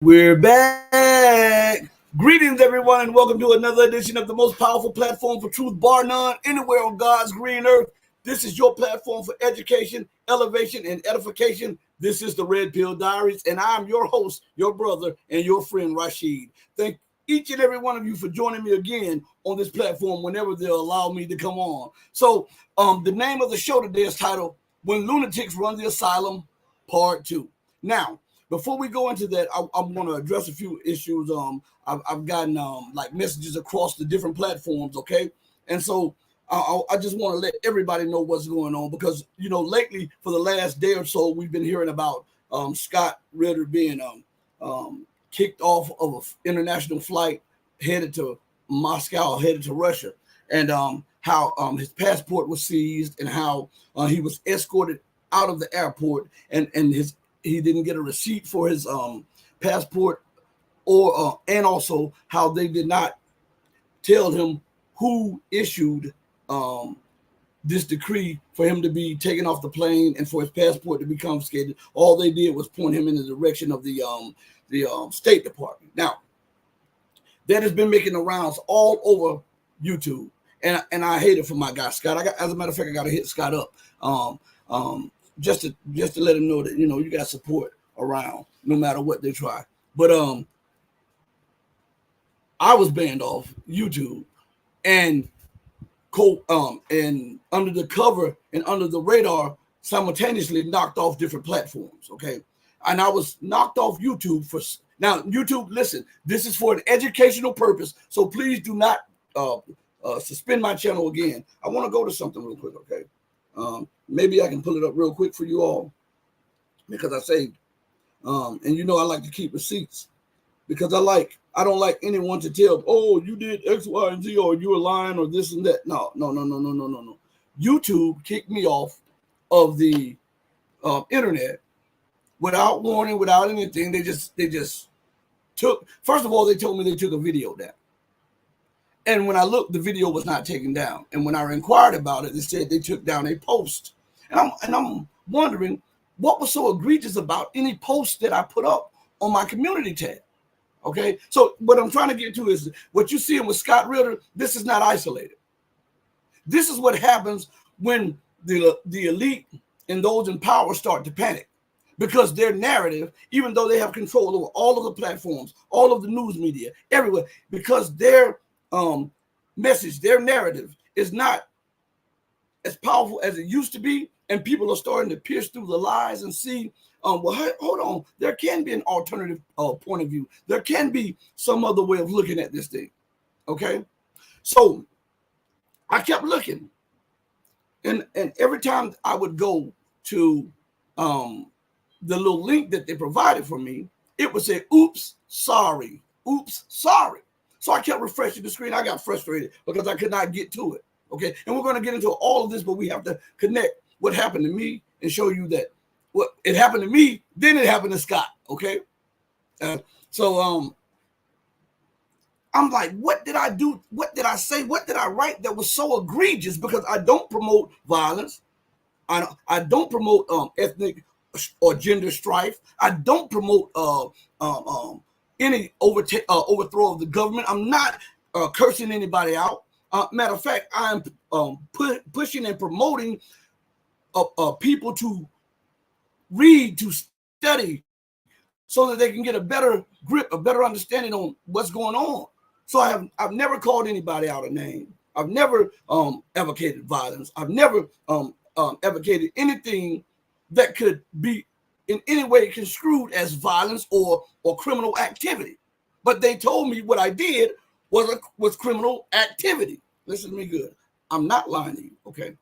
We're back. Greetings, everyone, and welcome to another edition of the most powerful platform for truth, bar none, anywhere on God's green earth. This is your platform for education, elevation, and edification. This is the Red Pill Diaries, and I'm your host, your brother, and your friend, Rashid. Thank each and every one of you for joining me again on this platform whenever they'll allow me to come on. So, the name of the show today is titled, When Lunatics Run the Asylum, Part 2. Now, before we go into that, I'm going to address a few issues. I've gotten like messages across the different platforms, okay? And so I just want to let everybody know what's going on because, you know, lately for the last day or so, we've been hearing about Scott Ritter being kicked off of an international flight headed to Moscow, headed to Russia, and how his passport was seized and how he was escorted out of the airport and he didn't get a receipt for his passport, or and also how they did not tell him who issued this decree for him to be taken off the plane and for his passport to be confiscated. All they did was point him in the direction of the State Department. Now, that has been making the rounds all over YouTube, and I hate it for my guy Scott. As a matter of fact, I got to hit Scott up. Just to let them know that, you know, you got support around no matter what they try. But I was banned off YouTube and under the cover and under the radar simultaneously knocked off different platforms. Okay, and I was knocked off YouTube for now. YouTube, listen, this is for an educational purpose, so please do not suspend my channel again. I want to go to something real quick. Okay. Maybe I can pull it up real quick for you all because I saved. And you know I like to keep receipts because I don't like anyone to tell, oh, you did X, Y, and Z, or you were lying, or this and that. No. YouTube kicked me off of the internet without warning, without anything. They just took. First of all, they told me they took a video down. And when I looked, the video was not taken down. And when I inquired about it, they said they took down a post. And I'm wondering what was so egregious about any post that I put up on my community tab. Okay, so what I'm trying to get to is what you're seeing with Scott Ritter. This is not isolated. This is what happens when the elite and those in power start to panic because their narrative, even though they have control over all of the platforms, all of the news media, everywhere, because their message, their narrative is not as powerful as it used to be, and people are starting to pierce through the lies and see, well, hold on, there can be an alternative point of view. There can be some other way of looking at this thing, okay? So I kept looking, and every time I would go to the little link that they provided for me, it would say, oops, sorry, oops, sorry. So I kept refreshing the screen. I got frustrated because I could not get to it. Okay. And we're going to get into all of this, but we have to connect what happened to me and show you that what it happened to me, then it happened to Scott. Okay. So I'm like, what did I do? What did I say? What did I write that was so egregious? Because I don't promote violence. I don't promote ethnic or gender strife. I don't promote any overthrow of the government. I'm not cursing anybody out. Matter of fact, I'm pushing and promoting people to read, to study, so that they can get a better grip, a better understanding on what's going on. So I've never called anybody out a name. I've never advocated violence. I've never advocated anything that could be in any way construed as violence or criminal activity. But they told me what I did was criminal activity. Listen to me good. I'm not lying to you, okay?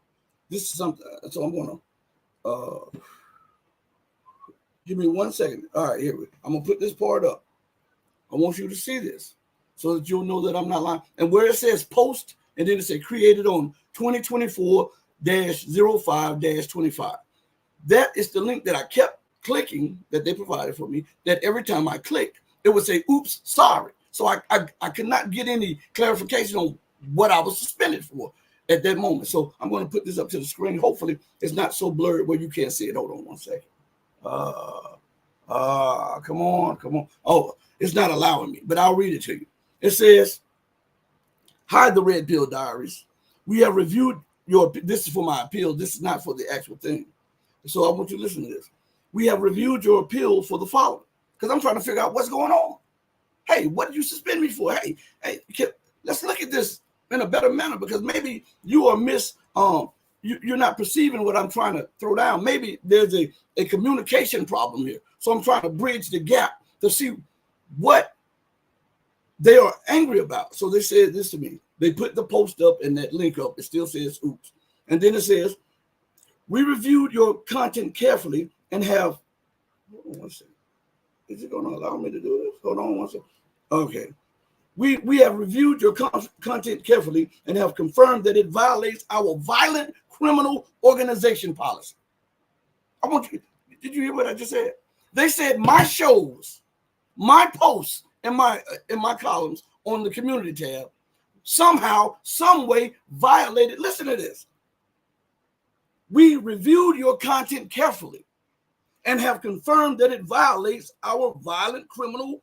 This is something, so I'm going to, give me 1 second. All right, here I'm going to put this part up. I want you to see this so that you'll know that I'm not lying. And where it says post, and then it says created on 2024-05-25. That is the link that I kept clicking that they provided for me, that every time I clicked, it would say, oops, sorry. So I could not get any clarification on what I was suspended for at that moment. So I'm going to put this up to the screen. Hopefully it's not so blurred where you can't see it. Hold on 1 second. Come on. Oh, it's not allowing me, but I'll read it to you. It says, "Hi, the Red Pill Diaries. We have reviewed your." This is for my appeal. This is not for the actual thing. So I want you to listen to this. "We have reviewed your appeal for the following," because I'm trying to figure out what's going on. Hey, what did you suspend me for? Hey, let's look at this in a better manner, because maybe you are you're not perceiving what I'm trying to throw down. Maybe there's a communication problem here. So I'm trying to bridge the gap to see what they are angry about. So they said this to me. They put the post up and that link up. It still says oops. And then it says, "We reviewed your content carefully and have," hold on one second. Is it going to allow me to do this? Hold on one second. Okay. We have reviewed your content carefully and have confirmed that it violates our violent criminal organization policy. I want you, did you hear what I just said? They said my shows, my posts, and my columns on the community tab somehow, some way violated. Listen to this. "We reviewed your content carefully and have confirmed that it violates our violent criminal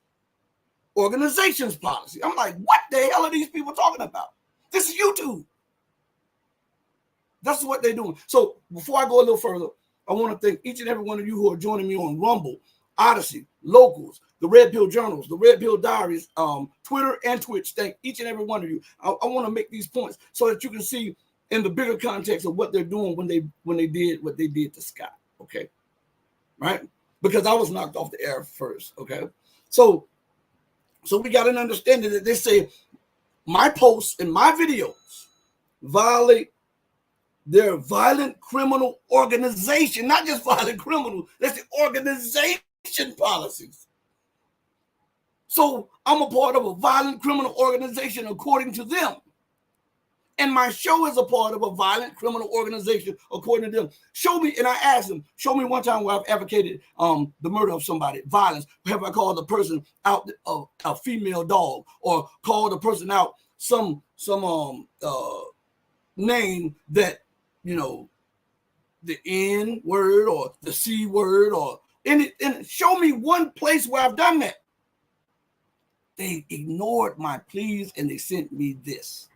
organizations policy." I'm like, what the hell are these people talking about? This is YouTube. That's what they're doing. So before I go a little further, I want to thank each and every one of you who are joining me on Rumble, Odyssey, Locals, the Red Pill Journals, the Red Pill Diaries, Twitter and Twitch. Thank each and every one of you. I want to make these points so that you can see in the bigger context of what they're doing when they did what they did to Scott. Okay, right? Because I was knocked off the air first. Okay, so we got an understanding that they say my posts and my videos violate their violent criminal organization, not just violent criminal, that's the organization policies. So I'm a part of a violent criminal organization according to them. And my show is a part of a violent criminal organization according to them. Show me, and I asked them, show me one time where I've advocated the murder of somebody, violence. Have I called a person out a female dog, or called a person out some name that, you know, the N word or the C word or any, and show me one place where I've done that. They ignored my pleas and they sent me this.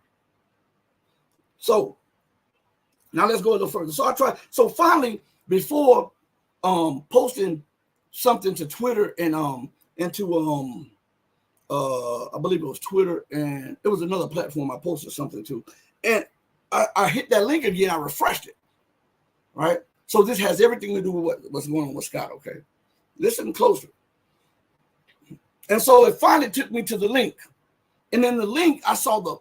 So now let's go a little further. So finally, before posting something to Twitter and to I believe it was Twitter, and it was another platform I posted something to, and I hit that link again. I refreshed it, right? So this has everything to do with what's going on with Scott. Okay, listen closer. And so it finally took me to the link, and in the link I saw the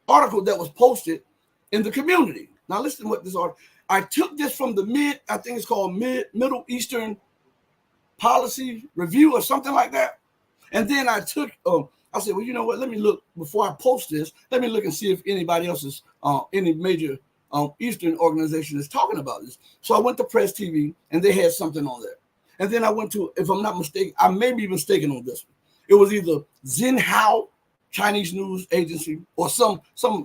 article that was posted in the community. Now listen to what this article. I took this from the I think it's called Middle Eastern Policy Review or something like that. And then I took, I said, well, you know what? Let me look before I post this. Let me look and see if anybody else is, any major Eastern organization is talking about this. So I went to Press TV and they had something on there. And then I went to, if I'm not mistaken, I may be mistaken on this one. It was either Xinhao Chinese news agency or some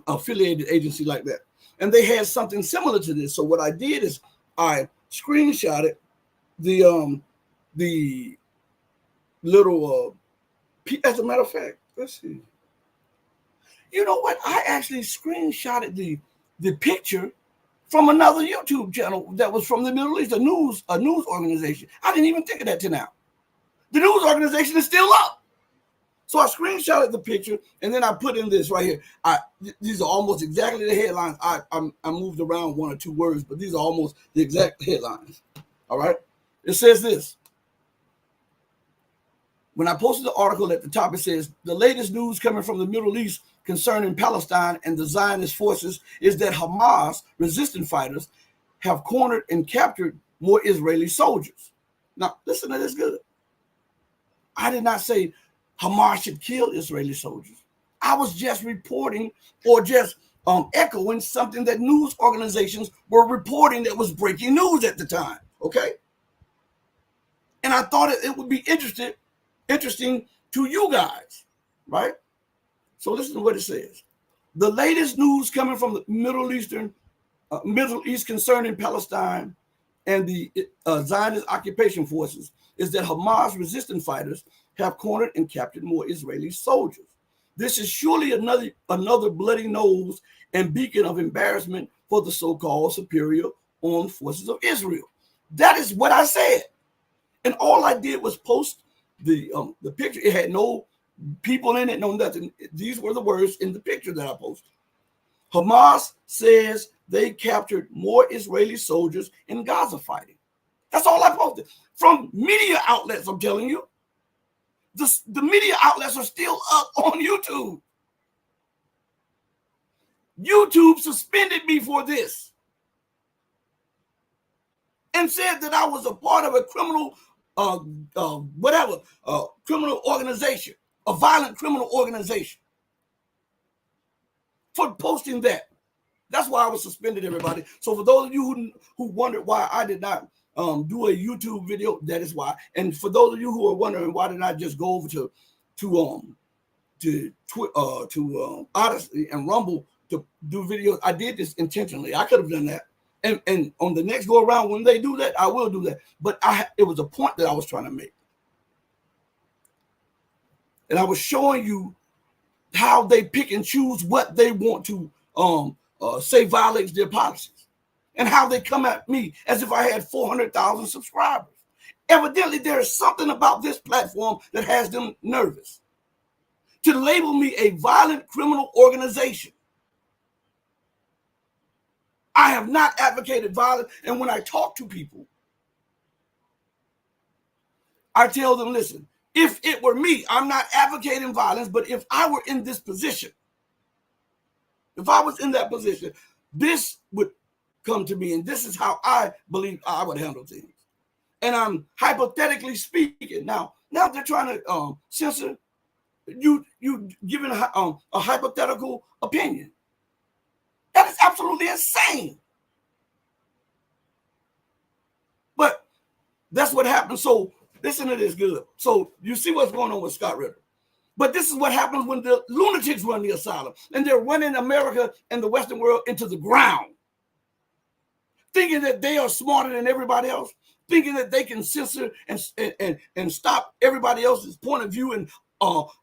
affiliated agency like that. And they had something similar to this. So what I did is I screenshotted the little as a matter of fact, let's see. You know what? I actually screenshotted the picture from another YouTube channel that was from the Middle East, a news organization. I didn't even think of that till now. The news organization is still up. So I screenshotted the picture and then I put in this right here. These are almost exactly the headlines. I moved around one or two words, but these are almost the exact headlines. All right. It says this. When I posted the article at the top, it says the latest news coming from the Middle East concerning Palestine and the Zionist forces is that Hamas resistance fighters have cornered and captured more Israeli soldiers. Now, listen to this good. I did not say Hamas should kill Israeli soldiers. I was just reporting or just echoing something that news organizations were reporting that was breaking news at the time. Okay. And I thought it would be interesting to you guys, right? So listen to what it says. The latest news coming from the Middle East concerning Palestine and the Zionist occupation forces is that Hamas resistance fighters have cornered and captured more Israeli soldiers. This is surely another bloody nose and beacon of embarrassment for the so-called superior armed forces of Israel. That is what I said. And all I did was post the picture. It had no people in it, no nothing. These were the words in the picture that I posted. Hamas says they captured more Israeli soldiers in Gaza fighting. That's all I posted. From media outlets, I'm telling you. The media outlets are still up on YouTube. YouTube suspended me for this and said that I was a part of a criminal, criminal organization, a violent criminal organization for posting that. That's why I was suspended, everybody. So for those of you who wondered why I did not do a YouTube video, that is why. And for those of you who are wondering why did I just go over to Odyssey and Rumble to do videos, I did this intentionally. I could have done that. And on the next go around, when they do that, I will do that. But it was a point that I was trying to make. And I was showing you how they pick and choose what they want to say violates their policies, and how they come at me as if I had 400,000 subscribers. Evidently, there is something about this platform that has them nervous. To label me a violent criminal organization. I have not advocated violence, and when I talk to people, I tell them, listen, if it were me, I'm not advocating violence, but if I were in this position, if I was in that position, this would come to me, and this is how I believe I would handle things. And I'm hypothetically speaking. Now they're trying to censor you giving a hypothetical opinion. That is absolutely insane. But that's what happens. So listen to this good. So you see what's going on with Scott Ritter. But this is what happens when the lunatics run the asylum, and they're running America and the Western world into the ground, thinking that they are smarter than everybody else, thinking that they can censor and stop everybody else's point of view and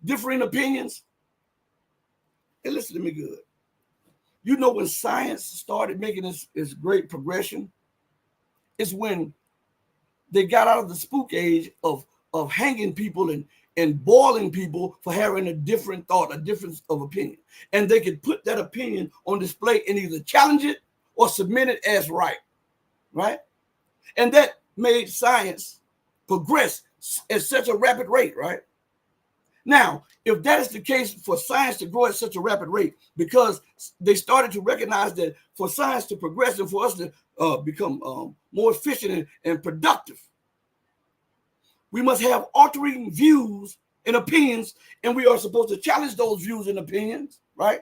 differing opinions. And listen to me good. You know, when science started making this great progression, is when they got out of the spook age of hanging people and boiling people for having a different thought, a difference of opinion. And they could put that opinion on display and either challenge it or submit it as right? And that made science progress at such a rapid rate, right? Now, if that is the case for science to grow at such a rapid rate, because they started to recognize that for science to progress and for us to become more efficient and productive, we must have altering views and opinions, and we are supposed to challenge those views and opinions, right?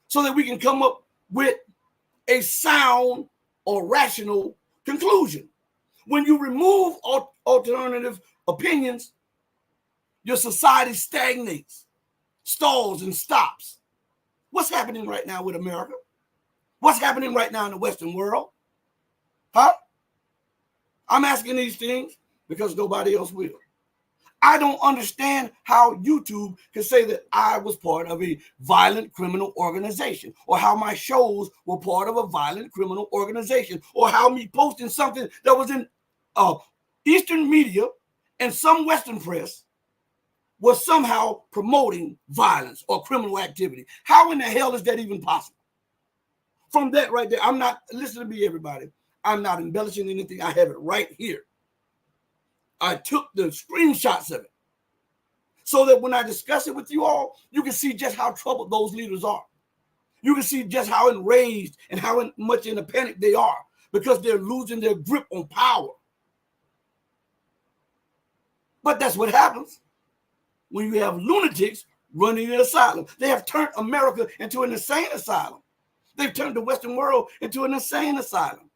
So that we can come up with a sound or rational conclusion. When you remove alternative opinions, your society stagnates, stalls, and stops. What's happening right now with America? What's happening right now in the Western world? Huh? I'm asking these things because nobody else will. I don't understand how YouTube can say that I was part of a violent criminal organization, or how my shows were part of a violent criminal organization, or how me posting something that was in Eastern media and some Western press was somehow promoting violence or criminal activity. How in the hell is that even possible? From that right there, I'm not, listen to me, everybody. I'm not embellishing anything. I have it right here. I took the screenshots of it so that when I discuss it with you all, you can see just how troubled those leaders are. You can see just how enraged and how much in a panic they are because they're losing their grip on power. But that's what happens when you have lunatics running an asylum. They have turned America into an insane asylum. They've turned the Western world into an insane asylum.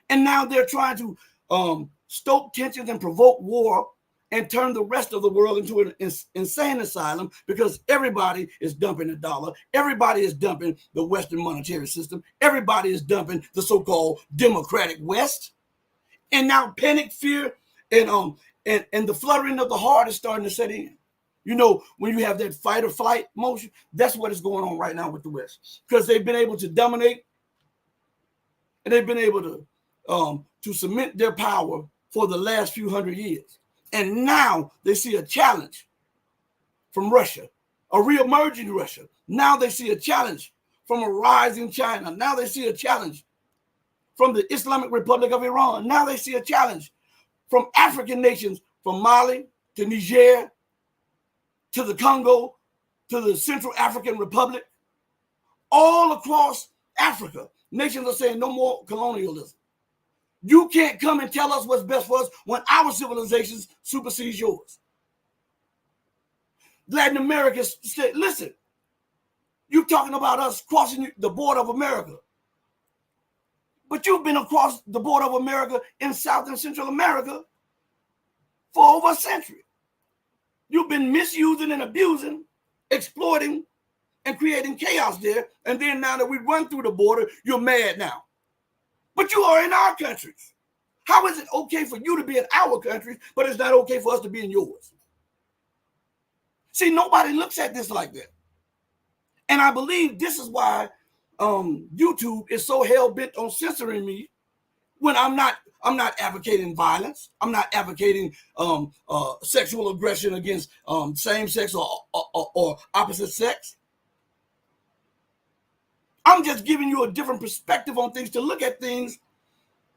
And now they're trying to stoke tensions and provoke war and turn the rest of the world into an insane asylum because everybody is dumping the dollar. Everybody is dumping the Western monetary system. Everybody is dumping the so-called democratic West. And now panic, fear, and the fluttering of the heart is starting to set in. You know, when you have that fight or flight motion, that's what is going on right now with the West, because they've been able to dominate, and they've been able to cement their power for the last few hundred years. And now they see a challenge from Russia, a re-emerging Russia. Now they see a challenge from a rising China. Now they see a challenge from the Islamic Republic of Iran. Now they see a challenge from African nations, from Mali to Niger to the Congo to the Central African Republic. All across Africa, nations are saying no more colonialism. You can't come and tell us what's best for us when our civilizations supersedes yours. Latin America said, listen, you're talking about us crossing the border of America. But you've been across the border of America in South and Central America for over a century. You've been misusing and abusing, exploiting, and creating chaos there. And then now that we run through the border, you're mad now. But you are in our countries. How is it okay for you to be in our countries, but it's not okay for us to be in yours? See, nobody looks at this like that. And I believe this is why YouTube is so hell-bent on censoring me when I'm not advocating violence. I'm not advocating sexual aggression against same sex or opposite sex. I'm just giving you a different perspective on things, to look at things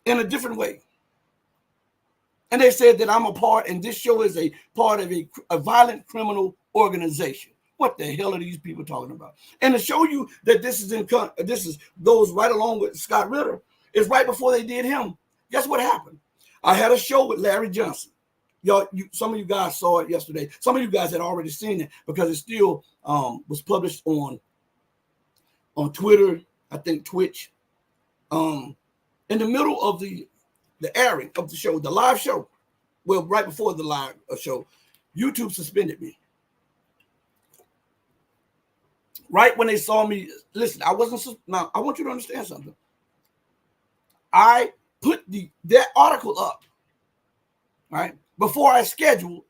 in a different way. And they said that I'm a part, and this show is a part of a violent criminal organization. What the hell are these people talking about? And to show you that this goes right along with Scott Ritter, is right before they did him. Guess what happened? I had a show with Larry Johnson. Some of you guys saw it yesterday. Some of you guys had already seen it because it still was published on Twitter, I think Twitch. In the middle of the airing of the show, the live show, well, right before the live show, YouTube suspended me. Right when they saw me, listen, now I want you to understand something. I put that article up, right, before I scheduled,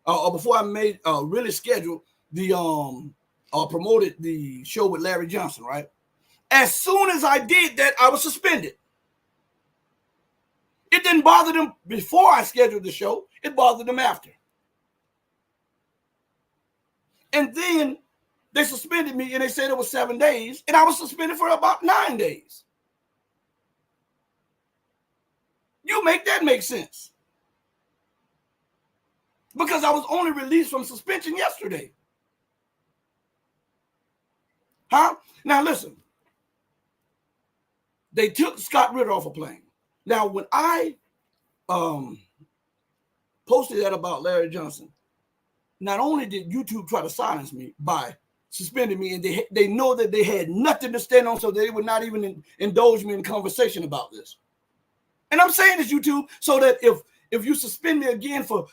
or before I made really scheduled the promoted the show with Larry Johnson, right? As soon as I did that, I was suspended. It didn't bother them before I scheduled the show. It bothered them after. And then they suspended me, and they said it was 7 days, and I was suspended for about 9 days. You make that make sense. Because I was only released from suspension yesterday. Huh? Now listen. They took Scott Ritter off a plane. Now, when I posted that about Larry Johnson, not only did YouTube try to silence me by suspending me, and they know that they had nothing to stand on, so they would not even indulge me in conversation about this. And I'm saying this, YouTube, so that if you suspend me again for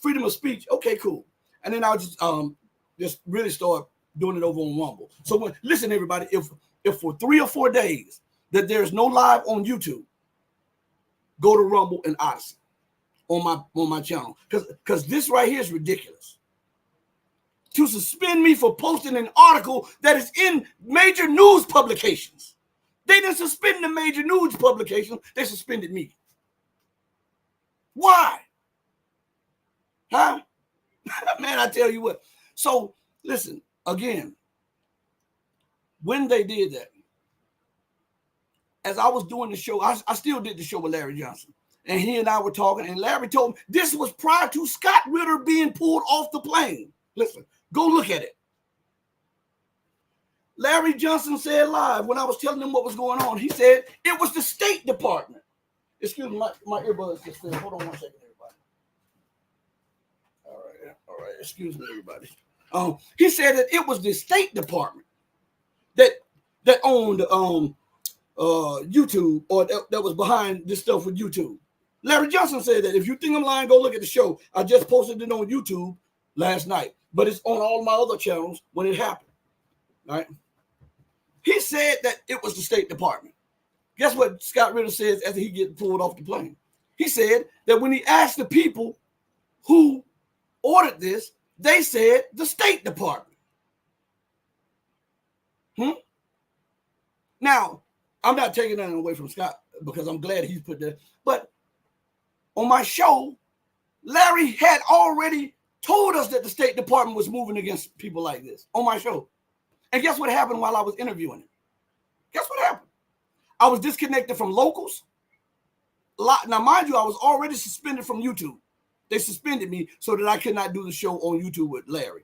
freedom of speech, okay, cool. And then I'll just really start doing it over on Rumble. So listen, everybody, if for 3 or 4 days that there's no live on YouTube, go to Rumble and Odyssey on my channel, because this right here is ridiculous. To suspend me for posting an article that is in major news publications. They didn't suspend the major news publications. They suspended me. Why? Huh? Man, I tell you what. So, listen, again, when they did that, as I was doing the show, I still did the show with Larry Johnson. And he and I were talking, and Larry told me this was prior to Scott Ritter being pulled off the plane. Listen, go look at it. Larry Johnson said live when I was telling him what was going on. He said it was the State Department. Excuse me, my earbuds just fell. Hold on 1 second, everybody. All right. Excuse me, everybody. He said that it was the State Department that owned YouTube, or that was behind this stuff with YouTube. Larry Johnson said that if you think I'm lying, go look at the show. I just posted it on YouTube last night, but it's on all my other channels when it happened. All right. He said that it was the State Department. Guess what Scott Ritter says after he gets pulled off the plane? He said that when he asked the people who ordered this, they said the State Department. Now, I'm not taking nothing away from Scott because I'm glad he's put that. But on my show, Larry had already told us that the State Department was moving against people like this on my show. And guess what happened while I was interviewing him? Guess what happened? I was disconnected from locals. Now, mind you, I was already suspended from YouTube. They suspended me so that I could not do the show on YouTube with Larry.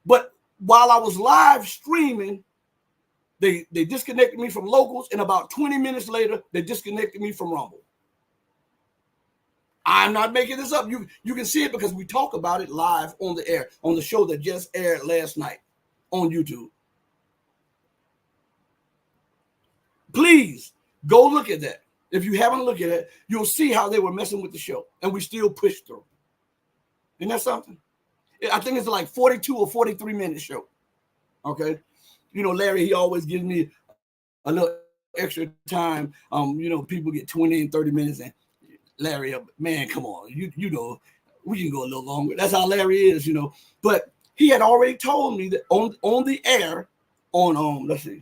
But while I was live streaming, they disconnected me from locals, and about 20 minutes later, they disconnected me from Rumble. I'm not making this up. You can see it because we talk about it live on the air, on the show that just aired last night on YouTube. Please go look at that. If you haven't looked at it, you'll see how they were messing with the show, and we still pushed through. Isn't that something? I think it's like 42 or 43-minute show. Okay. You know, Larry, he always gives me a little extra time. You know, people get 20 and 30 minutes, and Larry, man, come on. You know, we can go a little longer. That's how Larry is, you know. But he had already told me that on the air on let's see,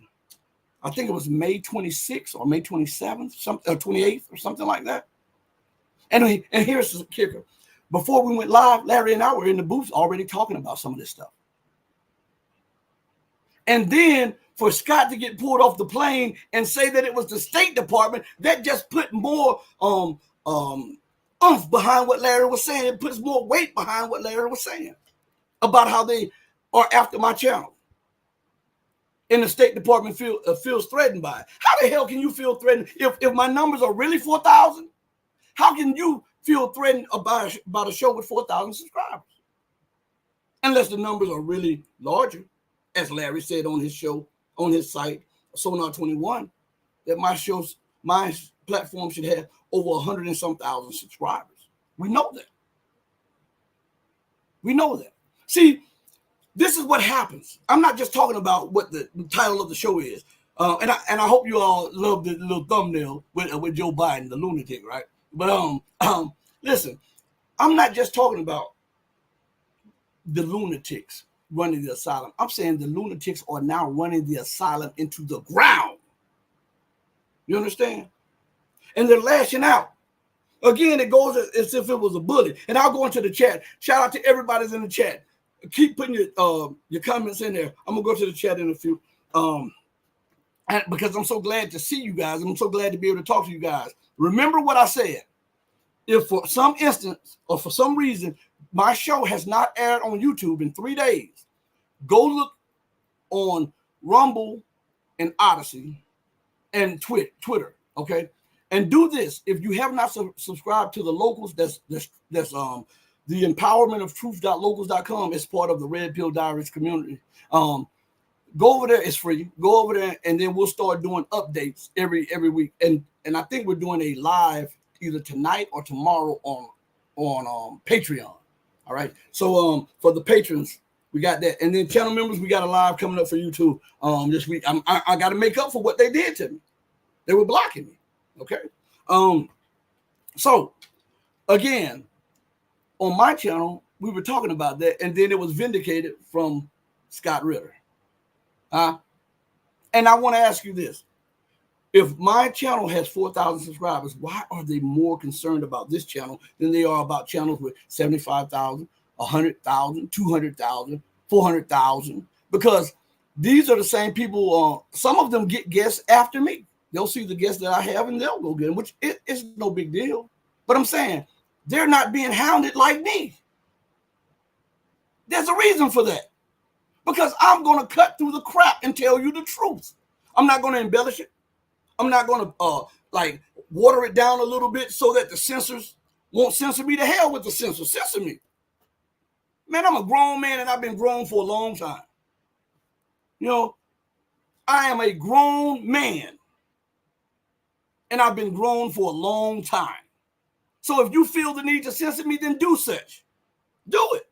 I think it was May 26th or May 27th, something, or 28th or something like that. And here's the kicker. Before we went live, Larry and I were in the booth already talking about some of this stuff. And then for Scott to get pulled off the plane and say that it was the State Department, that just put more oomph behind what Larry was saying. It puts more weight behind what Larry was saying about how they are after my channel. And the State Department feels threatened by it. How the hell can you feel threatened if my numbers are really 4,000? How can you feel threatened about a show with 4,000 subscribers? Unless the numbers are really larger, as Larry said on his show, on his site, Sonar 21, that my platform should have over 100 and some thousand subscribers. We know that. We know that. See, this is what happens. I'm not just talking about what the title of the show is. And I hope you all love the little thumbnail with Joe Biden, the lunatic, right? But listen, I'm not just talking about the lunatics running the asylum. I'm saying the lunatics are now running the asylum into the ground. You understand? And they're lashing out. Again, it goes as if it was a bully. And I'll go into the chat. Shout out to everybody that's in the chat. Keep putting your comments in there. I'm gonna go to the chat in a few. Because I'm so glad to see you guys. I'm so glad to be able to talk to you guys. Remember what I said. If for some instance or for some reason my show has not aired on YouTube in 3 days, go look on Rumble and Odyssey and Twitter, okay? And do this. If you have not subscribed to the locals, that's the empowerment of truth.locals.com. It's part of the Red Pill Diaries community. Go over there. It's free. Go over there, and then we'll start doing updates every week. And I think we're doing a live either tonight or tomorrow on Patreon. All right. So for the patrons, we got that, and then channel members, we got a live coming up for you too this week. I got to make up for what they did to me. They were blocking me. Okay. So again, on my channel, we were talking about that, and then it was vindicated from Scott Ritter. And I want to ask you this. If my channel has 4,000 subscribers, why are they more concerned about this channel than they are about channels with 75,000, 100,000, 200,000, 400,000? Because these are the same people. Some of them get guests after me. They'll see the guests that I have and they'll go get them, which is no big deal. But I'm saying they're not being hounded like me. There's a reason for that. Because I'm going to cut through the crap and tell you the truth. I'm not going to embellish it. I'm not going to like water it down a little bit so that the censors won't censor me. To hell with the censor. Censor me. Man, I'm a grown man and I've been grown for a long time. You know, I am a grown man and I've been grown for a long time. So if you feel the need to censor me, then do such. Do it.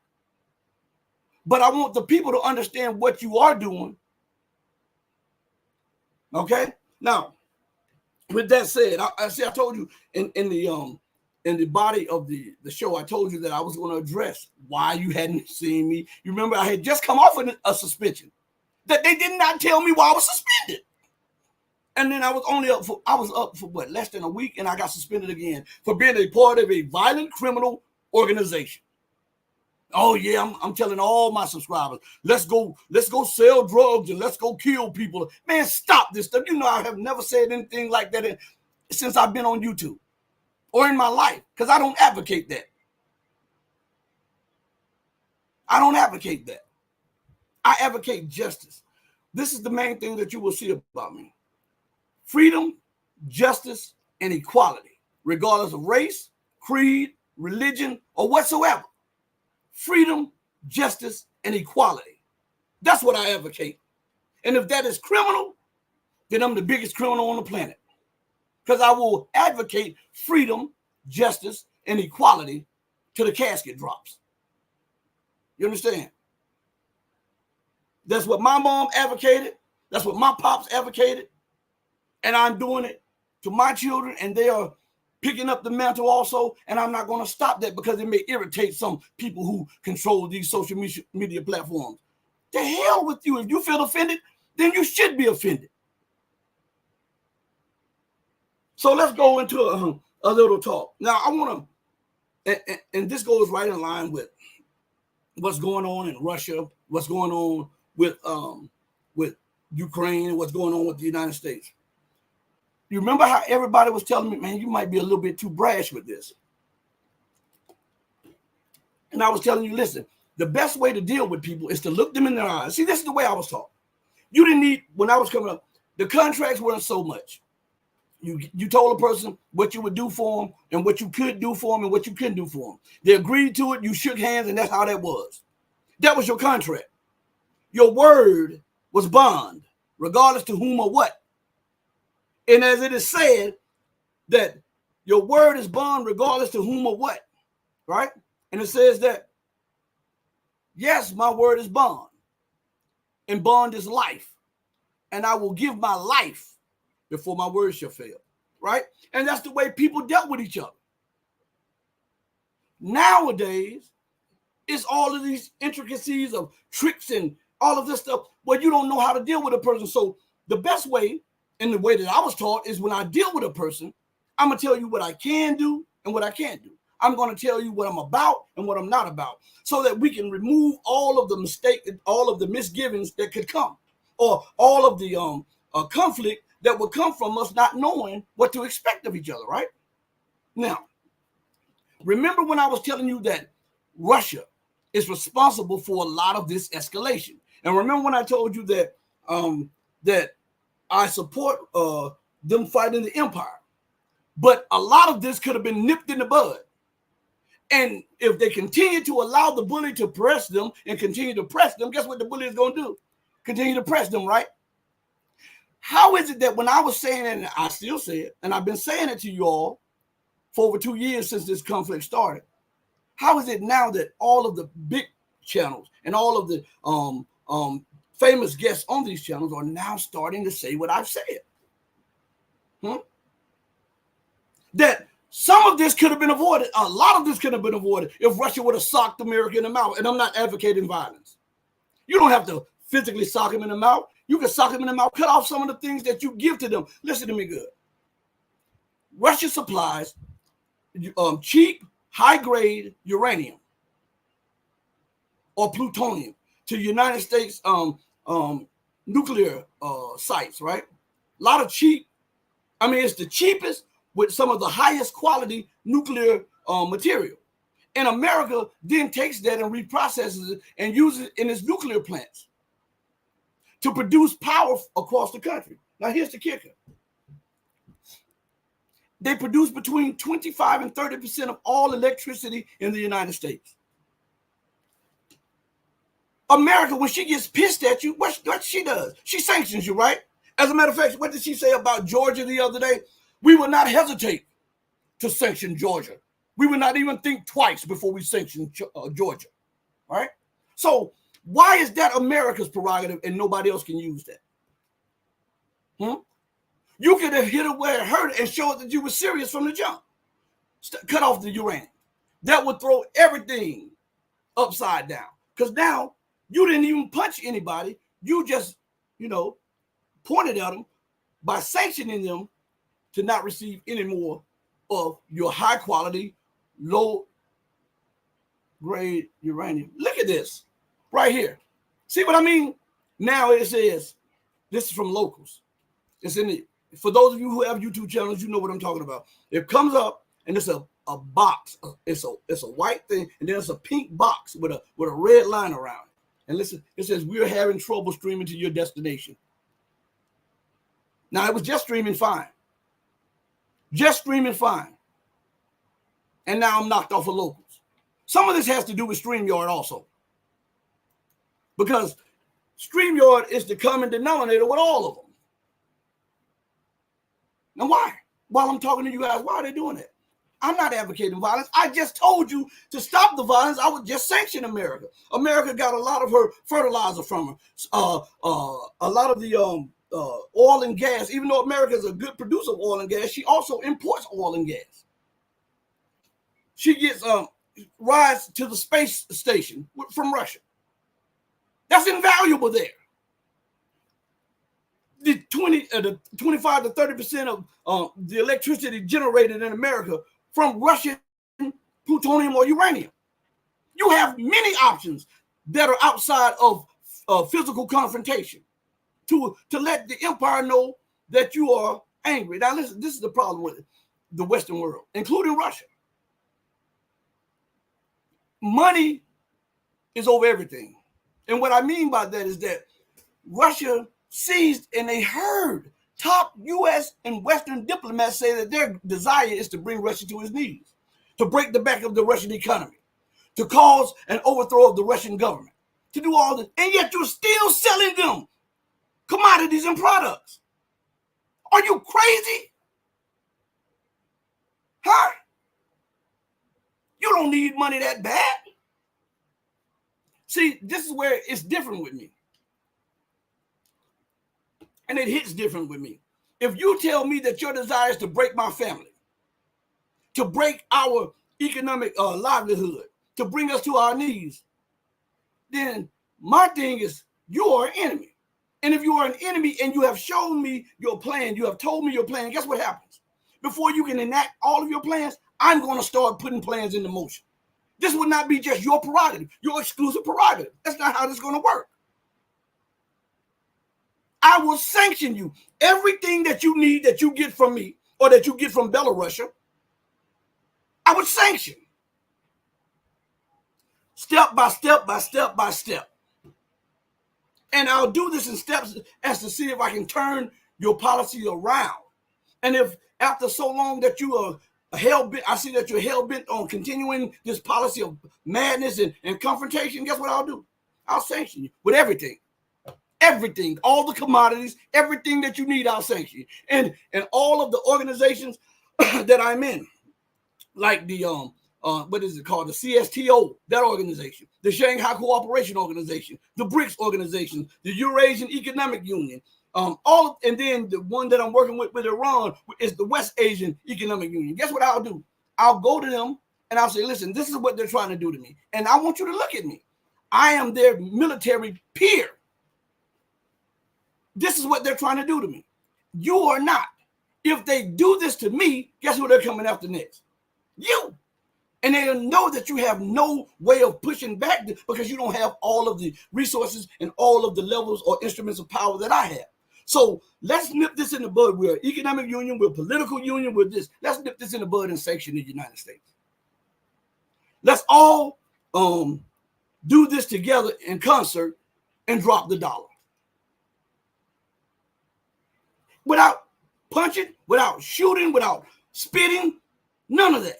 But I want the people to understand what you are doing. Okay? Now, with that said, I told you in the in the body of the show, I told you that I was going to address why you hadn't seen me. You remember I had just come off of a suspension that they did not tell me why I was suspended. And then I was up for what, less than a week, and I got suspended again for being a part of a violent criminal organization. Oh yeah, I'm telling all my subscribers, let's go sell drugs and let's go kill people. Man, stop this stuff. You know, I have never said anything like that since I've been on YouTube or in my life, because I don't advocate that. I don't advocate that. I advocate justice. This is the main thing that you will see about me. Freedom, justice, and equality, regardless of race, creed, religion, or whatsoever. Freedom, justice, and equality. That's what I advocate. And if that is criminal, then I'm the biggest criminal on the planet. Because I will advocate freedom, justice, and equality till the casket drops. You understand? That's what my mom advocated. That's what my pops advocated. And I'm doing it to my children, and they are picking up the mantle also. And I'm not going to stop that because it may irritate some people who control these social media platforms. The hell with you. If you feel offended, then you should be offended. So let's go into a little talk. Now, I want to, and this goes right in line with what's going on in Russia, what's going on with Ukraine, and what's going on with the United States. You remember how everybody was telling me, man, you might be a little bit too brash with this. And I was telling you, listen, the best way to deal with people is to look them in their eyes. See, this is the way I was taught. You didn't need, when I was coming up, the contracts weren't so much. You told a person what you would do for them and what you could do for them and what you couldn't do for them. They agreed to it, you shook hands, and that's how that was. That was your contract. Your word was bond, regardless to whom or what. And as it is said, that your word is bond regardless to whom or what, right? And it says that, yes, my word is bond, and bond is life, and I will give my life before my word shall fail, right? And that's the way people dealt with each other. Nowadays, it's all of these intricacies of tricks and all of this stuff where you don't know how to deal with a person. So the best way, and the way that I was taught, is when I deal with a person, I'm going to tell you what I can do and what I can't do. I'm going to tell you what I'm about and what I'm not about, so that we can remove all of the mistake, all of the misgivings that could come, or all of the conflict that would come from us not knowing what to expect of each other, right? Now, remember when I was telling you that Russia is responsible for a lot of this escalation? And remember when I told you that that I support them fighting the empire. But a lot of this could have been nipped in the bud. And if they continue to allow the bully to press them and continue to press them, guess what the bully is going to do? Continue to press them, right? How is it that when I was saying it, and I still say it, and I've been saying it to you all for over 2 years since this conflict started, how is it now that all of the big channels and all of the famous guests on these channels are now starting to say what I've said? That some of this could have been avoided. A lot of this could have been avoided if Russia would have socked America in the mouth. And I'm not advocating violence. You don't have to physically sock him in the mouth. You can sock him in the mouth, cut off some of the things that you give to them. Listen to me good. Russia supplies cheap, high-grade uranium or plutonium to United States nuclear sites, right? A lot of cheap. I mean, it's the cheapest with some of the highest quality nuclear material. And America then takes that and reprocesses it and uses it in its nuclear plants to produce power across the country. Now, here's the kicker. They produce between 25 and 30% of all electricity in the United States. America, when she gets pissed at you, what she does? She sanctions you, right? As a matter of fact, what did she say about Georgia the other day? We will not hesitate to sanction Georgia. We would not even think twice before we sanction Georgia, right? So why is that America's prerogative and nobody else can use that? You could have hit it where it hurt and show it that you were serious from the jump. cut off the uranium. That would throw everything upside down. Because now you didn't even punch anybody. You just, pointed at them by sanctioning them to not receive any more of your high quality, low grade uranium. Look at this right here. See what I mean? Now it says, this is from Locals. It's in the, for those of you who have YouTube channels, you know what I'm talking about. It comes up and it's a box. It's a white thing, and then it's a pink box with a red line around it. And listen, it says, we're having trouble streaming to your destination. Now, it was just streaming fine. Just streaming fine. And now I'm knocked off of Locals. Some of this has to do with StreamYard also. Because StreamYard is the common denominator with all of them. Now, why? While I'm talking to you guys, why are they doing that? I'm not advocating violence. I just told you to stop the violence. I would just sanction America. America got a lot of her fertilizer from her. A lot of the oil and gas. Even though America is a good producer of oil and gas, she also imports oil and gas. She gets rides to the space station from Russia. That's invaluable there. The 25 to 30% of the electricity generated in America from Russian plutonium or uranium. You have many options that are outside of physical confrontation to let the empire know that you are angry. Now, listen, this is the problem with the Western world, including Russia. Money is over everything. And what I mean by that is that Russia seized, and they heard top U.S. and Western diplomats say that their desire is to bring Russia to its knees, to break the back of the Russian economy, to cause an overthrow of the Russian government, to do all this. And yet you're still selling them commodities and products. Are you crazy? Huh? You don't need money that bad. See, this is where it's different with me. And it hits different with me. If you tell me that your desire is to break my family, to break our economic livelihood, to bring us to our knees, then my thing is you are an enemy. And if you are an enemy and you have shown me your plan, you have told me your plan, guess what happens? Before you can enact all of your plans, I'm going to start putting plans into motion. This would not be just your prerogative, your exclusive prerogative. That's not how this is going to work. I will sanction you. Everything that you need, that you get from me, or that you get from Belarus, I would sanction. Step by step by step by step. And I'll do this in steps as to see if I can turn your policy around. And if after so long that you are hell-bent, I see that you're hell-bent on continuing this policy of madness and confrontation, guess what I'll do? I'll sanction you with everything. Everything, all the commodities, everything that you need, I'll sanction you. And all of the organizations that I'm in, like the what is it called? The CSTO, that organization, the Shanghai Cooperation Organization, the BRICS organization, the Eurasian Economic Union, and then the one that I'm working with Iran is the West Asian Economic Union. Guess what I'll do? I'll go to them and I'll say, listen, this is what they're trying to do to me. And I want you to look at me. I am their military peer. This is what they're trying to do to me. You are not. If they do this to me, guess who they're coming after next? You. And they know that you have no way of pushing back because you don't have all of the resources and all of the levels or instruments of power that I have. So let's nip this in the bud. We're an economic union, we're a political union, we're this. Let's nip this in the bud and sanction the United States. Let's all do this together in concert and drop the dollar. Without punching, without shooting, without spitting, none of that.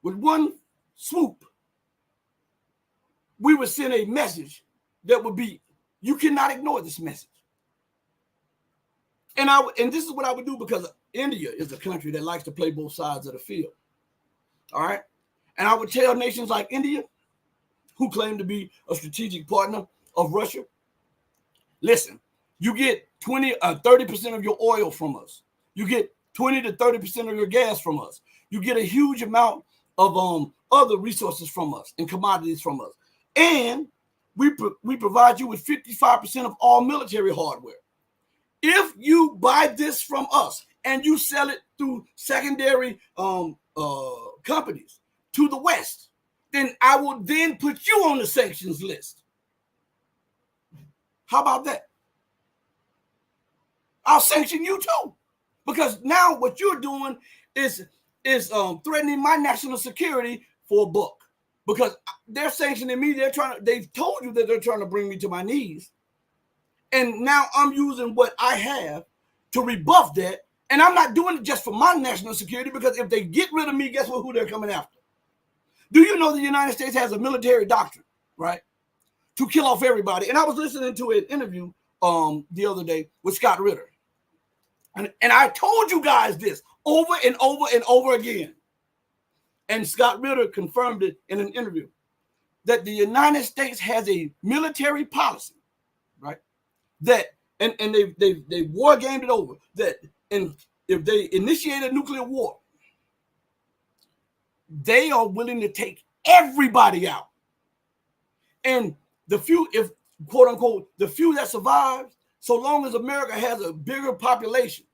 With one swoop, we would send a message that would be, you cannot ignore this message. And this is what I would do, because India is a country that likes to play both sides of the field. All right. And I would tell nations like India, who claim to be a strategic partner of Russia, listen, you get 20 or 30% of your oil from us. You get 20 to 30% of your gas from us. You get a huge amount of other resources from us and commodities from us. And we provide you with 55% of all military hardware. If you buy this from us and you sell it through secondary companies to the West, then I will then put you on the sanctions list. How about that? I'll sanction you too, because now what you're doing is threatening my national security for a buck. Because they're sanctioning me. They've told you that they're trying to bring me to my knees. And now I'm using what I have to rebuff that. And I'm not doing it just for my national security, because if they get rid of me, guess what? Who they're coming after? Do you know the United States has a military doctrine, right, to kill off everybody? And I was listening to an interview the other day with Scott Ritter. And I told you guys this over and over and over again. And Scott Ritter confirmed it in an interview, that the United States has a military policy, right? That and they war gamed it over. That and if they initiate a nuclear war, they are willing to take everybody out. And the few, if quote unquote, the few that survives, so long as America has a bigger population,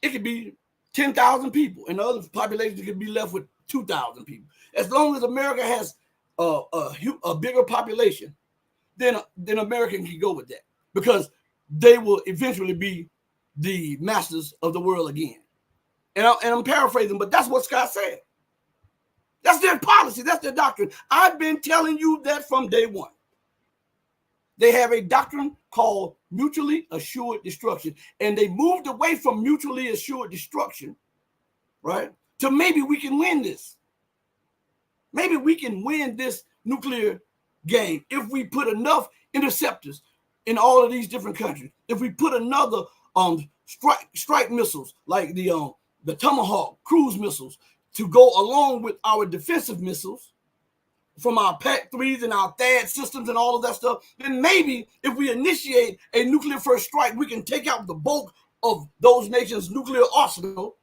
it could be 10,000 people, and the other population could be left with 2,000 people. As long as America has a bigger population, then America can go with that, because they will eventually be the masters of the world again. And I'm paraphrasing, but that's what Scott said. That's their policy. That's their doctrine. I've been telling you that from day one. They have a doctrine called mutually assured destruction. And they moved away from mutually assured destruction, right, to maybe we can win this. Maybe we can win this nuclear game if we put enough interceptors in all of these different countries. If we put another strike missiles like the Tomahawk cruise missiles to go along with our defensive missiles from our PAC-3s and our THAAD systems and all of that stuff, then maybe if we initiate a nuclear first strike, we can take out the bulk of those nations' nuclear arsenal,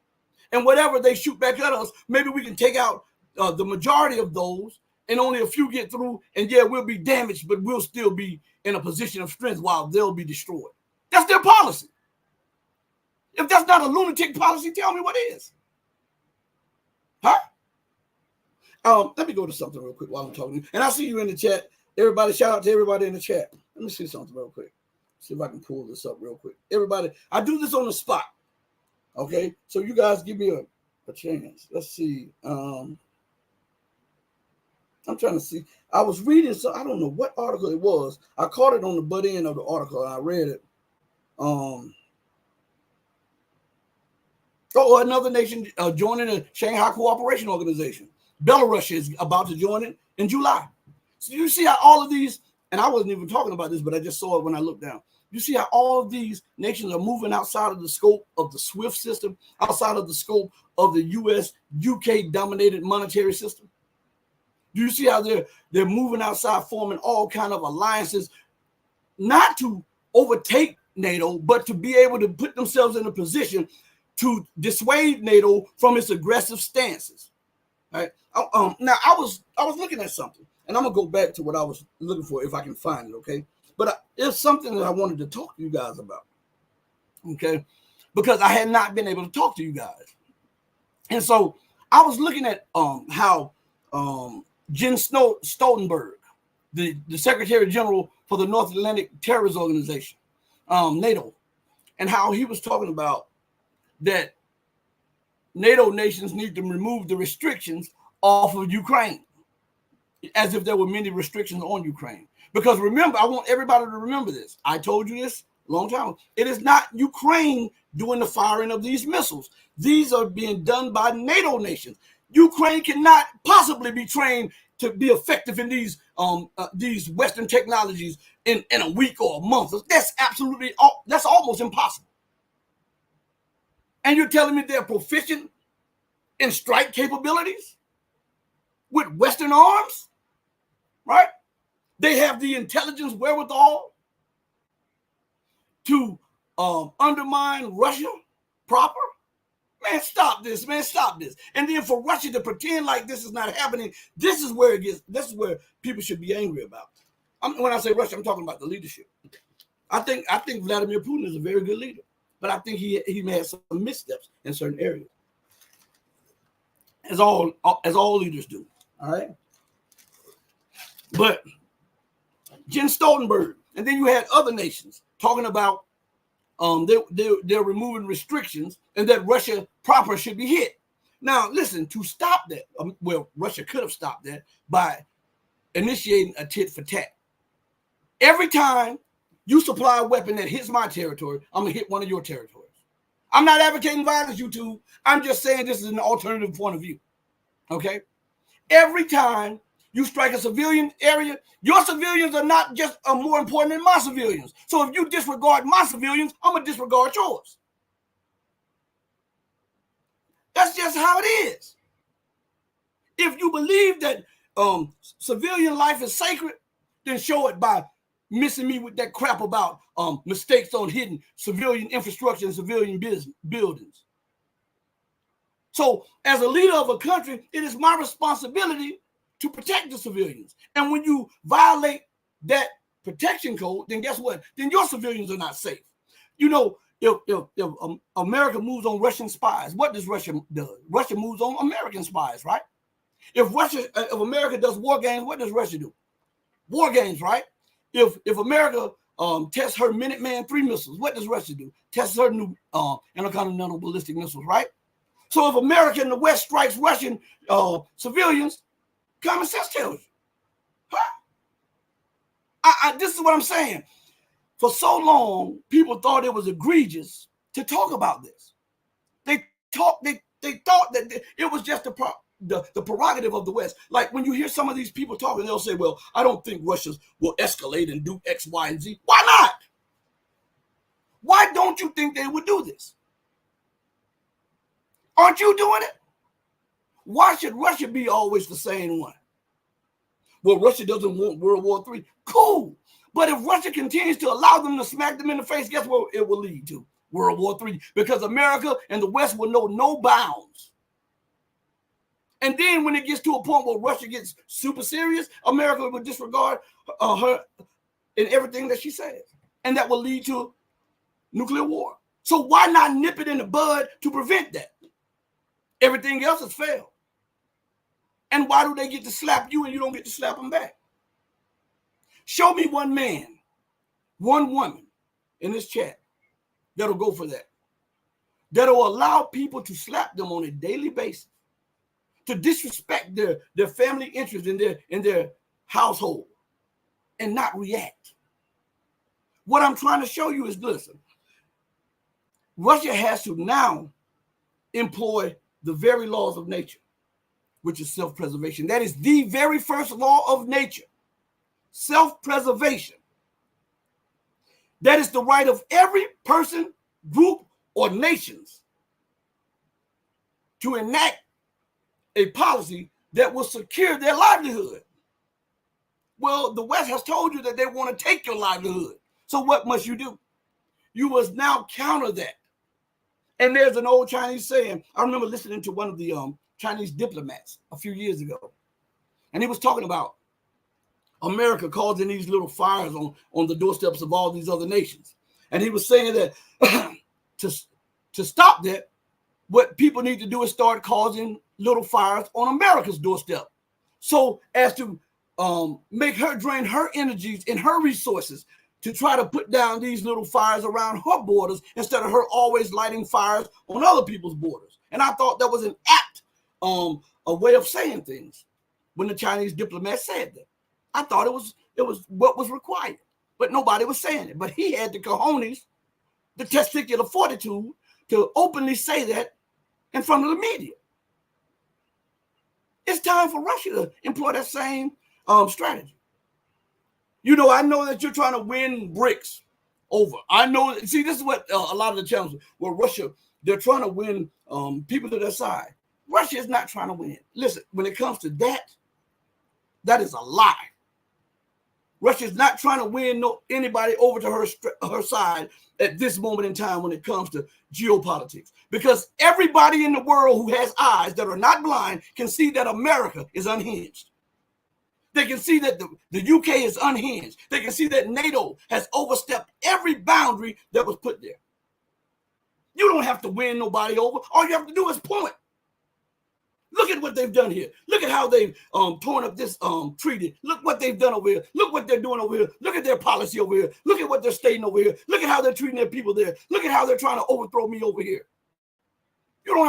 and whatever they shoot back at us, maybe we can take out the majority of those, and only a few get through, and yeah, we'll be damaged, but we'll still be in a position of strength while they'll be destroyed. That's their policy. If that's not a lunatic policy, tell me what is. Huh? Let me go to something real quick while I'm talking. And I see you in the chat. Everybody, shout out to everybody in the chat. Let me see something real quick. See if I can pull this up real quick. Everybody, I do this on the spot. Okay, so you guys give me a chance. Let's see. I'm trying to see. I was reading, so I don't know what article it was. I caught it on the butt end of the article and I read it. Another nation joining the Shanghai Cooperation Organization. Belarus is about to join it in July. So you see how all of these, and I wasn't even talking about this, but I just saw it when I looked down. You see how all of these nations are moving outside of the scope of the SWIFT system, outside of the scope of the US-UK dominated monetary system. Do you see how they're moving outside, forming all kind of alliances, not to overtake NATO, but to be able to put themselves in a position to dissuade NATO from its aggressive stances. Right? Now I was looking at something, and I'm gonna go back to what I was looking for if I can find it. Okay, but it's something that I wanted to talk to you guys about. Okay, because I had not been able to talk to you guys, and so I was looking at how Jens Stoltenberg, the Secretary General for the North Atlantic Terrorist Organization, NATO, and how he was talking about that NATO nations need to remove the restrictions off of Ukraine, as if there were many restrictions on Ukraine. Because remember, I want everybody to remember this. I told you this a long time ago. It is not Ukraine doing the firing of these missiles. These are being done by NATO nations. Ukraine cannot possibly be trained to be effective in these Western technologies in a week or a month. That's that's almost impossible. And you're telling me they're proficient in strike capabilities with Western arms, right? They have the intelligence wherewithal to undermine Russia proper? Man, stop this, man, stop this. And then for Russia to pretend like this is not happening, this is where people should be angry about. When I say Russia, I'm talking about the leadership. I think Vladimir Putin is a very good leader, but I think he may have some missteps in certain areas. As all leaders do. All right. But Jens Stoltenberg, and then you had other nations talking about they're removing restrictions and that Russia proper should be hit. Now, listen, to stop that, Russia could have stopped that by initiating a tit for tat. Every time you supply a weapon that hits my territory, I'm going to hit one of your territories. I'm not advocating violence, YouTube. I'm just saying this is an alternative point of view. Okay? Every time you strike a civilian area, your civilians are not just more important than my civilians. So if you disregard my civilians, I'm going to disregard yours. That's just how it is. If you believe that civilian life is sacred, then show it by missing me with that crap about mistakes on hidden civilian infrastructure and civilian buildings. So as a leader of a country, it is my responsibility to protect the civilians. And when you violate that protection code, then guess what? Then your civilians are not safe. You know, if America moves on Russian spies, what does Russia do? Russia moves on American spies, right? If America does war games, what does Russia do? War games, right? If America tests her Minuteman III missiles, what does Russia do? Tests her new intercontinental ballistic missiles, right? So if America in the West strikes Russian civilians, common sense tells you. Huh? This is what I'm saying. For so long, people thought it was egregious to talk about this. They thought that it was just the prerogative of the West. Like when you hear some of these people talking, they'll say, well, I don't think Russia will escalate and do X, Y, and Z. Why not? Why don't you think they would do this? Aren't you doing it? Why should Russia be always the same one? Well, Russia doesn't want World War III. Cool. But if Russia continues to allow them to smack them in the face, guess what it will lead to? World War III. Because America and the West will know no bounds. And then when it gets to a point where Russia gets super serious, America will disregard her in everything that she says. And that will lead to nuclear war. So why not nip it in the bud to prevent that? Everything else has failed. And why do they get to slap you and you don't get to slap them back? Show me one man, one woman in this chat that'll go for that. That'll allow people to slap them on a daily basis, to disrespect their family interests in their household and not react. What I'm trying to show you is, listen, Russia has to now employ the very laws of nature, which is self-preservation. That is the very first law of nature, self-preservation. That is the right of every person, group, or nations to enact a policy that will secure their livelihood. Well, the West has told you that they want to take your livelihood. So what must you do? You must now counter that. And there's an old Chinese saying. I remember listening to one of the Chinese diplomats a few years ago. And he was talking about America causing these little fires on the doorsteps of all these other nations. And he was saying that to stop that, what people need to do is start causing little fires on America's doorstep. So as to make her drain her energies and her resources to try to put down these little fires around her borders instead of her always lighting fires on other people's borders. And I thought that was an apt a way of saying things when the Chinese diplomat said that. I thought it was what was required, but nobody was saying it. But he had the cojones, the testicular fortitude to openly say that in front of the media. It's time for Russia to employ that same strategy. You know, I know that you're trying to win BRICS over. I know. See, this is what a lot of the challenges where Russia, they're trying to win people to their side. Russia is not trying to win. Listen, when it comes to that, that is a lie. Russia's not trying to win anybody over to her side at this moment in time when it comes to geopolitics. Because everybody in the world who has eyes that are not blind can see that America is unhinged. They can see that the UK is unhinged. They can see that NATO has overstepped every boundary that was put there. You don't have to win nobody over. All you have to do is point. Look at what they've done here. Look at how they've torn up this treaty. Look what they've done over here. Look what they're doing over here. Look at their policy over here. Look at what they're stating over here. Look at how they're treating their people there. Look at how they're trying to overthrow me over here. You don't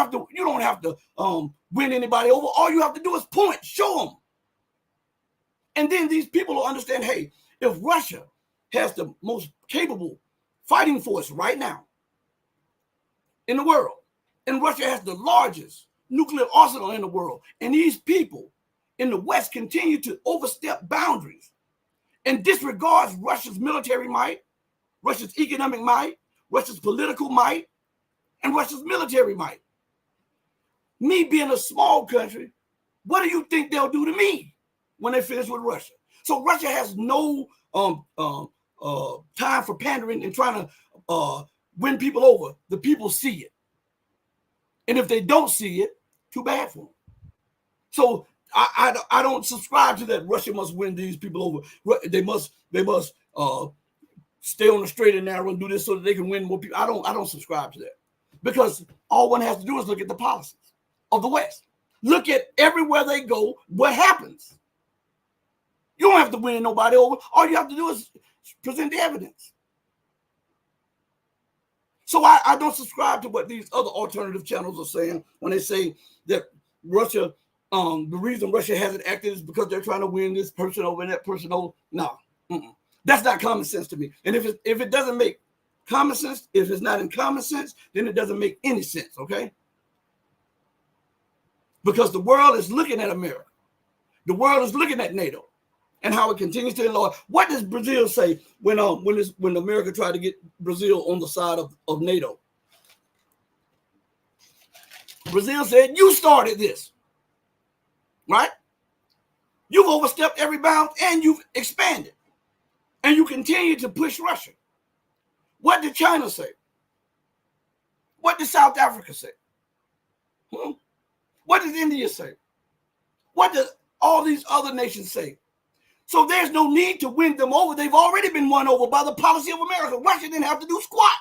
have to win anybody over. All you have to do is point, show them. And then these people will understand, hey, if Russia has the most capable fighting force right now in the world, and Russia has the largest nuclear arsenal in the world, and these people in the West continue to overstep boundaries and disregards Russia's military might, Russia's economic might, Russia's political might, and Russia's military might. Me being a small country, what do you think they'll do to me when they finish with Russia? So Russia has no time for pandering and trying to win people over. The people see it. And if they don't see it, too bad for them. So I don't subscribe to that. Russia must win these people over. They must stay on the straight and narrow and do this so that they can win more people. I don't subscribe to that, because all one has to do is look at the policies of the West. Look at everywhere they go, what happens. You don't have to win nobody over. All you have to do is present the evidence. So I don't subscribe to what these other alternative channels are saying when they say that Russia, the reason Russia hasn't acted is because they're trying to win this person over and that person over. No, that's not common sense to me. And if it doesn't make common sense, if it's not in common sense, then it doesn't make any sense, okay? Because the world is looking at America. The world is looking at NATO and how it continues to enlarge. What does Brazil say when America tried to get Brazil on the side of NATO? Brazil said, you started this, right? You've overstepped every bound and you've expanded. And you continue to push Russia. What did China say? What did South Africa say? What did India say? What did all these other nations say? So there's no need to win them over. They've already been won over by the policy of America. Russia didn't have to do squat.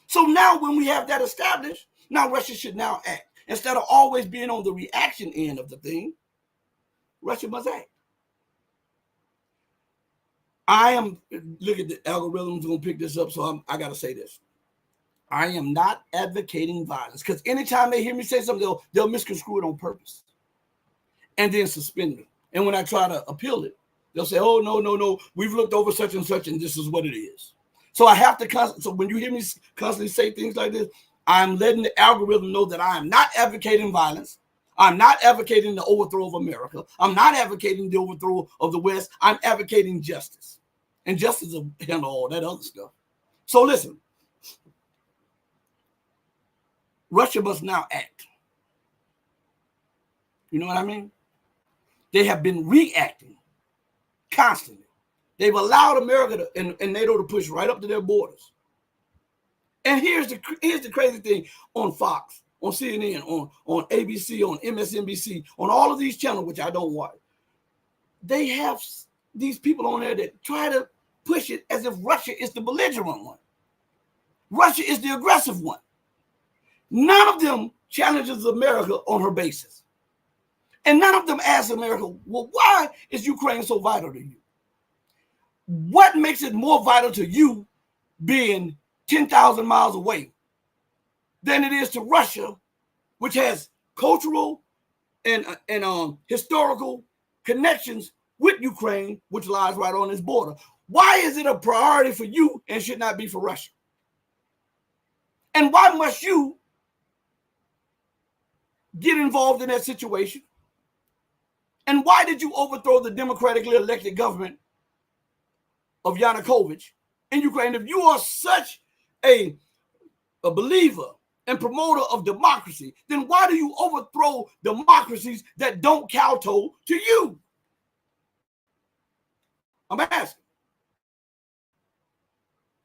So now when we have that established, now Russia should now act. Instead of always being on the reaction end of the thing, Russia must act. Look at the algorithms going to pick this up, so I got to say this. I am not advocating violence, because anytime they hear me say something, they'll misconstrue it on purpose and then suspend me. And when I try to appeal it, they'll say, oh, no, we've looked over such and such, and this is what it is. So I have to so when you hear me constantly say things like this, I'm letting the algorithm know that I am not advocating violence. I'm not advocating the overthrow of America. I'm not advocating the overthrow of the West. I'm advocating justice. And justice will handle all that other stuff. So listen, Russia must now act. You know what I mean? They have been reacting constantly. They've allowed America and NATO to push right up to their borders. And here's the crazy thing: on Fox, on CNN, on ABC, on MSNBC, on all of these channels, which I don't watch, they have these people on there that try to push it as if Russia is the belligerent one. Russia is the aggressive one. None of them challenges America on her basis. And none of them asks America, well, why is Ukraine so vital to you? What makes it more vital to you being 10,000 miles away than it is to Russia, which has cultural and historical connections with Ukraine, which lies right on its border? Why is it a priority for you and should not be for Russia? And why must you get involved in that situation? And why did you overthrow the democratically elected government of Yanukovych in Ukraine? If you are such a believer and promoter of democracy, then why do you overthrow democracies that don't kowtow to you? I'm asking.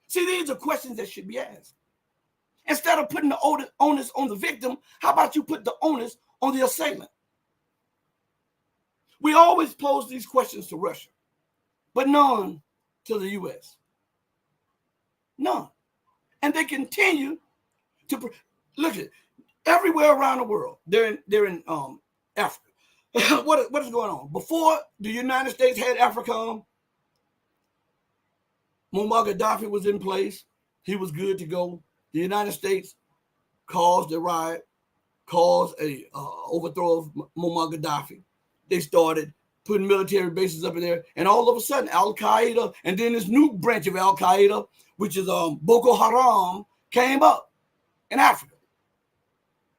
See, these are questions that should be asked. Instead of putting the onus on the victim, how about you put the onus on the assailant? We always pose these questions to Russia, but none to the U.S. None. And they continue to look at everywhere around the world. They're in Africa. What is going on? Before the United States had AFRICOM, Muammar Gaddafi was in place. He was good to go. The United States caused a riot, caused a overthrow of Muammar Gaddafi. They started putting military bases up in there, and all of a sudden, Al Qaeda, and then this new branch of Al Qaeda, which is Boko Haram, came up in Africa.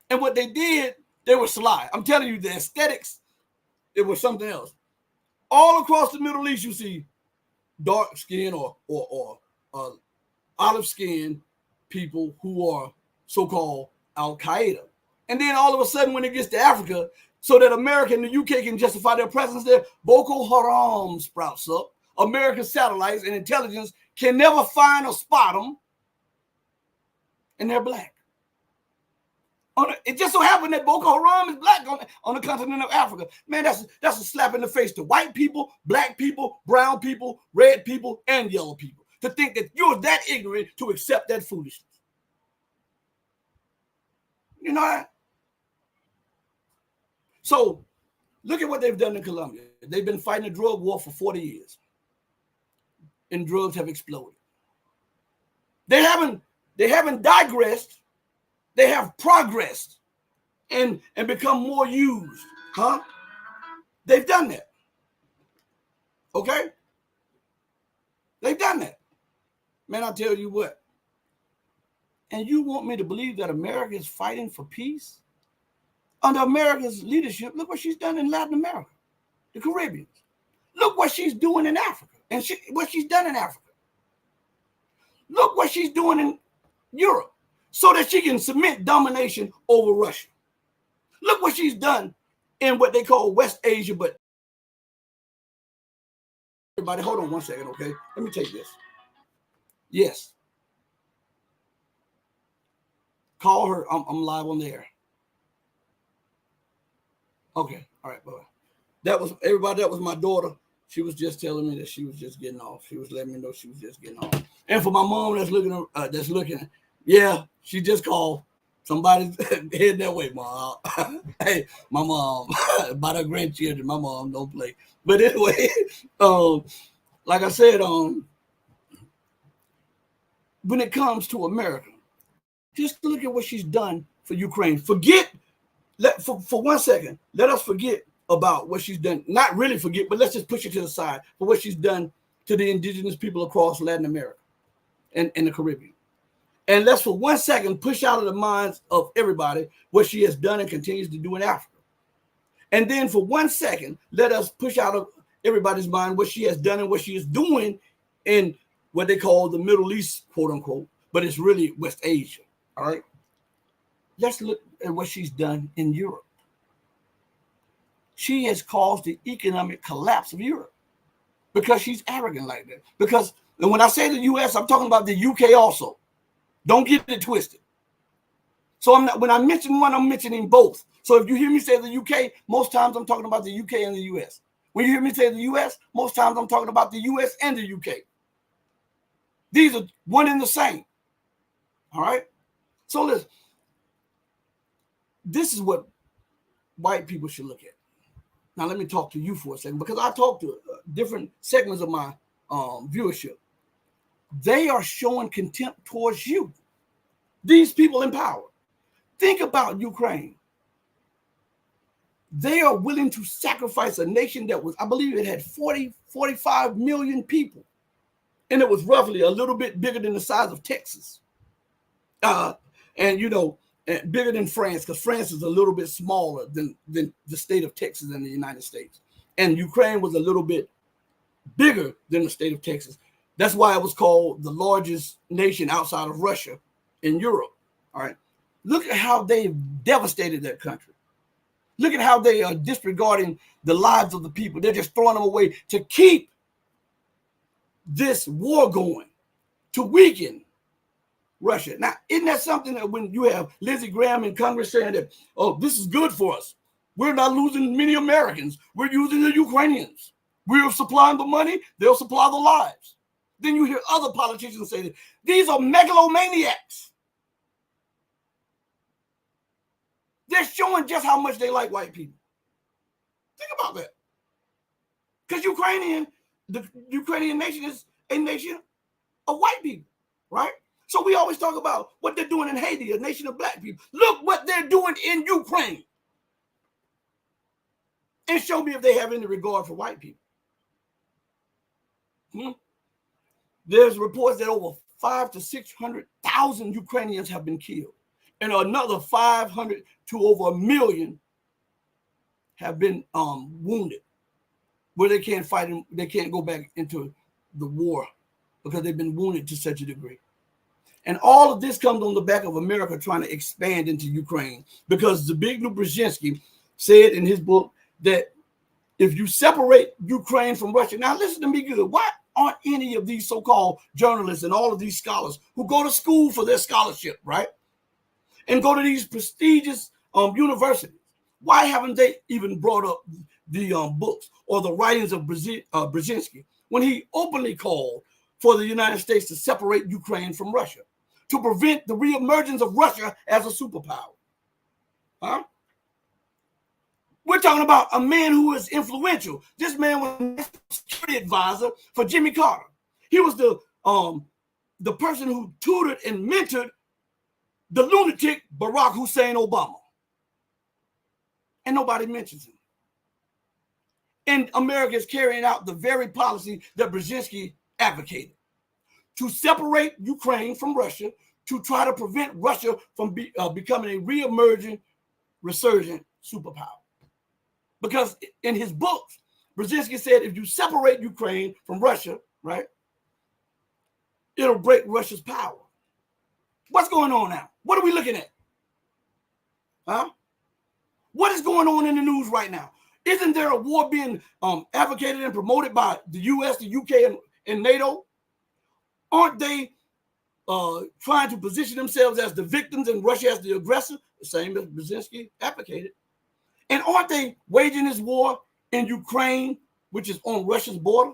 And what they did, they were sly. I'm telling you, the aesthetics, it was something else. All across the Middle East, you see dark skin or olive skin people who are so-called Al Qaeda. And then all of a sudden, when it gets to Africa, so that America and the UK can justify their presence there, Boko Haram sprouts up. American satellites and intelligence can never find or spot them, and they're black. It just so happened that Boko Haram is black on the continent of Africa. Man, that's a slap in the face to white people, black people, brown people, red people, and yellow people. To think that you're that ignorant to accept that foolishness. You know that? So look at what they've done in Colombia. They've been fighting a drug war for 40 years. And drugs have exploded. They haven't digressed. They have progressed and become more used. Huh? They've done that. Okay? They've done that. Man, I'll tell you what. And you want me to believe that America is fighting for peace? Under America's leadership, look what she's done in Latin America, the Caribbean. Look what she's doing in Africa and what she's done in Africa. Look what she's doing in Europe so that she can cement domination over Russia. Look what she's done in what they call West Asia, but everybody, hold on one second, okay? Let me take this. Yes. Call her. I'm live on the air. Okay. All right, bye. That was everybody. That was my daughter. She was just telling me that she was just getting off. She was letting me know she was just getting off. And for my mom that's looking, yeah, she just called. Somebody's heading that way, Mom. Hey, my mom, about her grandchildren, my mom don't play. But anyway, like I said, when it comes to America, just look at what she's done for Ukraine. For 1 second, let us forget about what she's done. Not really forget, but let's just push it to the side for what she's done to the indigenous people across Latin America and the Caribbean. And let's for 1 second push out of the minds of everybody what she has done and continues to do in Africa. And then for 1 second, let us push out of everybody's mind what she has done and what she is doing in what they call the Middle East, quote unquote, but it's really West Asia. All right. Let's look at what she's done in Europe. She has caused the economic collapse of Europe because she's arrogant like that. Because, and when I say the U.S., I'm talking about the UK also. Don't get it twisted. So when I mention one, I'm mentioning both. So if you hear me say the UK, most times I'm talking about the UK and the US. When you hear me say the US, most times I'm talking about the US and the UK. These are one and the same. All right. So listen, this is what white people should look at. Now let me talk to you for a second, because I talk to different segments of my viewership. They are showing contempt towards you. These people in power. Think about Ukraine. They are willing to sacrifice a nation that was, I believe it had 45 million people. And it was roughly a little bit bigger than the size of Texas. And, you know, bigger than France, because France is a little bit smaller than the state of Texas and the United States. And Ukraine was a little bit bigger than the state of Texas. That's why it was called the largest nation outside of Russia in Europe. All right. Look at how they've devastated that country. Look at how they are disregarding the lives of the people. They're just throwing them away to keep this war going to weaken Russia. Now, isn't that something that when you have Lindsey Graham in Congress saying that, oh, this is good for us. We're not losing many Americans. We're using the Ukrainians. We're supplying the money. They'll supply the lives. Then you hear other politicians say that these are megalomaniacs. They're showing just how much they like white people. Think about that. Because the Ukrainian nation is a nation of white people, right? So we always talk about what they're doing in Haiti, a nation of black people. Look what they're doing in Ukraine. And show me if they have any regard for white people. There's reports that over 500,000 to 600,000 Ukrainians have been killed, and another 500 to over 1 million have been wounded, where they can't fight and they can't go back into the war because they've been wounded to such a degree. And all of this comes on the back of America trying to expand into Ukraine, because Zbigniew Brzezinski said in his book that if you separate Ukraine from Russia, now listen to me good, why aren't any of these so-called journalists and all of these scholars who go to school for their scholarship, right, and go to these prestigious universities, why haven't they even brought up the books or the writings of Brzezinski when he openly called for the United States to separate Ukraine from Russia to prevent the reemergence of Russia as a superpower? Huh? We're talking about a man who is influential. This man was a security advisor for Jimmy Carter. He was the person who tutored and mentored the lunatic Barack Hussein Obama. And nobody mentions him. And America is carrying out the very policy that Brzezinski advocated, to separate Ukraine from Russia, to try to prevent Russia from becoming a reemerging, resurgent superpower. Because in his books, Brzezinski said if you separate Ukraine from Russia, right, it'll break Russia's power. What's going on now? What are we looking at? Huh? What is going on in the news right now? Isn't there a war being advocated and promoted by the U.S., the UK, and NATO? Aren't they trying to position themselves as the victims and Russia as the aggressor? The same as Brzezinski advocated. And aren't they waging this war in Ukraine, which is on Russia's border?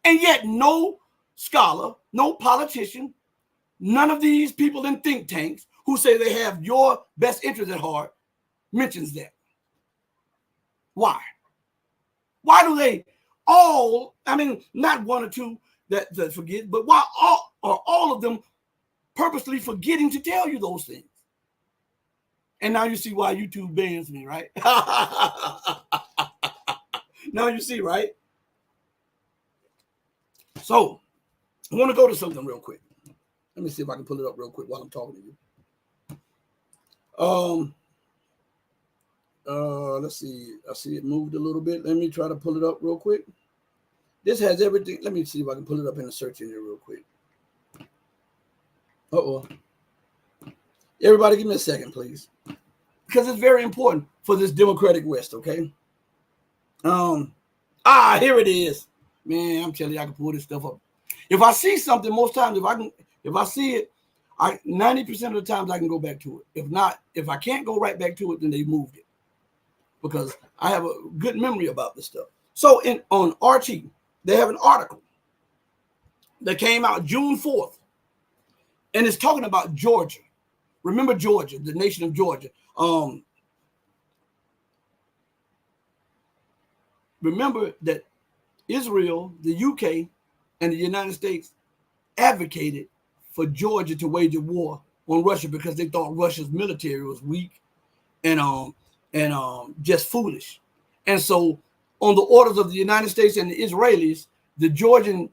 And yet no scholar, no politician, none of these people in think tanks who say they have your best interest at heart mentions that. Why? Why do they all, I mean, not one or two that forget, but why are all of them purposely forgetting to tell you those things? And now you see why YouTube bans me, right? Now you see, right? So I want to go to something real quick. Let me see if I can pull it up real quick while I'm talking to you. Let's see. I see it moved a little bit. Let me try to pull it up real quick. This has everything. Let me see if I can pull it up in the search engine real quick. Uh-oh. Everybody give me a second, please. Because it's very important for this democratic West, okay? Here it is. Man, I'm telling you, I can pull this stuff up. If I see something, most times, if I see it, 90% of the times I can go back to it. If not, if I can't go right back to it, then they moved it. Because I have a good memory about this stuff. So on RT, they have an article that came out June 4th. And it's talking about Georgia. Remember Georgia, the nation of Georgia. Remember that Israel, the UK, and the United States advocated for Georgia to wage a war on Russia because they thought Russia's military was weak and just foolish. And so on the orders of the United States and the Israelis, the Georgian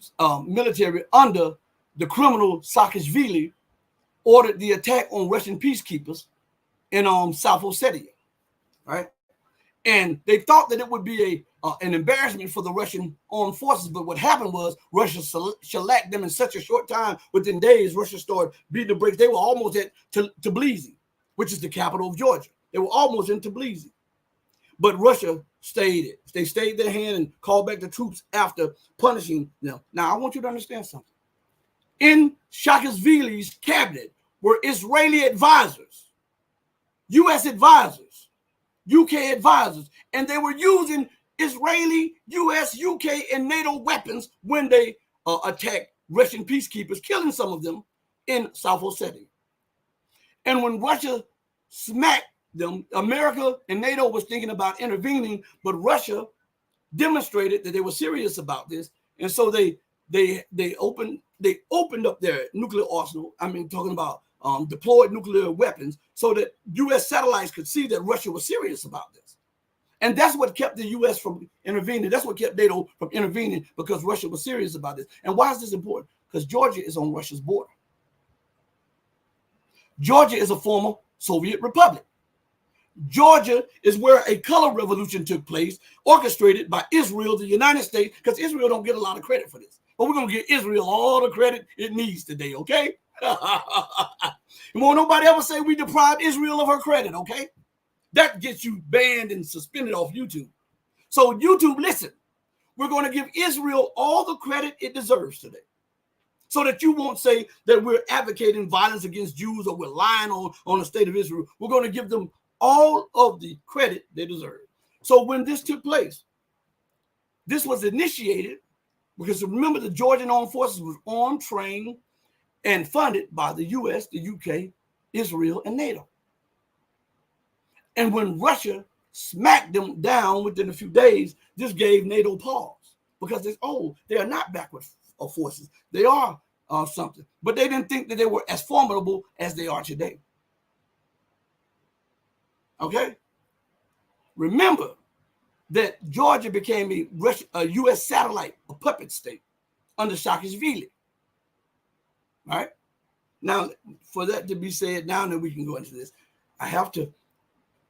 military under the criminal Saakashvili ordered the attack on Russian peacekeepers in South Ossetia, right? And they thought that it would be an embarrassment for the Russian armed forces, but what happened was Russia shellacked them in such a short time. Within days, Russia started beating the brakes. They were almost at Tbilisi, which is the capital of Georgia. They were almost in Tbilisi, but Russia stayed their hand and called back the troops after punishing them. Now, I want you to understand something. In Saakashvili's cabinet were Israeli advisors, U.S. advisors, UK advisors, and they were using Israeli, U.S., UK, and NATO weapons when they attacked Russian peacekeepers, killing some of them in South Ossetia. And when Russia smacked them, America and NATO was thinking about intervening, but Russia demonstrated that they were serious about this, and so they opened up their nuclear arsenal. I mean, talking about deployed nuclear weapons, so that U.S. satellites could see that Russia was serious about this. And that's what kept the U.S. from intervening. That's what kept NATO from intervening, because Russia was serious about this. And why is this important? Because Georgia is on Russia's border. Georgia is a former Soviet republic. Georgia is where a color revolution took place, orchestrated by Israel, the United States, because Israel don't get a lot of credit for this. But we're going to give Israel all the credit it needs today, okay? And won't nobody ever say we deprived Israel of her credit, okay? That gets you banned and suspended off YouTube. So YouTube, listen, we're going to give Israel all the credit it deserves today, so that you won't say that we're advocating violence against Jews or we're lying on the state of Israel. We're going to give them all of the credit they deserve. So when this took place, this was initiated because, remember, the Georgian Armed Forces was armed, trained, and funded by the U.S., the UK, Israel, and NATO. And when Russia smacked them down within a few days, this gave NATO pause, because they are not backward forces. They are something. But they didn't think that they were as formidable as they are today. Okay? Remember that Georgia became a U.S. satellite, a puppet state under Saakashvili. Right? Now, for that to be said, now that we can go into this, I have to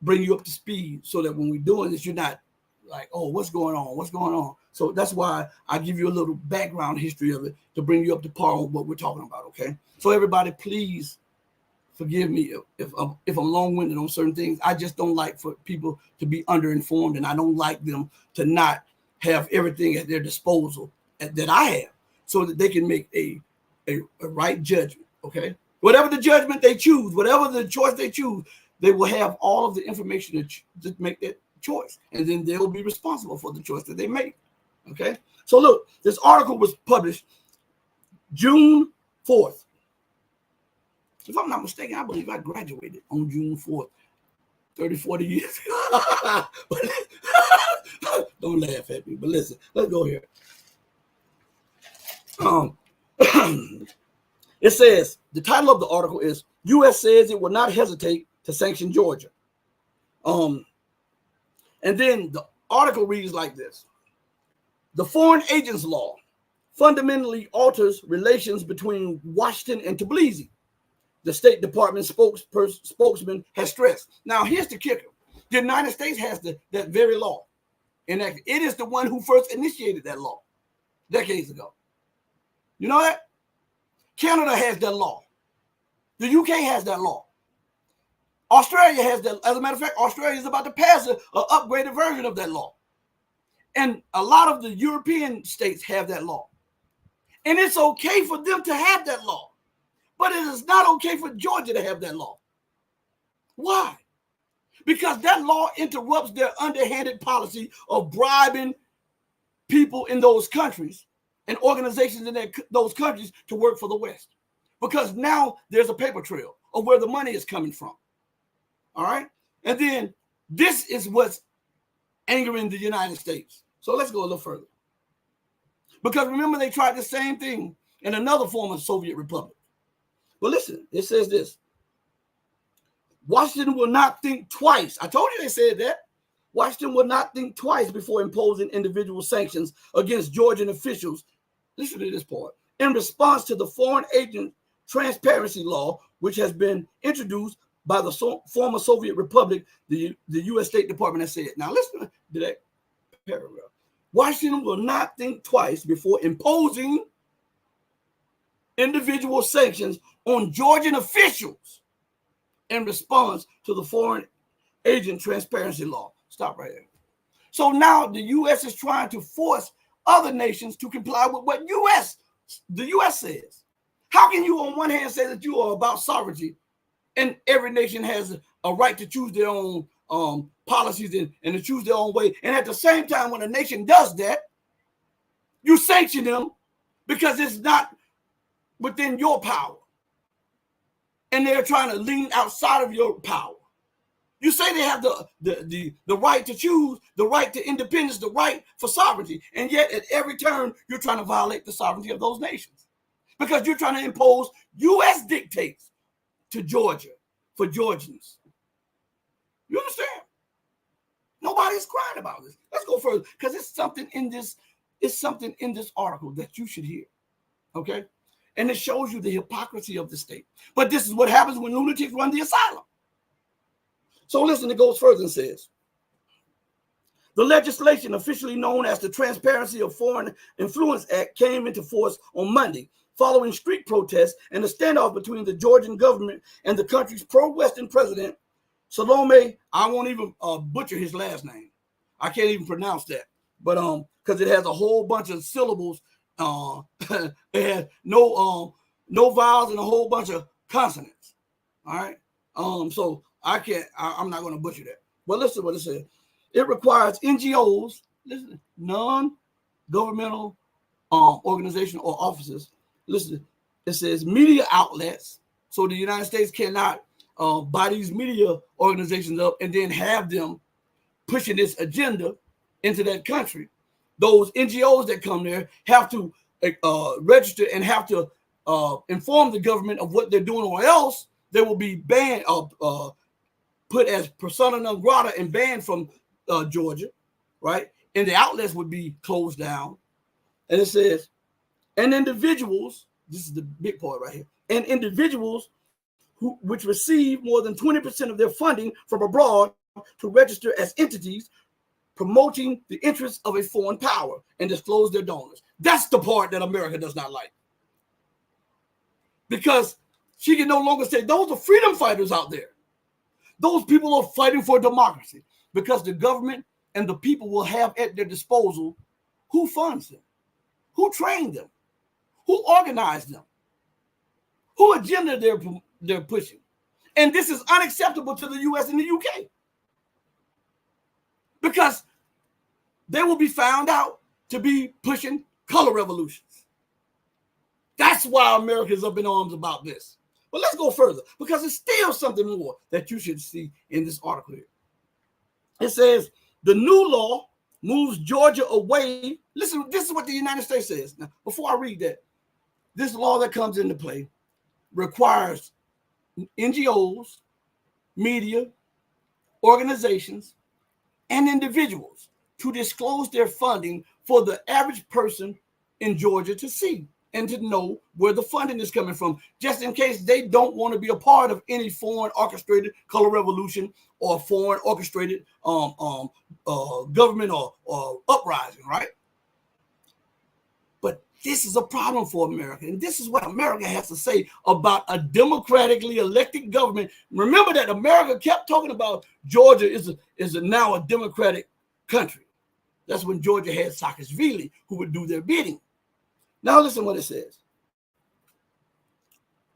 bring you up to speed so that when we're doing this, you're not like, oh, what's going on? What's going on? So that's why I give you a little background history of it to bring you up to par on what we're talking about, okay? So everybody, please forgive me if I'm long-winded on certain things. I just don't like for people to be underinformed, and I don't like them to not have everything at their disposal that I have, so that they can make a right judgment, okay? Whatever the judgment they choose, whatever the choice they choose, they will have all of the information to make that choice, and then they'll be responsible for the choice that they make. Okay, so look, this article was published June 4th. If I'm not mistaken, I believe I graduated on June 4th, 30, 40 years ago. Don't laugh at me, but listen, let's go here. It says, the title of the article is, U.S. says it will not hesitate to sanction Georgia. And then the article reads like this. The Foreign Agents Law fundamentally alters relations between Washington and Tbilisi, the State Department spokesman has stressed. Now, here's the kicker. The United States has that very law enacted. It is the one who first initiated that law decades ago. You know that? Canada has that law. The UK has that law. Australia has that. As a matter of fact, Australia is about to pass an upgraded version of that law. And a lot of the European states have that law. And it's okay for them to have that law. But it is not okay for Georgia to have that law. Why? Because that law interrupts their underhanded policy of bribing people in those countries and organizations in those countries to work for the West. Because now there's a paper trail of where the money is coming from. All right? And then this is what's angering the United States. So let's go a little further. Because remember, they tried the same thing in another former Soviet republic. But listen, it says this. Washington will not think twice. I told you they said that. Washington will not think twice before imposing individual sanctions against Georgian officials. Listen to this part. In response to the Foreign Agent Transparency Law, which has been introduced by the former Soviet Republic, the U.S. State Department has said. Now listen to that paragraph. Washington will not think twice before imposing individual sanctions on Georgian officials in response to the Foreign Agent Transparency Law. Stop right there. So now the U.S. is trying to force other nations to comply with what the U.S. says. How can you on one hand say that you are about sovereignty and every nation has a right to choose their own policies and to choose their own way, and at the same time when a nation does that, you sanction them because it's not within your power and they're trying to lean outside of your power? You say they have the right to choose, the right to independence, the right for sovereignty, and yet at every turn you're trying to violate the sovereignty of those nations because you're trying to impose U.S. dictates to Georgia for Georgians. You understand? Nobody's crying about this. Let's go further because it's something in this article that you should hear. Okay? And it shows you the hypocrisy of the state. But this is what happens when lunatics run the asylum. So listen, it goes further and says, the legislation officially known as the Transparency of Foreign Influence Act came into force on Monday following street protests and a standoff between the Georgian government and the country's pro-Western president, Salome. I won't even butcher his last name. I can't even pronounce that. But because it has a whole bunch of syllables, it has no vowels and a whole bunch of consonants. All right. So I'm not going to butcher that. But listen to what it says. It requires NGOs, listen, non-governmental organization or offices. Listen, it says media outlets. So the United States cannot buy these media organizations up and then have them pushing this agenda into that country. Those NGOs that come there have to register and have to inform the government of what they're doing, or else they will be banned, put as persona non grata and banned from Georgia, right? And the outlets would be closed down. And it says, and individuals, this is the big part right here, and individuals which receive more than 20% of their funding from abroad to register as entities promoting the interests of a foreign power and disclose their donors. That's the part that America does not like. Because she can no longer say, those are freedom fighters out there. Those people are fighting for democracy, because the government and the people will have at their disposal who funds them, who trained them, who organized them, who agenda they're pushing. And this is unacceptable to the US and the UK, because they will be found out to be pushing color revolutions. That's why America is up in arms about this. But let's go further, because it's still something more that you should see in this article here. It says, the new law moves Georgia away. Listen, this is what the United States says. Now, before I read that, this law that comes into play requires NGOs, media, organizations, and individuals to disclose their funding for the average person in Georgia to see and to know where the funding is coming from, just in case they don't want to be a part of any foreign orchestrated color revolution or foreign orchestrated government or uprising, right? But this is a problem for America, and this is what America has to say about a democratically elected government. Remember that America kept talking about Georgia is now a democratic country. That's when Georgia had Saakashvili, who would do their bidding. Now listen what it says.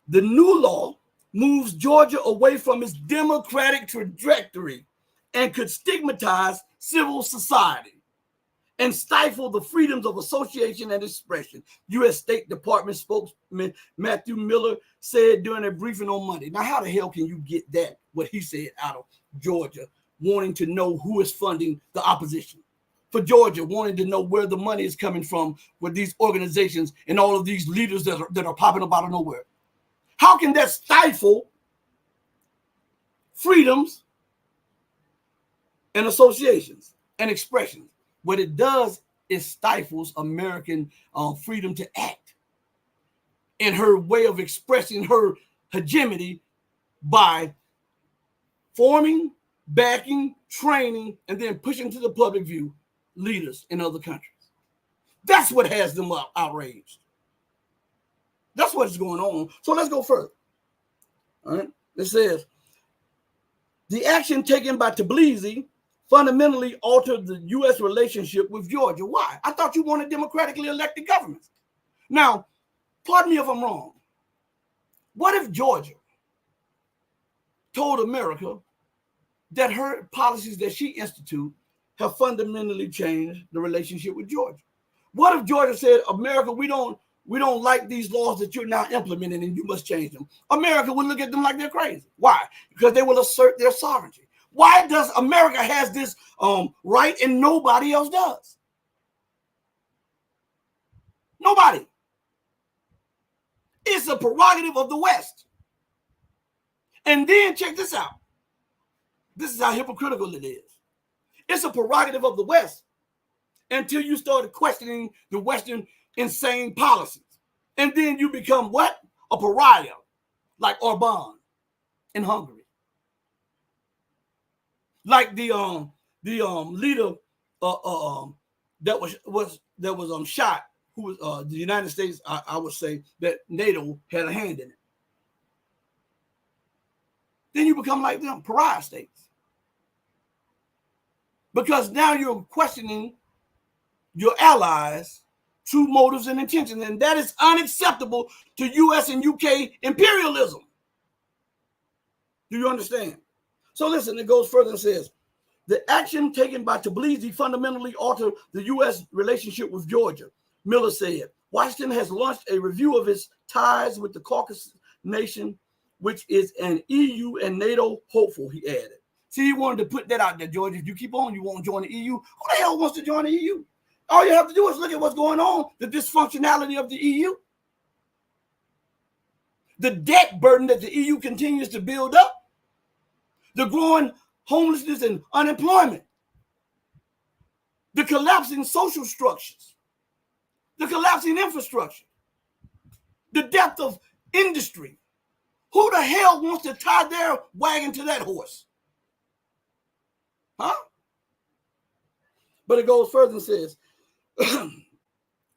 The new law moves Georgia away from its democratic trajectory and could stigmatize civil society and stifle the freedoms of association and expression, U.S. State Department spokesman Matthew Miller said during a briefing on Monday. Now, how the hell can you get that, what he said, out of Georgia, wanting to know who is funding the opposition? For Georgia, wanting to know where the money is coming from with these organizations and all of these leaders that are popping up out of nowhere. How can that stifle freedoms and associations and expressions? What it does is stifles American freedom to act in her way of expressing her hegemony by forming, backing, training, and then pushing to the public view leaders in other countries. That's what has them outraged. That's what's going on. So let's go further. All right. It says, the action taken by Tbilisi fundamentally altered the U.S. relationship with Georgia. Why? I thought you wanted democratically elected governments. Now, pardon me if I'm wrong. What if Georgia told America that her policies that she instituted have fundamentally changed the relationship with Georgia? What if Georgia said, America, we don't like these laws that you're now implementing and you must change them? America would look at them like they're crazy. Why? Because they will assert their sovereignty. Why does America has this right and nobody else does? Nobody. It's a prerogative of the West. And then check this out. This is how hypocritical it is. It's a prerogative of the West until you started questioning the Western insane policies. And then you become what? A pariah, like Orban in Hungary. Like the leader that was shot, who was the United States, I would say that NATO had a hand in it. Then you become like them, pariah states. Because now you're questioning your allies' true motives and intentions, and that is unacceptable to U.S. and UK imperialism. Do you understand? So listen, it goes further and says, the action taken by Tbilisi fundamentally altered the U.S. relationship with Georgia. Miller said, Washington has launched a review of its ties with the Caucasus nation, which is an EU and NATO hopeful, he added. See, he wanted to put that out there, Georgia. If you keep on, you won't join the EU. Who the hell wants to join the EU? All you have to do is look at what's going on, the dysfunctionality of the EU. The debt burden that the EU continues to build up. The growing homelessness and unemployment. The collapsing social structures. The collapsing infrastructure. The depth of industry. Who the hell wants to tie their wagon to that horse? Huh? But it goes further and says,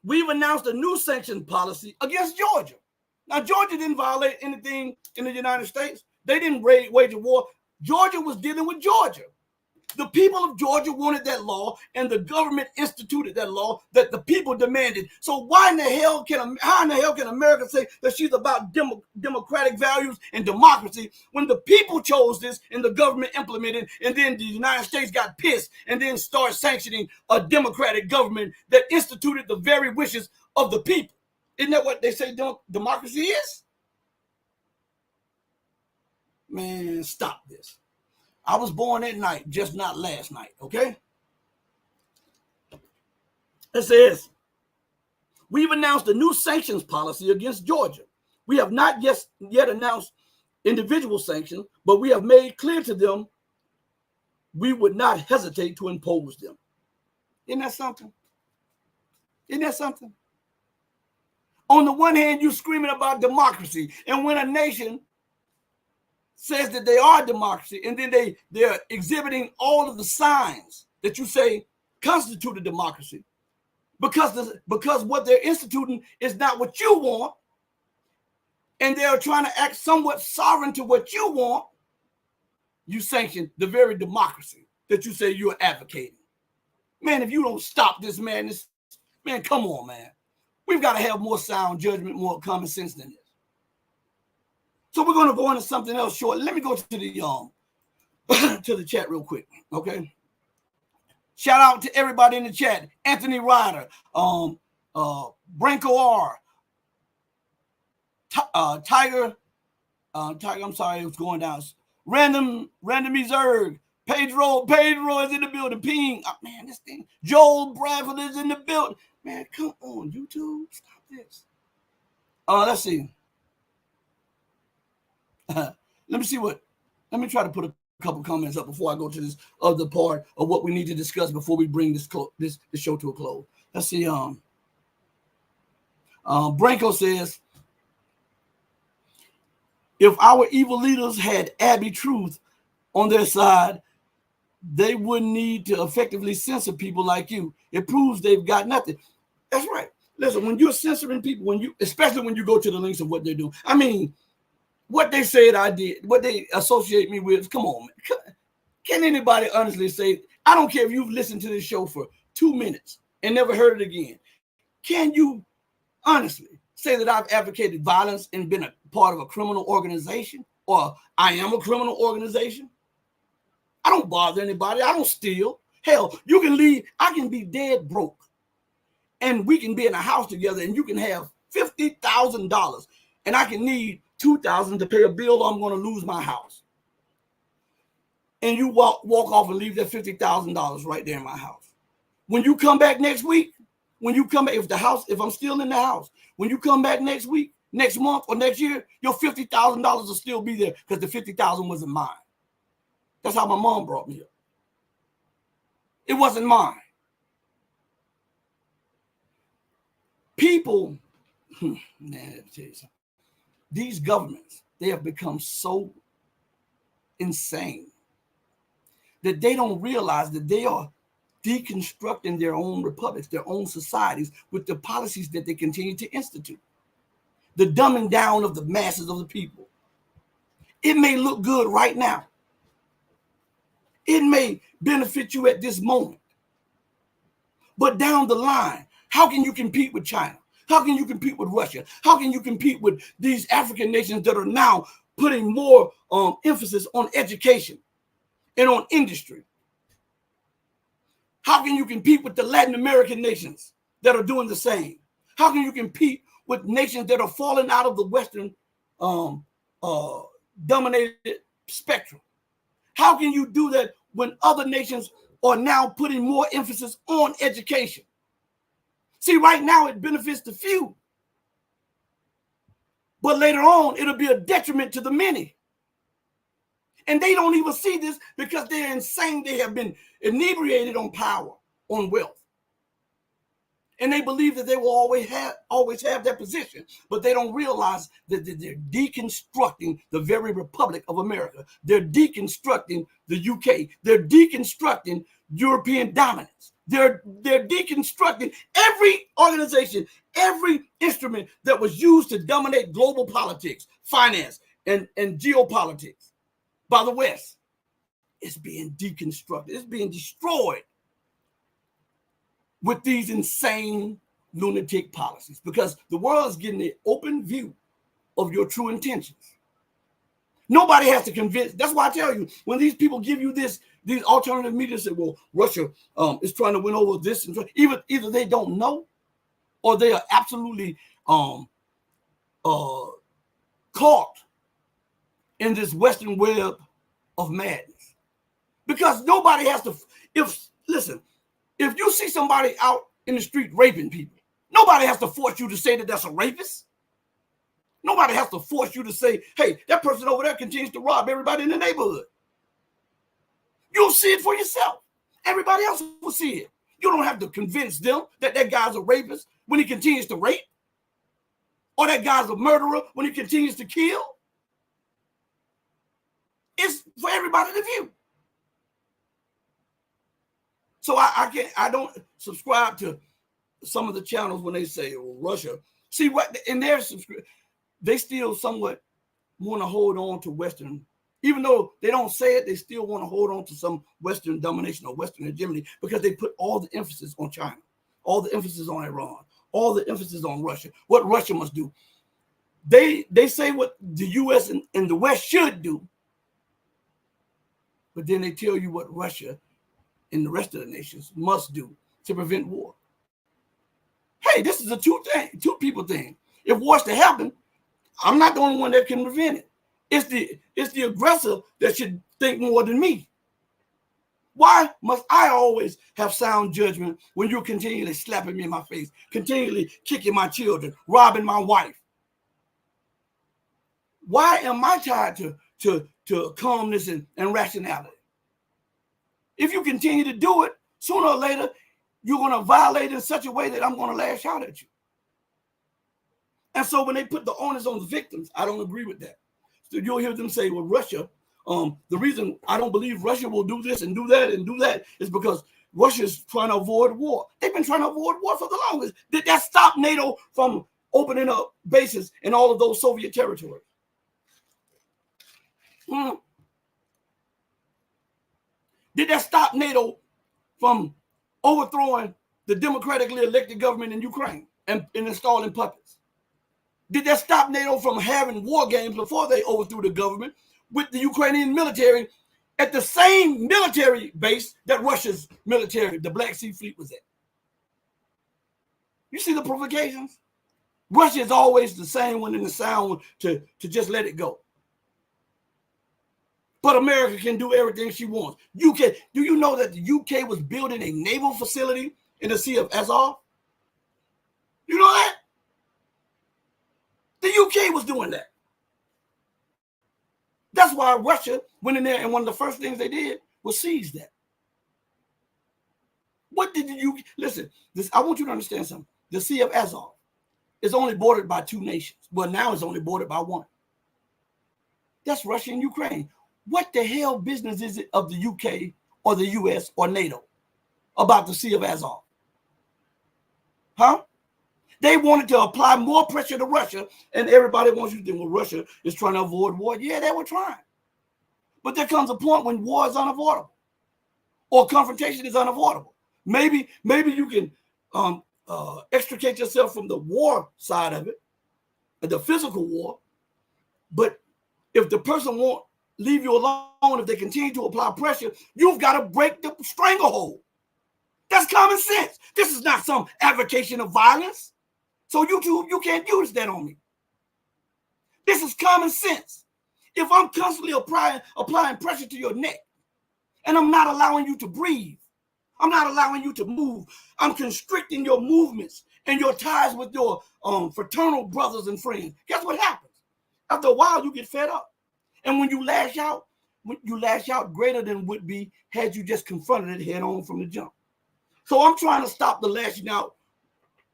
we've announced a new sanctions policy against Georgia. Now, Georgia didn't violate anything in the United States. They didn't wage a war. Georgia was dealing with Georgia. The people of Georgia wanted that law, and the government instituted that law that the people demanded. So how in the hell can America say that she's about democratic values and democracy when the people chose this and the government implemented, and then the United States got pissed and then started sanctioning a democratic government that instituted the very wishes of the people? Isn't that what they say democracy is? Man, stop this. I was born that night, just not last night, okay? It says, we've announced a new sanctions policy against Georgia. We have not yet announced individual sanctions, but we have made clear to them we would not hesitate to impose them. Isn't that something? Isn't that something? On the one hand, you're screaming about democracy, and when a nation says that they are democracy, and then they're exhibiting all of the signs that you say constitute a democracy, because what they're instituting is not what you want, and they're trying to act somewhat sovereign to what you want, you sanction the very democracy that you say you're advocating. Man, if you don't stop this madness, man, come on, man. We've got to have more sound judgment, more common sense than this. So we're going to go into something else short. Let me go to the to the chat real quick, okay? Shout out to everybody in the chat: Anthony Ryder, Branko R, Tiger. I'm sorry, it was going down. Random Zerg, Pedro is in the building. Ping, oh, man, this thing. Joel Bradford is in the building. Man, come on, YouTube, stop this. Let's see. Let me try to put a couple comments up before I go to this other part of what we need to discuss before we bring this show to a close. Let's see. Branko says, if our evil leaders had Abby Truth on their side, they wouldn't need to effectively censor people like you. It proves they've got nothing. That's right. Listen, when you're censoring people, especially when you go to the links of what they're doing, I mean, what they said I did, what they associate me with, come on, man. Can anybody honestly say I don't care if you've listened to this show for 2 minutes and never heard it again. Can you honestly say that I've advocated violence and been a part of a criminal organization, or I am a criminal organization? I don't bother anybody. I don't steal. Hell, you can leave. I can be dead broke, and we can be in a house together, and you can have $50,000, and I can need $2,000 to pay a bill, or I'm going to lose my house. And you walk off and leave that $50,000 right there in my house. When you come back next week, when you come back, if I'm still in the house, when you come back next week, next month, or next year, your $50,000 will still be there because the $50,000 wasn't mine. That's how my mom brought me up. It wasn't mine. People, man, let me tell you something. These governments, they have become so insane that they don't realize that they are deconstructing their own republics, their own societies, with the policies that they continue to institute. The dumbing down of the masses of the people. It may look good right now. It may benefit you at this moment. But down the line, how can you compete with China? How can you compete with Russia? How can you compete with these African nations that are now putting more emphasis on education and on industry? How can you compete with the Latin American nations that are doing the same? How can you compete with nations that are falling out of the Western dominated spectrum? How can you do that when other nations are now putting more emphasis on education? See, right now it benefits the few, but later on it'll be a detriment to the many. And they don't even see this because they're insane. They have been inebriated on power, on wealth. And they believe that they will always have that position, but they don't realize that they're deconstructing the very Republic of America. They're deconstructing the UK. They're deconstructing European dominance. They're deconstructing every organization, every instrument that was used to dominate global politics, finance, and geopolitics by the West. It's being deconstructed. It's being destroyed with these insane lunatic policies, because the world is getting an open view of your true intentions. Nobody has to convince. That's why I tell you, when these people give you these alternative media say, well, Russia is trying to win over this, and either they don't know, or they are absolutely caught in this Western web of madness. Because nobody has to, if you see somebody out in the street raping people, nobody has to force you to say that that's a rapist. Nobody has to force you to say, hey, that person over there continues to rob everybody in the neighborhood. You'll see it for yourself. Everybody else will see it. You don't have to convince them that that guy's a rapist when he continues to rape, or that guy's a murderer when he continues to kill. It's for everybody to view. So I don't subscribe to some of the channels when they say, well, Russia. See what in their subscription, they still somewhat want to hold on to Western, even though they don't say it, they still want to hold on to some Western domination or Western hegemony, because they put all the emphasis on China, all the emphasis on Iran, all the emphasis on Russia, what Russia must do. They say what the U.S. and the West should do, but then they tell you what Russia and the rest of the nations must do to prevent war. Hey, this is a two people thing. If war's to happen, I'm not the only one that can prevent it. It's the aggressor that should think more than me. Why must I always have sound judgment when you're continually slapping me in my face, continually kicking my children, robbing my wife? Why am I tied to calmness and rationality? If you continue to do it, sooner or later, you're going to violate in such a way that I'm going to lash out at you. And so when they put the onus on the victims, I don't agree with that. So you'll hear them say, well, Russia, the reason I don't believe Russia will do this and do that is because Russia is trying to avoid war. They've been trying to avoid war for the longest. Did that stop NATO from opening up bases in all of those Soviet territories? Did that stop NATO from overthrowing the democratically elected government in Ukraine and installing puppets? Did that stop NATO from having war games before they overthrew the government with the Ukrainian military at the same military base that Russia's military, the Black Sea Fleet, was at? You see the provocations? Russia is always the same one in the sound to just let it go. But America can do everything she wants. UK, do you know that the UK was building a naval facility in the Sea of Azov? You know that? The UK was doing that. That's why Russia went in there, and one of the first things they did was seize that. What did you listen? I want you to understand something. The Sea of Azov is only bordered by 2 nations. Well, now it's only bordered by 1. That's Russia and Ukraine. What the hell business is it of the UK or the US or NATO about the Sea of Azov? Huh? They wanted to apply more pressure to Russia, and everybody wants you to think, well, Russia is trying to avoid war. Yeah, they were trying. But there comes a point when war is unavoidable or confrontation is unavoidable. Maybe you can extricate yourself from the war side of it, the physical war, but if the person won't leave you alone, if they continue to apply pressure, you've got to break the stranglehold. That's common sense. This is not some avocation of violence. So you can't use that on me. This is common sense. If I'm constantly applying pressure to your neck and I'm not allowing you to breathe, I'm not allowing you to move, I'm constricting your movements and your ties with your fraternal brothers and friends, guess what happens? After a while, you get fed up. And when you lash out greater than would be had you just confronted it head on from the jump. So I'm trying to stop the lashing out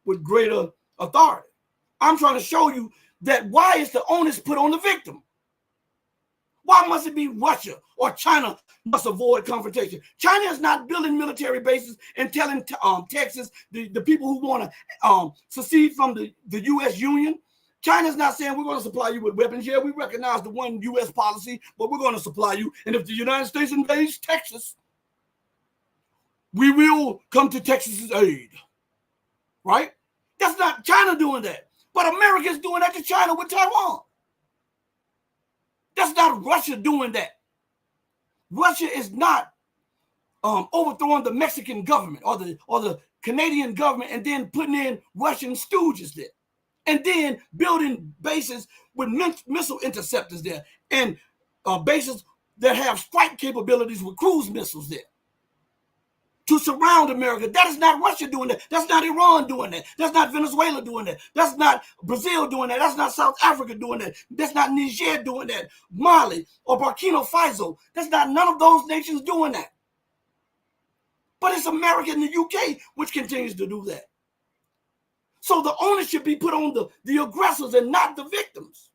with greater authority. I'm trying to show you that why is the onus put on the victim? Why must it be Russia or China must avoid confrontation? China is not building military bases and telling Texas, the people who want to secede from the U.S. Union. China's not saying we're going to supply you with weapons. Yeah, we recognize the one U.S. policy, but we're going to supply you. And if the United States invades Texas, we will come to Texas's aid. Right? That's not China doing that. But America's doing that to China with Taiwan. That's not Russia doing that. Russia is not overthrowing the Mexican government or the Canadian government and then putting in Russian stooges there. And then building bases with missile interceptors there and bases that have strike capabilities with cruise missiles there to surround America. That is not Russia doing that. That's not Iran doing that. That's not Venezuela doing that. That's not Brazil doing that. That's not South Africa doing that. That's not Niger doing that. Mali or Burkina Faso. That's not none of those nations doing that. But it's America and the UK which continues to do that. So the onus should be put on the aggressors and not the victims.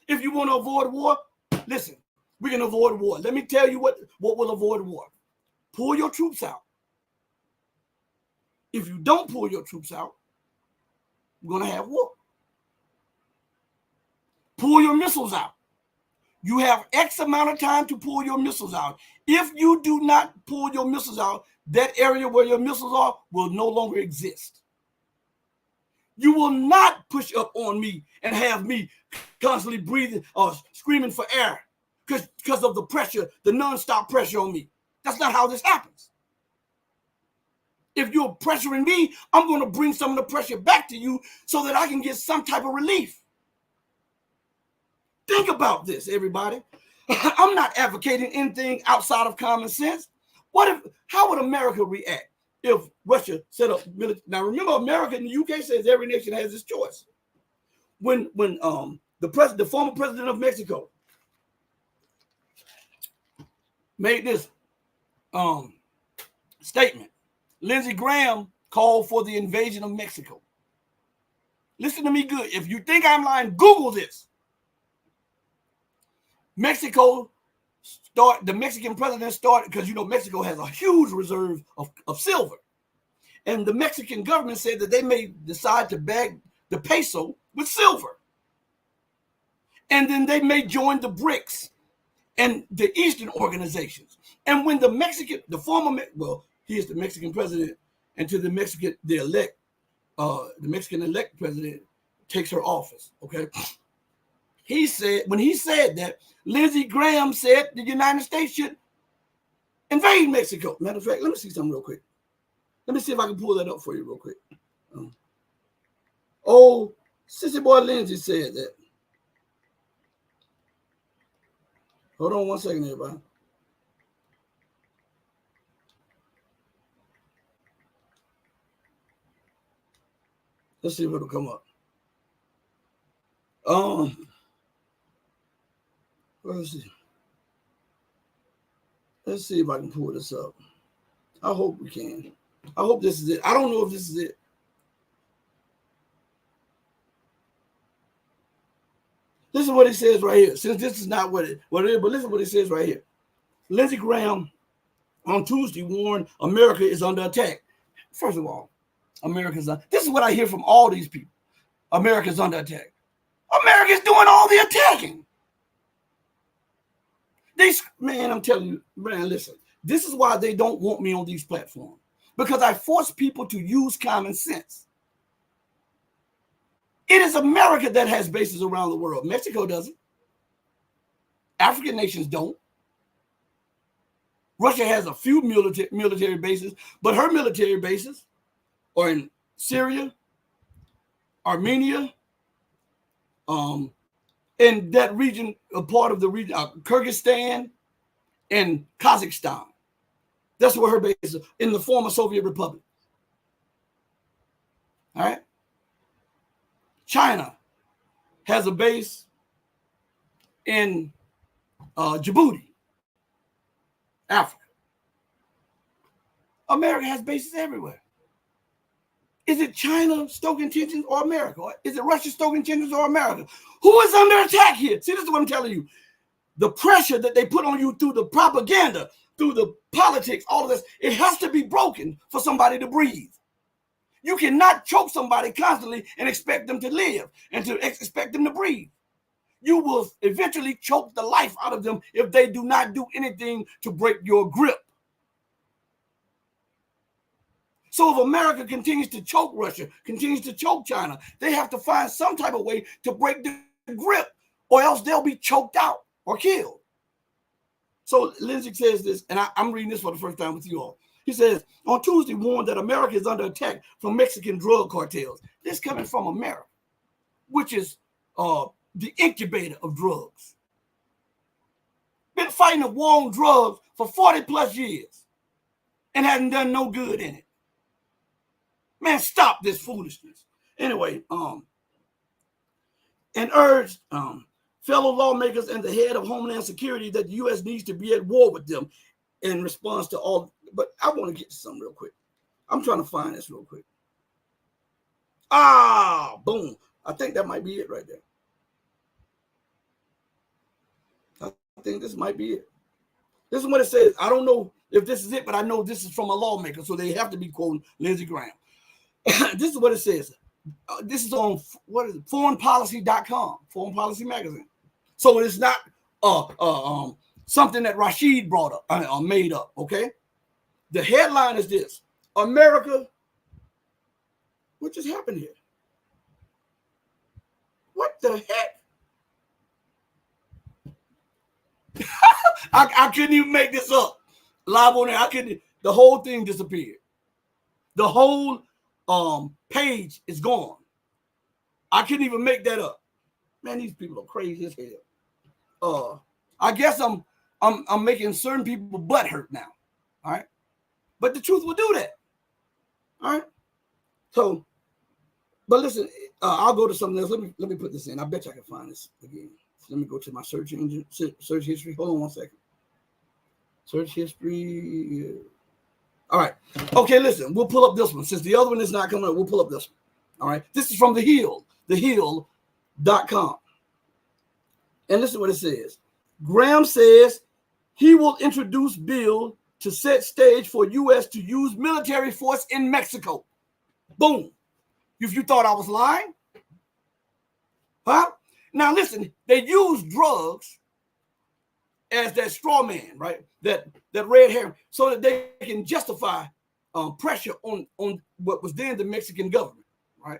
If you want to avoid war, listen, we can avoid war. Let me tell you what will avoid war. Pull your troops out. If you don't pull your troops out, we're going to have war. Pull your missiles out. You have X amount of time to pull your missiles out. If you do not pull your missiles out, that area where your missiles are will no longer exist. You will not push up on me and have me constantly breathing or screaming for air because of the pressure, the nonstop pressure on me. That's not how this happens. If you're pressuring me, I'm going to bring some of the pressure back to you so that I can get some type of relief. Think about this, everybody. I'm not advocating anything outside of common sense. How would America react if Russia set up military? Now, remember, America and the UK says every nation has its choice. When the former president of Mexico made this statement, Lindsey Graham called for the invasion of Mexico. Listen to me good. If you think I'm lying, Google this. The Mexican president started, because Mexico has a huge reserve of silver. And the Mexican government said that they may decide to back the peso with silver. And then they may join the BRICS and the Eastern organizations. And when the former, well, he is the Mexican president, and to the Mexican elect president takes her office. Okay, when he said that, Lindsey Graham said the United States should invade Mexico. Matter of fact, let me see something real quick. Let me see if I can pull that up for you real quick. Sissy boy Lindsey said that. Hold on one second, everybody. Let's see if it'll come up. Let's see. Let's see if I can pull this up. I hope we can. I hope this is it. I don't know if this is it. This is what he says right here. Since this is not what it is, but listen to what he says right here. Lindsey Graham on Tuesday warned America is under attack. First of all, this is what I hear from all these people. America's under attack. America's doing all the attacking. Man, I'm telling you, man, listen. This is why they don't want me on these platforms. Because I force people to use common sense. It is America that has bases around the world. Mexico doesn't. African nations don't. Russia has a few military bases, but her military bases are in Syria, Armenia, in that region, a part of the region, Kyrgyzstan and Kazakhstan. That's where her base is, in the former Soviet Republic. All right. China has a base in Djibouti, Africa. America has bases everywhere. Is it China stoking tensions or America? Or is it Russia stoking tensions or America? Who is under attack here? See, this is what I'm telling you. The pressure that they put on you through the propaganda, through the politics, all of this, it has to be broken for somebody to breathe. You cannot choke somebody constantly and expect them to live and to expect them to breathe. You will eventually choke the life out of them if they do not do anything to break your grip. So if America continues to choke Russia, continues to choke China, they have to find some type of way to break the grip, or else they'll be choked out or killed. So Lindsey says this, and I'm reading this for the first time with you all. He says, on Tuesday, warned that America is under attack from Mexican drug cartels. This coming from America, which is the incubator of drugs. Been fighting a war on drugs for 40 plus years and hasn't done no good in it. Man, stop this foolishness. Anyway, and urged fellow lawmakers and the head of Homeland Security that the U.S. needs to be at war with them in response to all. But I want to get to something real quick. I'm trying to find this real quick. Boom. I think that might be it right there. I think this might be it. This is what it says. I don't know if this is it, but I know this is from a lawmaker, so they have to be quoting Lindsey Graham. This is what it says. This is on, what is it? Foreignpolicy.com, Foreign Policy Magazine. So it's not something that Rashid brought up, made up, okay? The headline is this: America, what just happened here? What the heck? I couldn't even make this up. Live on there, the whole thing disappeared. The whole page is gone. I couldn't even make that up. Man, these people are crazy as hell. I guess I'm making certain people butt hurt now. All right. But the truth will do that. All right. So, but listen, I'll go to something else. Let me put this in. I bet you I can find this again. Let me go to my search engine, search history. Hold on one second. Search history. All right. Okay, listen, we'll pull up this one. Since the other one is not coming up, we'll pull up this one. All right. This is from The Hill, thehill.com. And listen to what it says. Graham says he will introduce bill to set stage for U.S. to use military force in Mexico. Boom. If you thought I was lying? Huh? Now listen, they use drugs as that straw man, right? That red herring, so that they can justify pressure on what was then the Mexican government, right,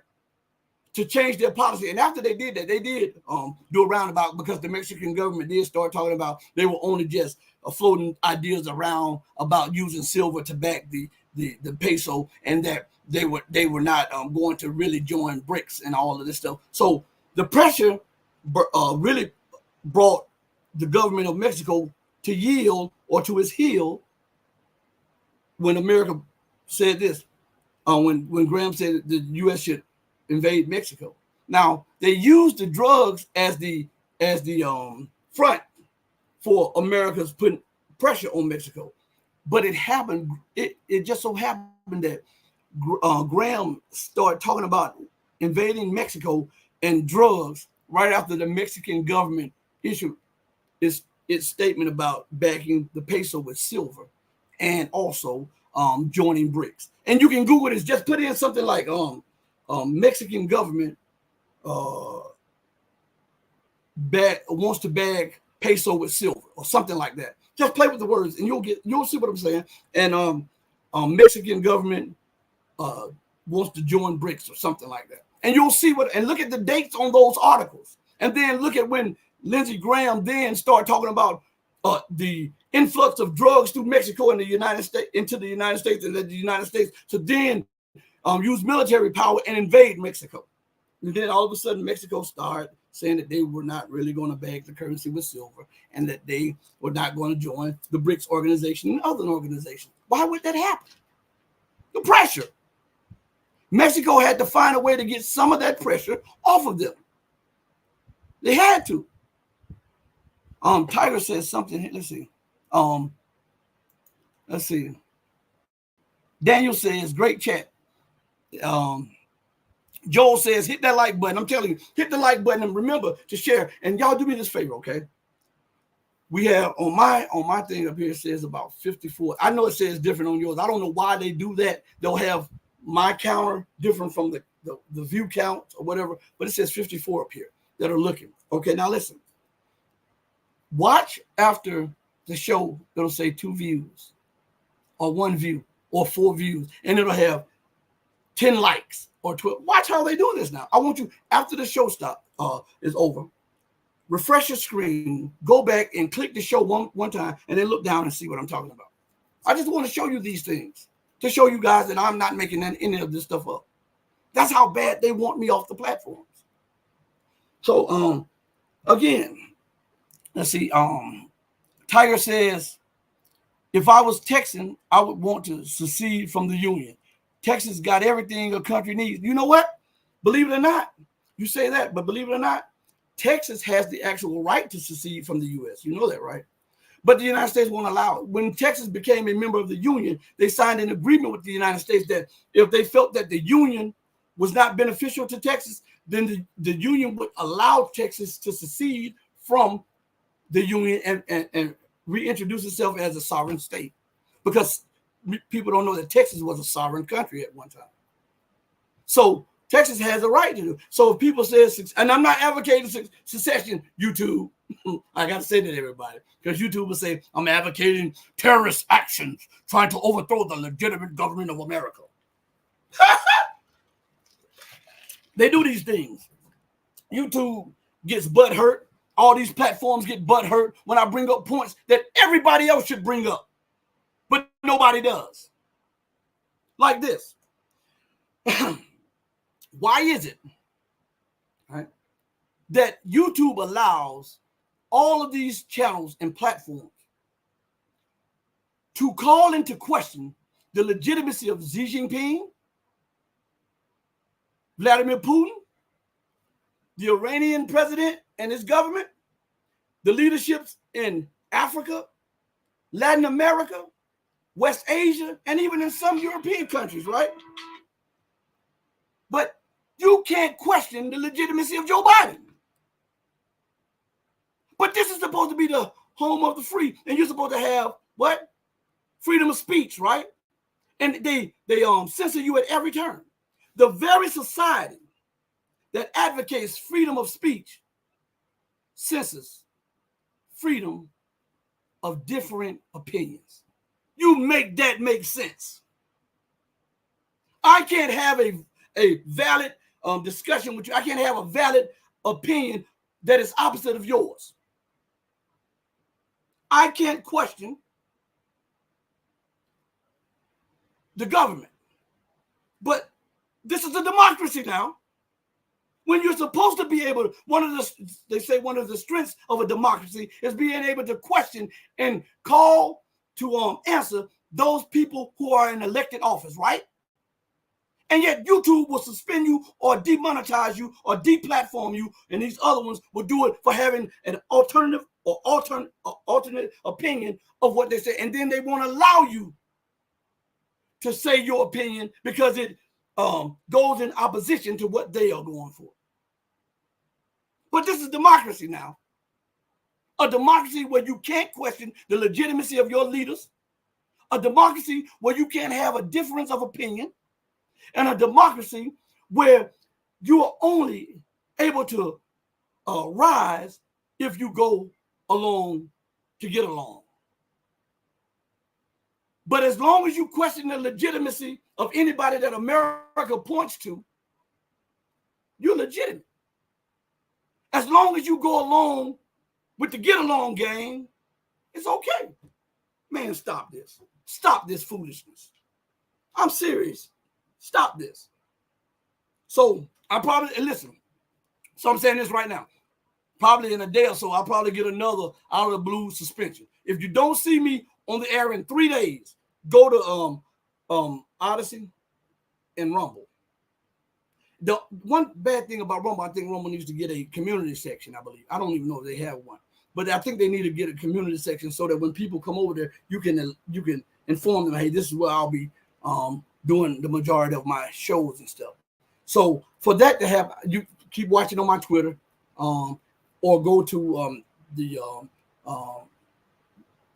to change their policy. And after they did that, they did do a roundabout, because the Mexican government did start talking about they were only just floating ideas around about using silver to back the peso, and that they were not going to really join BRICS and all of this stuff. So the pressure really brought the government of Mexico to yield, or to its heel, when America said this, when Graham said the U.S. should invade Mexico. Now they used the drugs as the front for America's putting pressure on Mexico, but it happened. It just so happened that Graham started talking about invading Mexico and drugs right after the Mexican government issued its statement about backing the peso with silver, and also joining BRICS. And you can Google this. Just put in something like Mexican government wants to bag peso with silver, or something like that. Just play with the words, and you'll see what I'm saying. And Mexican government wants to join BRICS, or something like that. And you'll see and look at the dates on those articles, and then look at when Lindsey Graham then started talking about the influx of drugs through Mexico and the United States, into the United States, and that the United States to then use military power and invade Mexico. And then all of a sudden, Mexico started saying that they were not really going to bag the currency with silver, and that they were not going to join the BRICS organization and other organizations. Why would that happen? The pressure. Mexico had to find a way to get some of that pressure off of them. They had to. Tiger says something. Let's see. Daniel says, great chat. Joel says, hit that like button. I'm telling you, hit the like button, and remember to share. And y'all do me this favor, okay? We have on my thing up here, it says about 54. I know it says different on yours. I don't know why they do that. They'll have my counter different from the view count or whatever, but it says 54 up here that are looking. Okay, now listen. Watch after the show, it'll say 2 views, or 1 view, or 4 views, and it'll have 10 likes or 12. Watch how they doing this now. I want you, after the show is over, refresh your screen, go back and click the show one time, and then look down and see what I'm talking about. I just want to show you these things, to show you guys that I'm not making any of this stuff up. That's how bad they want me off the platforms. So again, let's see. Tiger says, if I was Texan, I would want to secede from the Union. Texas got everything a country needs. You know what? Believe it or not, you say that, but believe it or not, Texas has the actual right to secede from the U.S. You know that, right? But the United States won't allow it. When Texas became a member of the Union, they signed an agreement with the United States that if they felt that the Union was not beneficial to Texas, then the Union would allow Texas to secede from the Union and reintroduce itself as a sovereign state. Because people don't know that Texas was a sovereign country at one time. So Texas has a right to do. So if people say, and I'm not advocating secession, YouTube, I got to say that to everybody, because YouTube will say, I'm advocating terrorist actions, trying to overthrow the legitimate government of America. They do these things. YouTube gets butt hurt. All these platforms get butt hurt when I bring up points that everybody else should bring up, but nobody does. Like this. Why is it, right, that YouTube allows all of these channels and platforms to call into question the legitimacy of Xi Jinping, Vladimir Putin, the Iranian president and his government, the leaderships in Africa, Latin America, West Asia, and even in some European countries, right? But you can't question the legitimacy of Joe Biden. But this is supposed to be the home of the free, and you're supposed to have what? Freedom of speech, right? And they censor you at every turn. The very society that advocates freedom of speech censors freedom of different opinions. You make that make sense. I can't have a valid discussion with you. I can't have a valid opinion that is opposite of yours. I can't question the government. But this is a democracy now. When you're supposed to be able to, they say one of the strengths of a democracy is being able to question and call to answer those people who are in elected office, right? And yet YouTube will suspend you or demonetize you or deplatform you, and these other ones will do it for having an alternative or alternate opinion of what they say. And then they won't allow you to say your opinion because it goes in opposition to what they are going for. But this is democracy now. A democracy where you can't question the legitimacy of your leaders. A democracy where you can't have a difference of opinion. And a democracy where you are only able to rise if you go along to get along. But as long as you question the legitimacy of anybody that America points to, you're legitimate. As long as you go along with the get along game, it's okay. Man, stop this. Stop this foolishness. I'm serious. Stop this. So I probably, listen, so I'm saying this right now. Probably in a day or so, I'll probably get another out of the blue suspension. If you don't see me on the air in 3 days, go to Odyssey and Rumble. The one bad thing about Rumble, I think Rumble needs to get a community section, I believe. I don't even know if they have one. But I think they need to get a community section so that when people come over there, you can inform them, hey, this is where I'll be doing the majority of my shows and stuff. So for that to happen, you keep watching on my Twitter, or go to the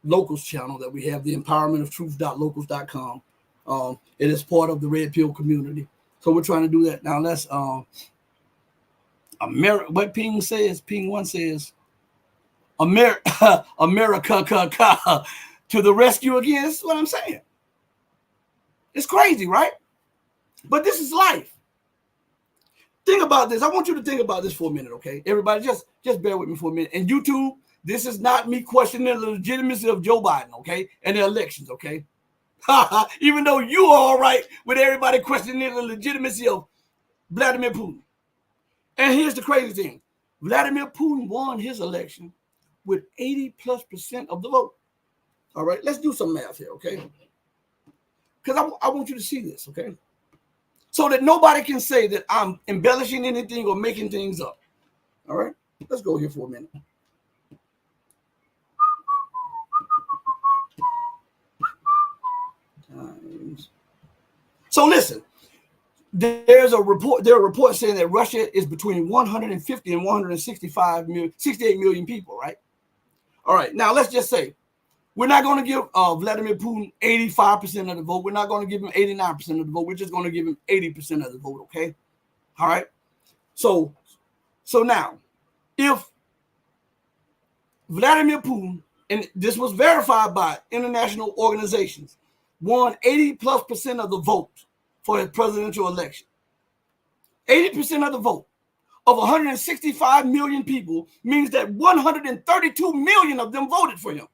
Locals channel that we have, the empowermentoftruth.locals.com. It is part of the Red Pill community. So we're trying to do that. Now let's what Ping says, Ping 1 says, America to the rescue again. This is what I'm saying. It's crazy, right? But this is life. Think about this. I want you to think about this for a minute, okay? Everybody, just bear with me for a minute. And YouTube, this is not me questioning the legitimacy of Joe Biden, okay? And the elections, okay? Even though you are all right with everybody questioning the legitimacy of Vladimir Putin. And here's the crazy thing. Vladimir Putin won his election with 80+% of the vote. All right, let's do some math here, okay? Because I want you to see this, okay? So that nobody can say that I'm embellishing anything or making things up. All right, let's go here for a minute. So listen, there are reports saying that Russia is between 150 and 68 million people, right? All right, now let's just say we're not going to give Vladimir Putin 85% of the vote. We're not going to give him 89% of the vote. We're just going to give him 80% of the vote, okay? All right? So now, if Vladimir Putin, and this was verified by international organizations, won 80+% of the vote for his presidential election, 80% of the vote of 165 million people means that 132 million of them voted for him.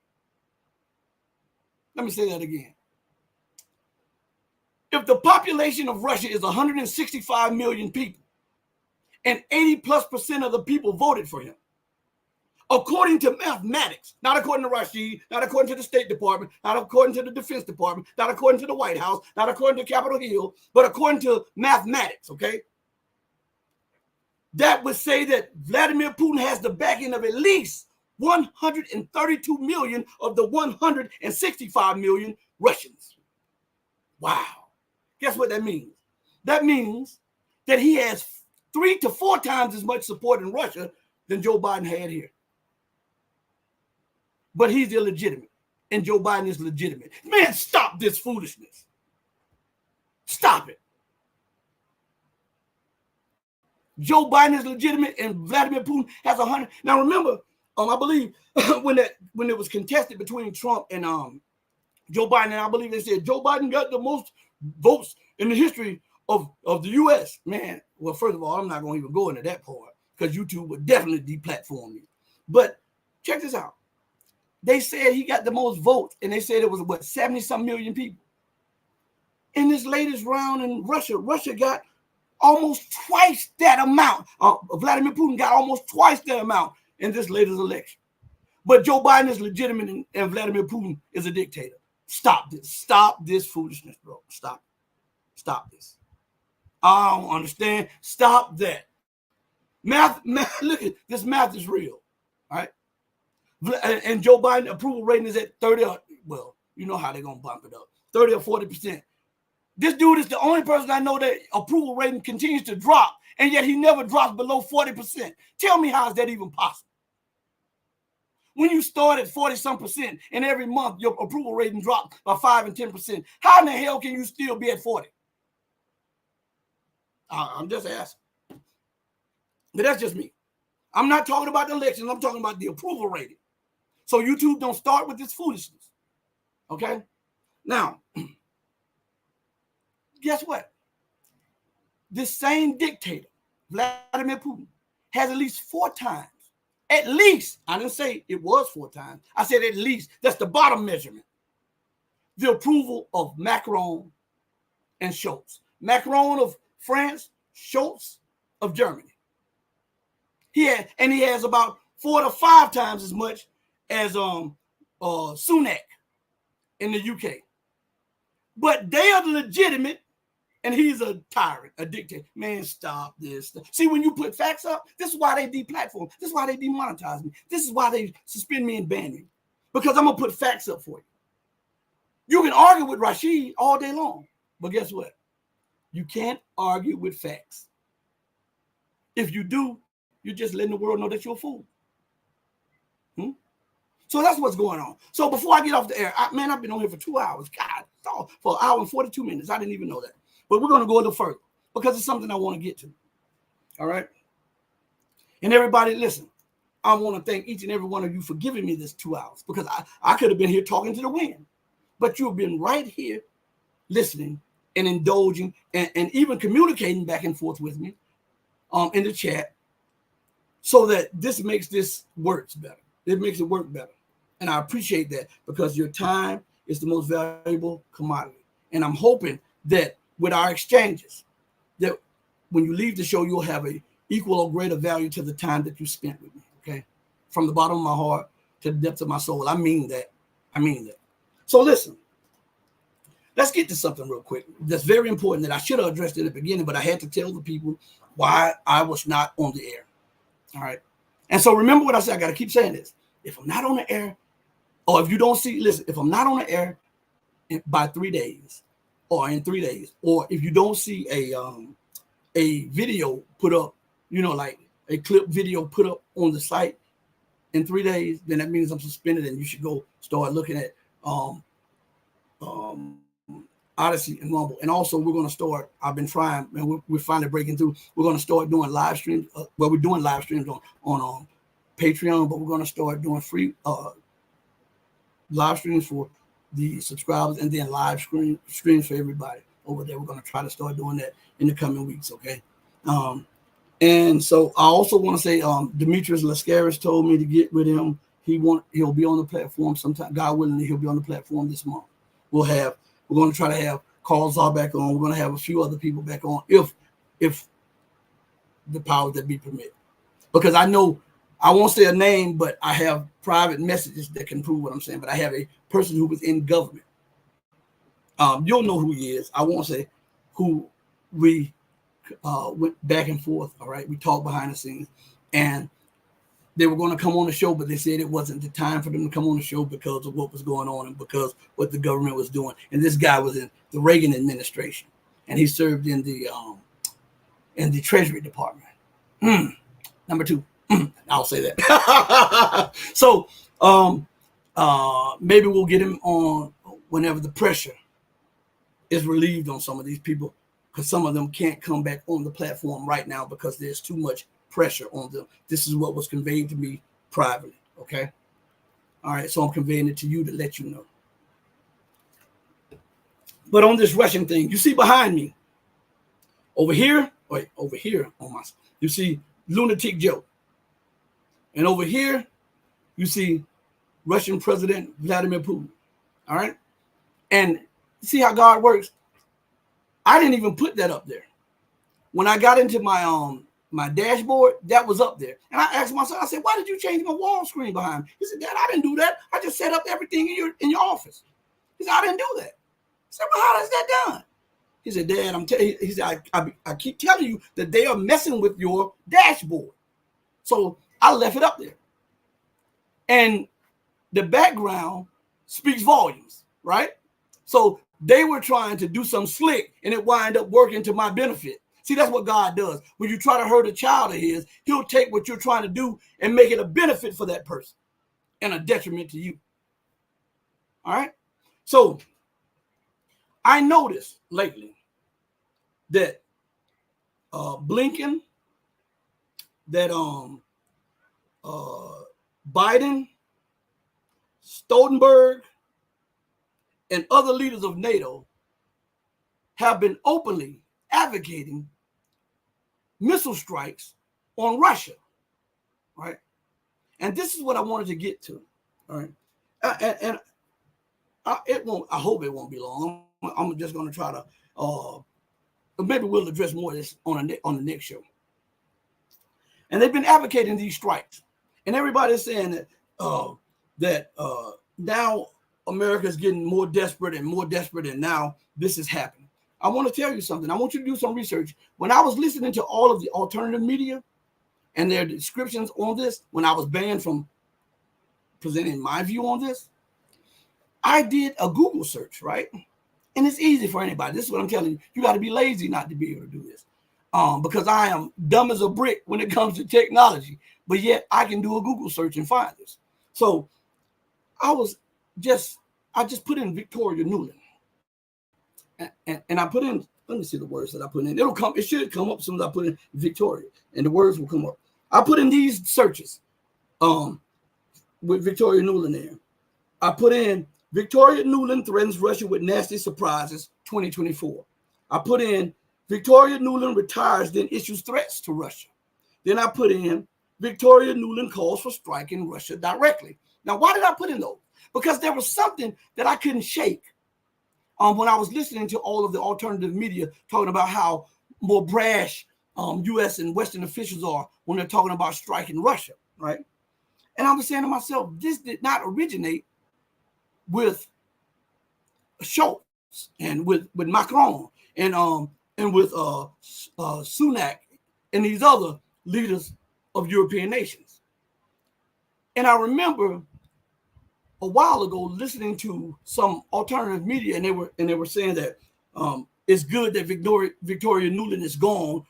Let me say that again. If the population of Russia is 165 million people and 80+% of the people voted for him, according to mathematics, not according to Rashid, not according to the State Department, not according to the Defense Department, not according to the White House, not according to Capitol Hill, but according to mathematics, okay? That would say that Vladimir Putin has the backing of at least 132 million of the 165 million Russians. Wow. Guess what that means? That means that he has 3 to 4 times as much support in Russia than Joe Biden had here. But he's illegitimate, and Joe Biden is legitimate. Man, stop this foolishness. Stop it. Joe Biden is legitimate, and Vladimir Putin has 100. Now remember, I believe when it was contested between Trump and Joe Biden, and I believe they said Joe Biden got the most votes in the history of the U.S. Man, well, first of all, I'm not going to even go into that part because YouTube would definitely deplatform me. But check this out. They said he got the most votes, and they said it was, what, 70-some million people. In this latest round in Russia, Russia got almost twice that amount. Vladimir Putin got almost twice that amount in this latest election. But Joe Biden is legitimate, and Vladimir Putin is a dictator. Stop this. Stop this foolishness, bro. Stop. Stop this. I don't understand. Stop that. Math, look at this. Math is real. All right. And Joe Biden approval rating is at 30. Well, you know how they're going to bump it up. 30 or 40%. This dude is the only person I know that approval rating continues to drop, and yet he never drops below 40%. Tell me, how is that even possible? When you start at 40-some% and every month your approval rating drops by 5 and 10%, how in the hell can you still be at 40? I'm just asking. But that's just me. I'm not talking about the elections. I'm talking about the approval rating. So YouTube don't start with this foolishness. Okay? Now, guess what? This same dictator, Vladimir Putin, has at least 4 times. At least, I didn't say it was 4 times. I said at least. That's the bottom measurement. The approval of Macron and Scholz. Macron of France, Scholz of Germany. He has about 4 to 5 times as much as Sunak in the UK. But they are legitimate, and he's a tyrant, a dictator. Man, stop this. See, when you put facts up, this is why they deplatform. This is why they demonetize me. This is why they suspend me and ban me. Because I'm going to put facts up for you. You can argue with Rashid all day long. But guess what? You can't argue with facts. If you do, you're just letting the world know that you're a fool. So that's what's going on. So before I get off the air, I've been on here for 2 hours. God, for an hour and 42 minutes. I didn't even know that. But we're going to go a little further because it's something I want to get to. All right? And everybody, listen, I want to thank each and every one of you for giving me this 2 hours because I could have been here talking to the wind. But you've been right here listening and indulging and even communicating back and forth with me in the chat so that this makes this works better. It makes it work better. And I appreciate that because your time is the most valuable commodity. And I'm hoping that with our exchanges, that when you leave the show, you'll have a equal or greater value to the time that you spent with me, okay? From the bottom of my heart to the depths of my soul. I mean that. I mean that. So listen, let's get to something real quick that's very important that I should have addressed in the beginning, but I had to tell the people why I was not on the air, all right? And so remember what I said. I got to keep saying this. If I'm not on the air, or if you don't see, listen, if I'm not on the air by 3 days, or in 3 days, or if you don't see a video put up, like a clip video put up on the site in 3 days, then that means I'm suspended, and you should go start looking at Odyssey and Rumble. And also, we're going to start. I've been trying, and we're finally breaking through. We're going to start doing live streams. We're doing live streams on Patreon, but we're going to start doing free live streams for the subscribers and then live streams for everybody over there. We're going to try to start doing that in the coming weeks, okay? And so I also want to say Demetrius Lascaris told me to get with him. He'll be on the platform sometime. God willing, he'll be on the platform this month. We're going to try to have Carl Czar back on. We're going to have a few other people back on if the powers that be permit. Because I know, I won't say a name, but I have private messages that can prove what I'm saying. But I have a person who was in government. You'll know who he is. I won't say who we went back and forth. All right. We talked behind the scenes. And they were going to come on the show, but they said it wasn't the time for them to come on the show because of what was going on and because what the government was doing. And this guy was in the Reagan administration, and he served in the Treasury Department. Number 2. I'll say that. So maybe we'll get him on whenever the pressure is relieved on some of these people, because some of them can't come back on the platform right now because there's too much pressure on them. This is what was conveyed to me privately. Okay. All right. So I'm conveying it to you to let you know. But on this Russian thing, you see behind me, over here, wait, over here on my, you see Lunatic Joe. And over here, you see Russian President Vladimir Putin. All right. And see how God works. I didn't even put that up there. When I got into my dashboard, that was up there. And I asked my son, I said, why did you change my wall screen behind me? He said, Dad, I didn't do that. I just set up everything in your office. He said, I didn't do that. I said, well, how is that done? He said, Dad, I'm telling you, he said, I keep telling you that they are messing with your dashboard. So I left it up there. And the background speaks volumes, right? So they were trying to do some slick and it wind up working to my benefit. See, that's what God does. When you try to hurt a child of his, he'll take what you're trying to do and make it a benefit for that person and a detriment to you. All right? So I noticed lately that Blinken, that Biden, Stoltenberg, and other leaders of NATO have been openly advocating missile strikes on Russia, right? And this is what I wanted to get to, all right? And it won't. I hope it won't be long. I'm just going to try to. Maybe we'll address more of this on the next show. And they've been advocating these strikes, and everybody's saying that now America is getting more desperate, and now this is happening. I want to tell you something. I want you to do some research. When I was listening to all of the alternative media and their descriptions on this, when I was banned from presenting my view on this, I did a Google search, right? And it's easy for anybody. This is what I'm telling you. You got to be lazy not to be able to do this. Because I am dumb as a brick when it comes to technology, but yet I can do a Google search and find this. So I just put in Victoria Nuland. And I put in, let me see the words that I put in. It should come up as soon as I put in Victoria, and the words will come up. I put in these searches with Victoria Nuland there. I put in Victoria Nuland threatens Russia with nasty surprises 2024. I put in Victoria Nuland retires, then issues threats to Russia. Then I put in Victoria Nuland calls for striking Russia directly. Now, why did I put in those? Because there was something that I couldn't shake. When I was listening to all of the alternative media talking about how more brash U.S. and Western officials are when they're talking about striking Russia, right? And I was saying to myself, this did not originate with Schultz and with Macron and with Sunak and these other leaders of European nations. And I remember a while ago listening to some alternative media, and they were saying that it's good that Victoria Nuland is gone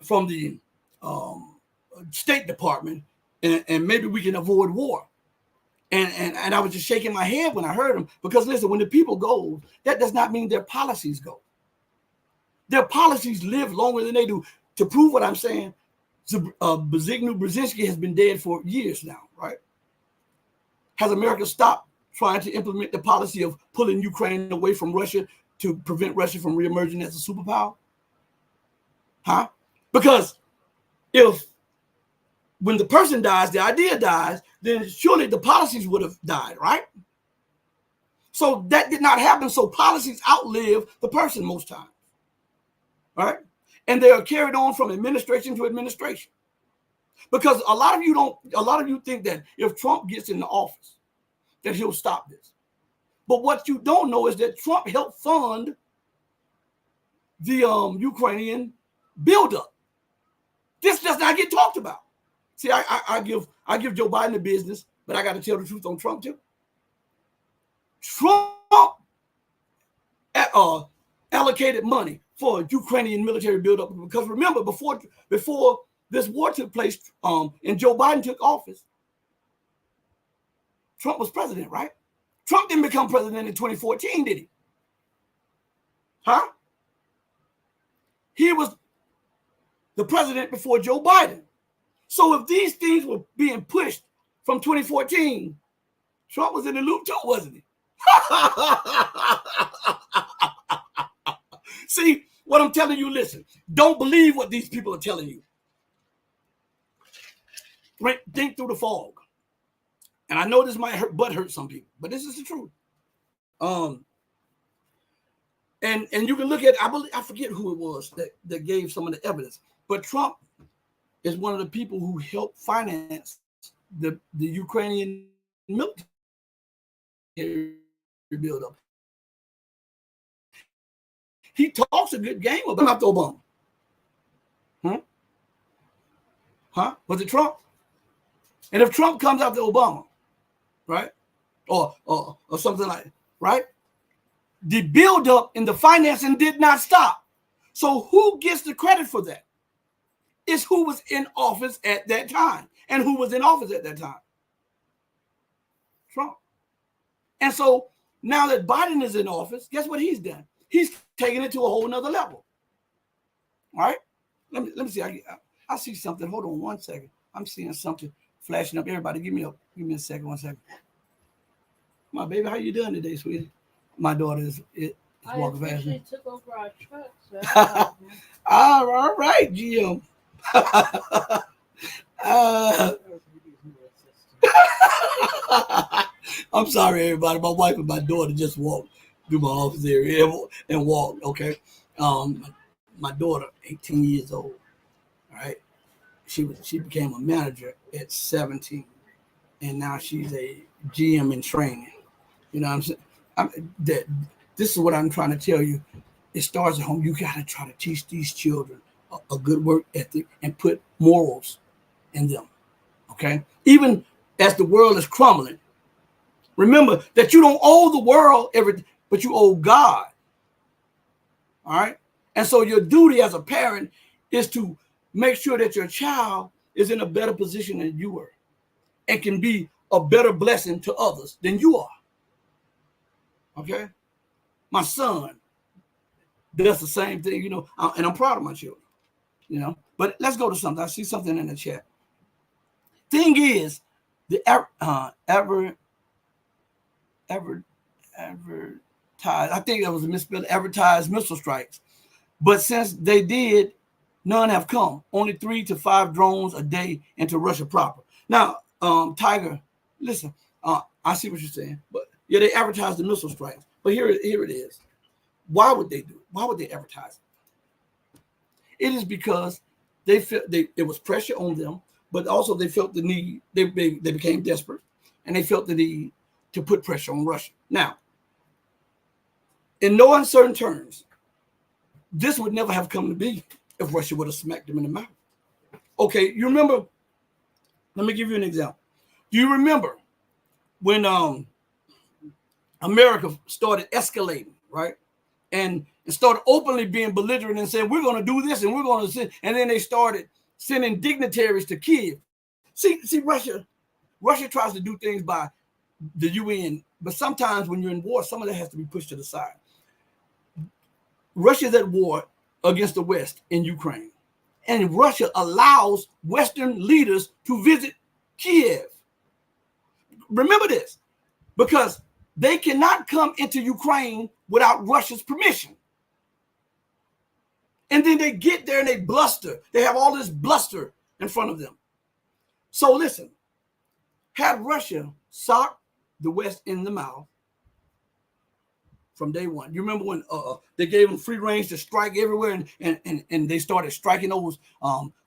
from the State Department, and maybe we can avoid war. And I was just shaking my head when I heard them, because listen, when the people go, that does not mean their policies go. Their policies live longer than they do. To prove what I'm saying, Zbigniew Brzezinski has been dead for years now, right? Has America stopped trying to implement the policy of pulling Ukraine away from Russia to prevent Russia from reemerging as a superpower? Huh? Because when the person dies, the idea dies, then surely the policies would have died, right? So that did not happen. So policies outlive the person most times, right? And they are carried on from administration to administration. Because a lot of you think that if Trump gets in the office, that he'll stop this. But what you don't know is that Trump helped fund the Ukrainian buildup. This does not get talked about. See, I give Joe Biden the business, but I got to tell the truth on Trump too. Trump allocated money for Ukrainian military buildup, because remember, before this war took place, and Joe Biden took office, Trump was president, right? Trump didn't become president in 2014, did he? Huh? He was the president before Joe Biden. So if these things were being pushed from 2014, Trump was in the loop too, wasn't he? See, what I'm telling you, listen, don't believe what these people are telling you. Right? Think through the fog. And I know this might hurt some people, but this is the truth. And you can look at, I forget who it was that gave some of the evidence, but Trump is one of the people who helped finance the Ukrainian military buildup. He talks a good game about after Obama. Was it Trump? And if Trump comes after Obama, right, or something like that, right, the buildup in the financing did not stop. So who gets the credit for that? It's who was in office at that time. And who was in office at that time? Trump. And so now that Biden is in office, guess what he's done? He's taken it to a whole nother level. All right? Let me see. I see something. Hold on one second. I'm seeing something flashing up. Everybody, give me a second, 1 second. My baby, how you doing today, sweetie? My daughter is walking fast. I took over our truck. So all right, GM. I'm sorry, everybody. My wife and my daughter just walked through my office area and walked. Okay, my daughter, 18 years old. All right, she became a manager at 17, and now she's a GM in training. You know what I'm saying? This is what I'm trying to tell you. It starts at home. You got to try to teach these children a good work ethic and put morals in them. Okay, even as the world is crumbling, remember that you don't owe the world everything, but you owe God. All right, and so your duty as a parent is to make sure that your child is in a better position than you are, and can be a better blessing to others than you are. Okay, my son does the same thing, you know, and I'm proud of my children, you know. But let's go to something. I see something in the chat. Thing is, the advertise. I think that was a misspelling. Advertised missile strikes, but since they did, none have come. Only 3 to 5 drones a day into Russia proper. Now, Tiger, listen. I see what you're saying, but yeah, they advertised the missile strikes. But here it is. Why would they do it? Why would they advertise it? It is because they felt it was pressure on them, but also they felt the need. They became desperate, and they felt the need to put pressure on Russia. Now, in no uncertain terms, this would never have come to be if Russia would have smacked them in the mouth. Okay, you remember? Let me give you an example. Do you remember when America started escalating, right? And started openly being belligerent and saying, we're going to do this and we're going to send, and then they started sending dignitaries to Kiev. See, Russia tries to do things by the UN, but sometimes when you're in war, some of that has to be pushed to the side. Russia's at war against the West in Ukraine, and Russia allows Western leaders to visit Kiev. Remember this, because they cannot come into Ukraine without Russia's permission. And then they get there and they bluster. They have all this bluster in front of them. So listen, had Russia socked the West in the mouth from day one. You remember when they gave them free range to strike everywhere, and they started striking those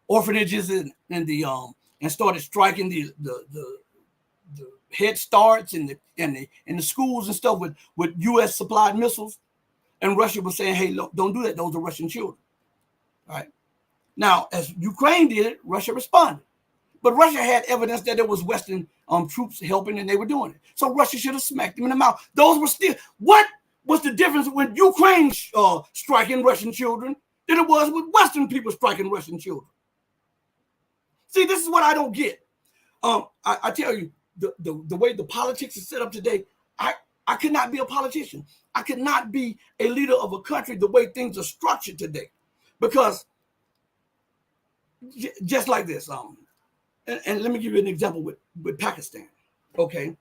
orphanages and started striking the Head Starts and the schools and stuff with U.S. supplied missiles, and Russia was saying, "Hey, look, don't do that. Those are Russian children." All right. Now, as Ukraine did it, Russia responded, but Russia had evidence that there was Western troops helping, and they were doing it. So Russia should have smacked them in the mouth. Those were still. What was the difference with Ukraine striking Russian children than it was with Western people striking Russian children? See, this is what I don't get. I tell you. The way the politics is set up today, I could not be a politician. I could not be a leader of a country the way things are structured today. Because just like this, and let me give you an example with Pakistan. Okay.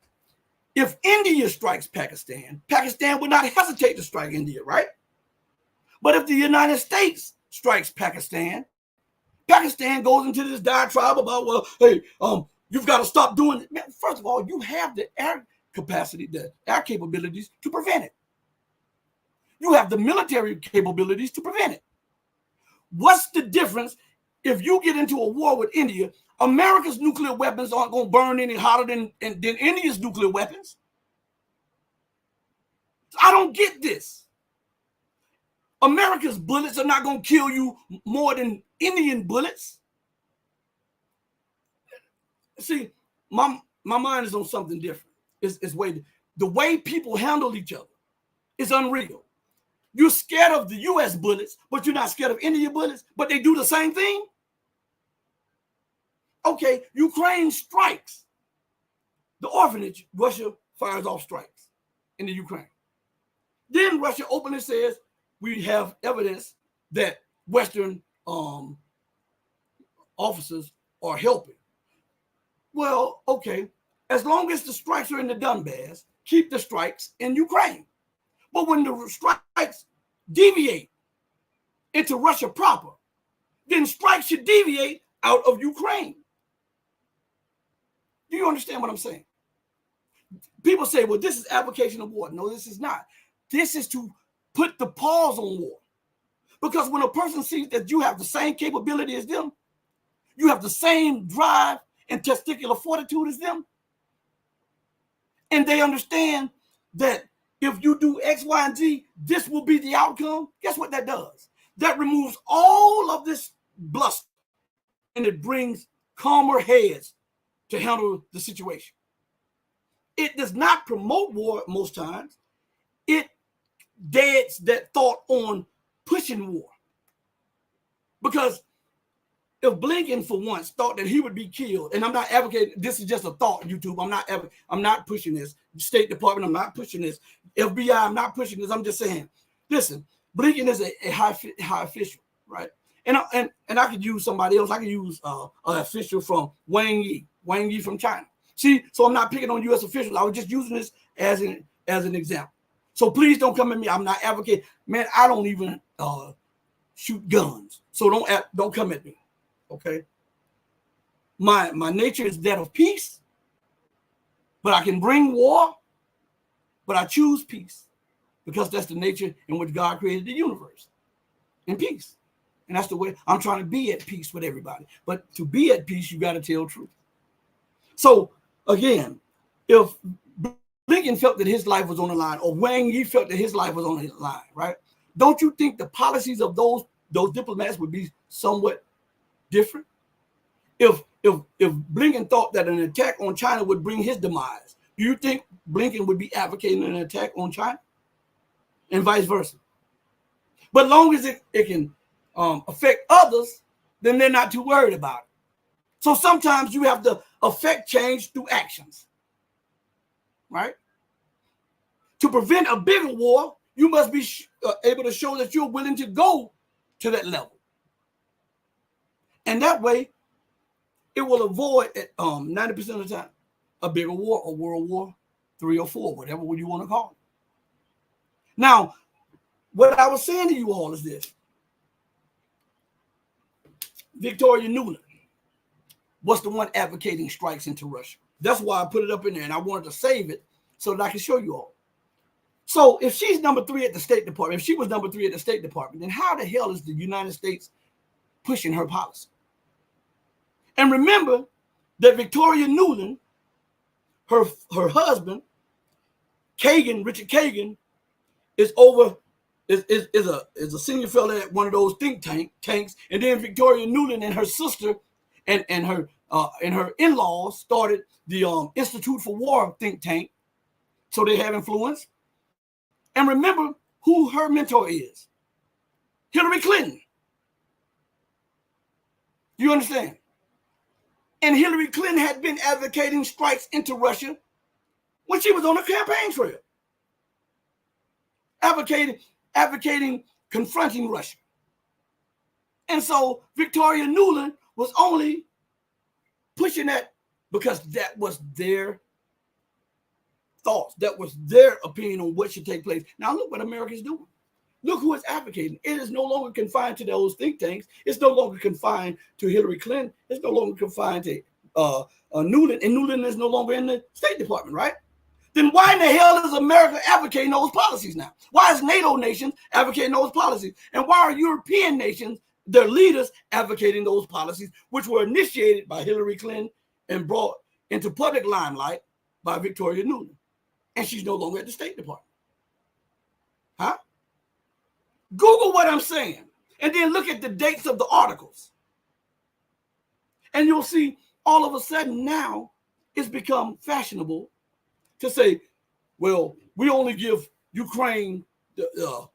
If India strikes Pakistan, Pakistan would not hesitate to strike India, right? But if the United States strikes Pakistan, Pakistan goes into this diatribe about, well, hey, you've got to stop doing it. Man, first of all, you have the air capacity, the air capabilities to prevent it. You have the military capabilities to prevent it. What's the difference if you get into a war with India? America's nuclear weapons aren't going to burn any hotter than India's nuclear weapons. I don't get this. America's bullets are not going to kill you more than Indian bullets. See, my mind is on something different. It's the way people handle each other is unreal. You're scared of the U.S. bullets, but you're not scared of Indian bullets, but they do the same thing. Okay, Ukraine strikes the orphanage. Russia fires off strikes in the Ukraine. Then Russia openly says, we have evidence that Western officers are helping. Well, okay, as long as the strikes are in the Donbass, keep the strikes in Ukraine. But when the strikes deviate into Russia proper, then strikes should deviate out of Ukraine. Do you understand what I'm saying? People say, well, this is application of war. No, this is not. This is to put the pause on war. Because when a person sees that you have the same capability as them, you have the same drive and testicular fortitude as them, and they understand that if you do X, Y, and Z, this will be the outcome, guess what that does? That removes all of this bluster, and it brings calmer heads to handle the situation. It does not promote war most times. It deads that thought on pushing war. Because if Blinken for once thought that he would be killed, and I'm not advocating, this is just a thought, YouTube. I'm not pushing this. State Department, I'm not pushing this. FBI, I'm not pushing this. I'm just saying, listen, Blinken is a high official, right? And I could use somebody else. I could use an official from Wang Yi from China. See, so I'm not picking on U.S. officials. I was just using this as an example. So please don't come at me. I'm not advocating. Man, I don't even shoot guns. So don't come at me. Okay. My nature is that of peace, but I can bring war, but I choose peace because that's the nature in which God created the universe, in peace. And that's the way I'm trying to be at peace with everybody. But to be at peace, you got to tell truth. So again, if Blinken felt that his life was on the line, or Wang Yi felt that his life was on the line, right? Don't you think the policies of those diplomats would be somewhat different? If Blinken thought that an attack on China would bring his demise, do you think Blinken would be advocating an attack on China? And vice versa. But long as it can affect others, then they're not too worried about it. So sometimes you have to affect change through actions, right? To prevent a bigger war, you must be able to show that you're willing to go to that level. And that way, it will avoid 90% of the time a bigger war, or World War III or IV, whatever you want to call it. Now, what I was saying to you all is this. Victoria Nuland was the one advocating strikes into Russia. That's why I put it up in there, and I wanted to save it so that I can show you all. So if she's number 3 at the State Department, if she was number 3 at the State Department, then how the hell is the United States pushing her policy? And remember that Victoria Nuland, her husband, Richard Kagan, is a senior fellow at one of those think tanks, and then Victoria Nuland and her sister and her in-laws started the Institute for War think tank, so they have influence. And remember who her mentor is: Hillary Clinton. You understand? And Hillary Clinton had been advocating strikes into Russia when she was on the campaign trail, advocating confronting Russia. And so Victoria Nuland was only pushing that because that was their thoughts. That was their opinion on what should take place. Now look what America is doing. Look who is advocating. It is no longer confined to those think tanks. It's no longer confined to Hillary Clinton. It's no longer confined to Newland. And Newland is no longer in the State Department, right? Then why in the hell is America advocating those policies now? Why is NATO nations advocating those policies? And why are European nations, their leaders, advocating those policies, which were initiated by Hillary Clinton and brought into public limelight by Victoria Nuland? And she's no longer at the State Department. Huh? Google what I'm saying, and then look at the dates of the articles. And you'll see all of a sudden now it's become fashionable to say, well, we only give Ukraine the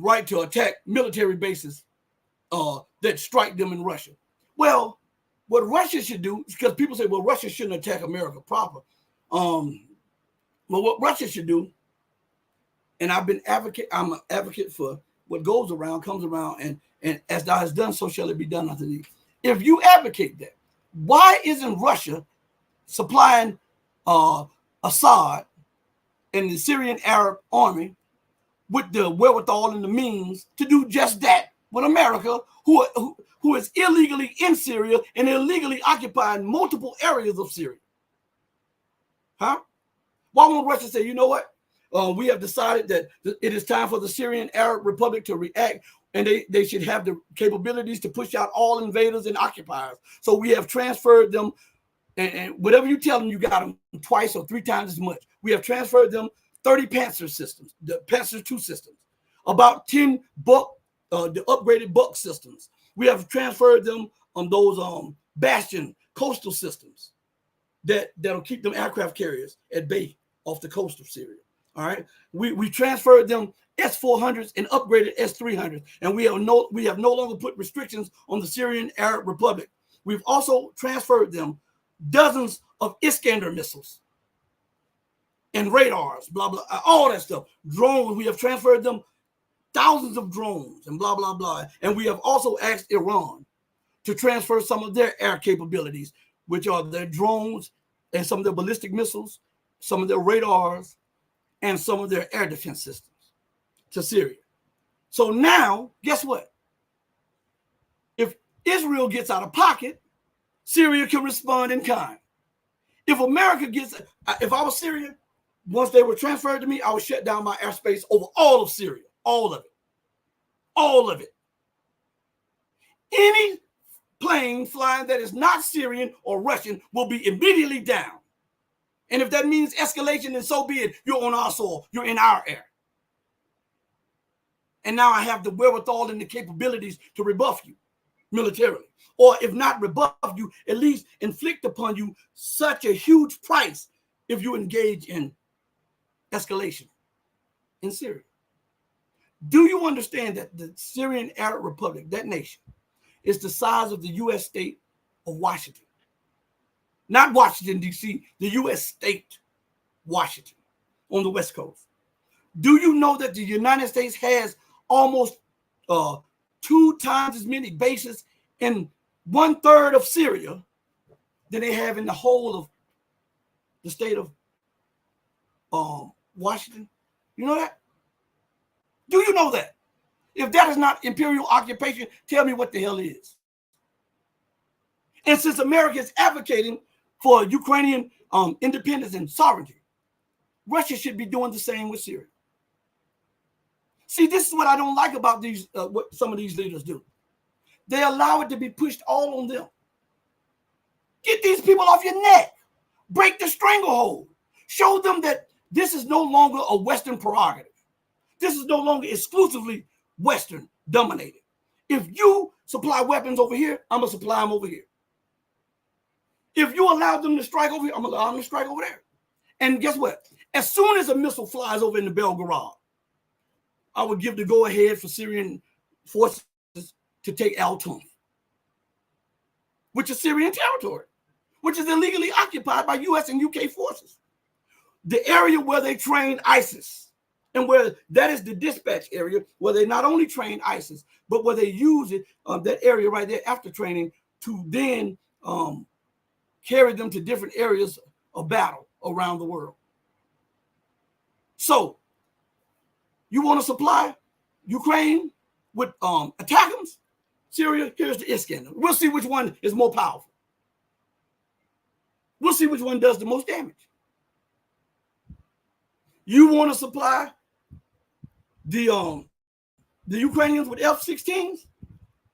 right to attack military bases that strike them in Russia. Well, what Russia should do, because people say, well, Russia shouldn't attack America proper. Well, what Russia should do, and I'm an advocate for what goes around comes around, and as thou hast done, so shall it be done unto thee. If you advocate that, why isn't Russia supplying Assad and the Syrian Arab army with the wherewithal and the means to do just that with America, who is illegally in Syria and illegally occupying multiple areas of Syria? Huh? Why won't Russia say, you know what? We have decided that it is time for the Syrian Arab Republic to react, and they should have the capabilities to push out all invaders and occupiers. So we have transferred them, and whatever you tell them, you got them twice or 3 times as much. We have transferred them 30 Panzer systems, the Panzer II systems, about 10 the upgraded Buck systems. We have transferred them on those Bastion coastal systems that'll keep them aircraft carriers at bay off the coast of Syria. All right, we transferred them S-400s and upgraded S-300s, and we have no longer put restrictions on the Syrian Arab Republic. We've also transferred them dozens of Iskander missiles and radars, blah blah, all that stuff. Drones, we have transferred them thousands of drones and blah blah blah. And we have also asked Iran to transfer some of their air capabilities, which are their drones and some of their ballistic missiles, some of their radars, and some of their air defense systems to Syria. So now, guess what? If Israel gets out of pocket, Syria can respond in kind. If America gets, if I was Syria, once they were transferred to me, I would shut down my airspace over all of Syria, all of it, all of it. Any plane flying that is not Syrian or Russian will be immediately down. And if that means escalation, then so be it. You're on our soil. You're in our air. And now I have the wherewithal and the capabilities to rebuff you militarily. Or if not rebuff you, at least inflict upon you such a huge price if you engage in escalation in Syria. Do you understand that the Syrian Arab Republic, that nation, is the size of the U.S. state of Washington? Not Washington, D.C., the U.S. state, Washington, on the West Coast. Do you know that the United States has almost 2 times as many bases in 1/3 of Syria than they have in the whole of the state of Washington? You know that? Do you know that? If that is not imperial occupation, tell me what the hell is. And since America is advocating for Ukrainian independence and sovereignty, Russia should be doing the same with Syria. See, this is what I don't like about these, what some of these leaders do. They allow it to be pushed all on them. Get these people off your neck. Break the stranglehold. Show them that this is no longer a Western prerogative. This is no longer exclusively Western dominated. If you supply weapons over here, I'm going to supply them over here. If you allow them to strike over here, I'm going to allow them to strike over there. And guess what? As soon as a missile flies over in the Belgorod, I would give the go-ahead for Syrian forces to take Al-Tum, which is Syrian territory, which is illegally occupied by U.S. and U.K. forces. The area where they trained ISIS, and where that is the dispatch area, where they not only train ISIS, but where they use it, that area right there after training to then carried them to different areas of battle around the world. So you want to supply Ukraine with ATACMS? Syria, here's the Iskander. We'll see which one is more powerful. We'll see which one does the most damage. You want to supply the Ukrainians with F-16s?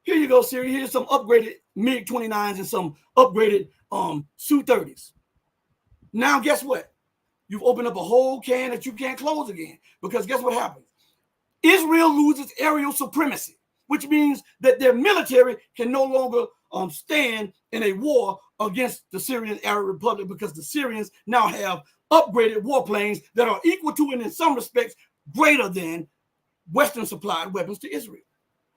Here you go, Syria. Here's some upgraded MiG-29s and some upgraded Su-30s. Now, guess what? You've opened up a whole can that you can't close again. Because guess what happens? Israel loses aerial supremacy, which means that their military can no longer stand in a war against the Syrian Arab Republic, because the Syrians now have upgraded warplanes that are equal to and in some respects greater than Western supplied weapons to Israel.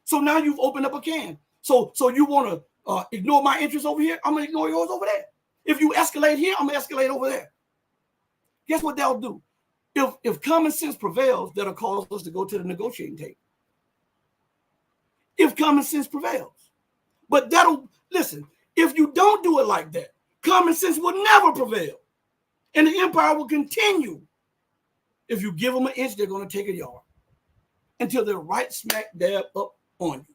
So now you've opened up a can. So you want to ignore my interests over here? I'm going to ignore yours over there. If you escalate here, I'm going to escalate over there. Guess what they'll do? If common sense prevails, that'll cause us to go to the negotiating table. If common sense prevails. But listen, if you don't do it like that, common sense will never prevail. And the empire will continue. If you give them an inch, they're going to take a yard. Until they're right smack dab up on you.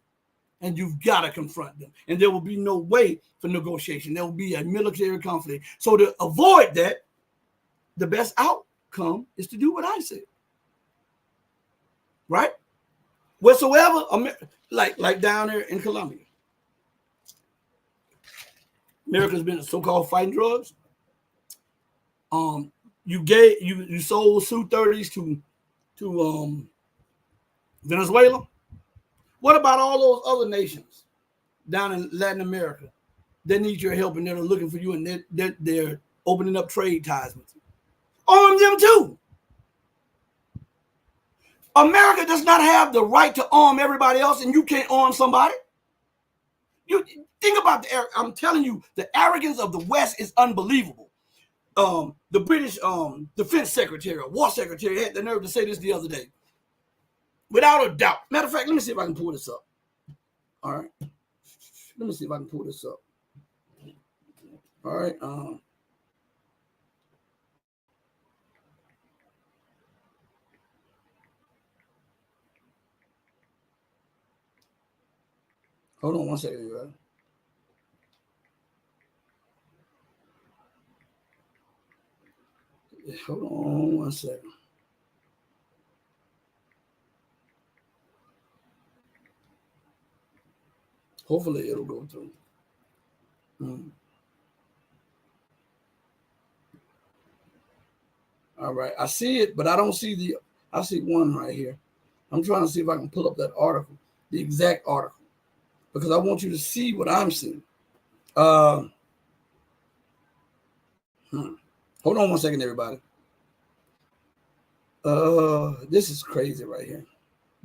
And you've got to confront them. And there will be no way for negotiation. There will be a military conflict. So to avoid that, the best outcome is to do what I said. Right? Whatsoever, like down there in Colombia. America's been so-called fighting drugs. You sold Su-30s to Venezuela. What about all those other nations down in Latin America that need your help and they're looking for you, and they're opening up trade ties with you? Arm them too. America does not have the right to arm everybody else, and you can't arm somebody. You think about I'm telling you, the arrogance of the West is unbelievable. The British defense secretary, war secretary, had the nerve to say this the other day. Without a doubt. Matter of fact, let me see if I can pull this up. All right. Let me see if I can pull this up. All right. Hold on one second, you guys. Hold on one second. Hopefully it'll go through. All right. I see it, but I don't see I see one right here. I'm trying to see if I can pull up that article, the exact article, because I want you to see what I'm seeing. Hold on one second, everybody. This is crazy right here.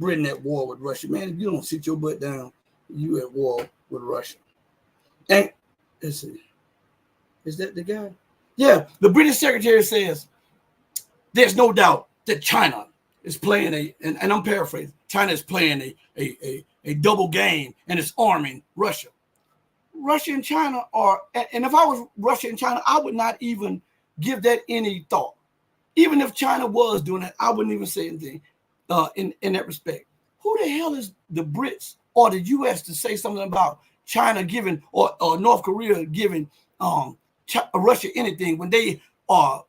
Britain at war with Russia. Man, if you don't sit your butt down, you at war with Russia. And let's see. Is that the guy? Yeah, the British secretary says there's no doubt that China is playing and I'm paraphrasing, China is playing a double game and it's arming Russia. Russia and China are, and if I was Russia and China, I would not even give that any thought. Even if China was doing it, I wouldn't even say anything in that respect. Who the hell is the Brits or the U.S. to say something about China giving or North Korea giving Russia anything when they are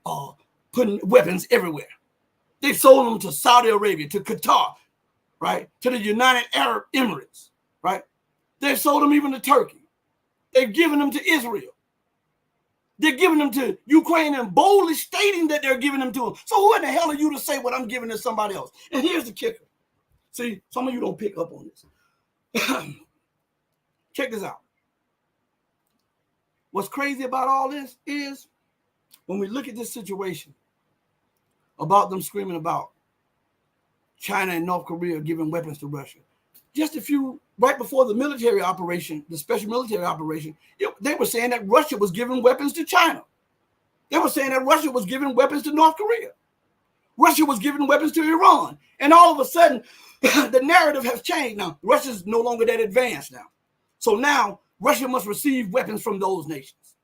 putting weapons everywhere? They've sold them to Saudi Arabia, to Qatar, right? To the United Arab Emirates, right? They've sold them even to Turkey. They've given them to Israel. They're giving them to Ukraine and boldly stating that they're giving them to them. So who in the hell are you to say what I'm giving to somebody else? And here's the kicker. See, some of you don't pick up on this. Check this out. What's crazy about all this is when we look at this situation about them screaming about China and North Korea giving weapons to Russia. Just right before the military operation, the special military operation, they were saying that Russia was giving weapons to China. They were saying that Russia was giving weapons to North Korea. Russia was giving weapons to Iran. And all of a sudden, the narrative has changed. Now, Russia's no longer that advanced now. So now, Russia must receive weapons from those nations.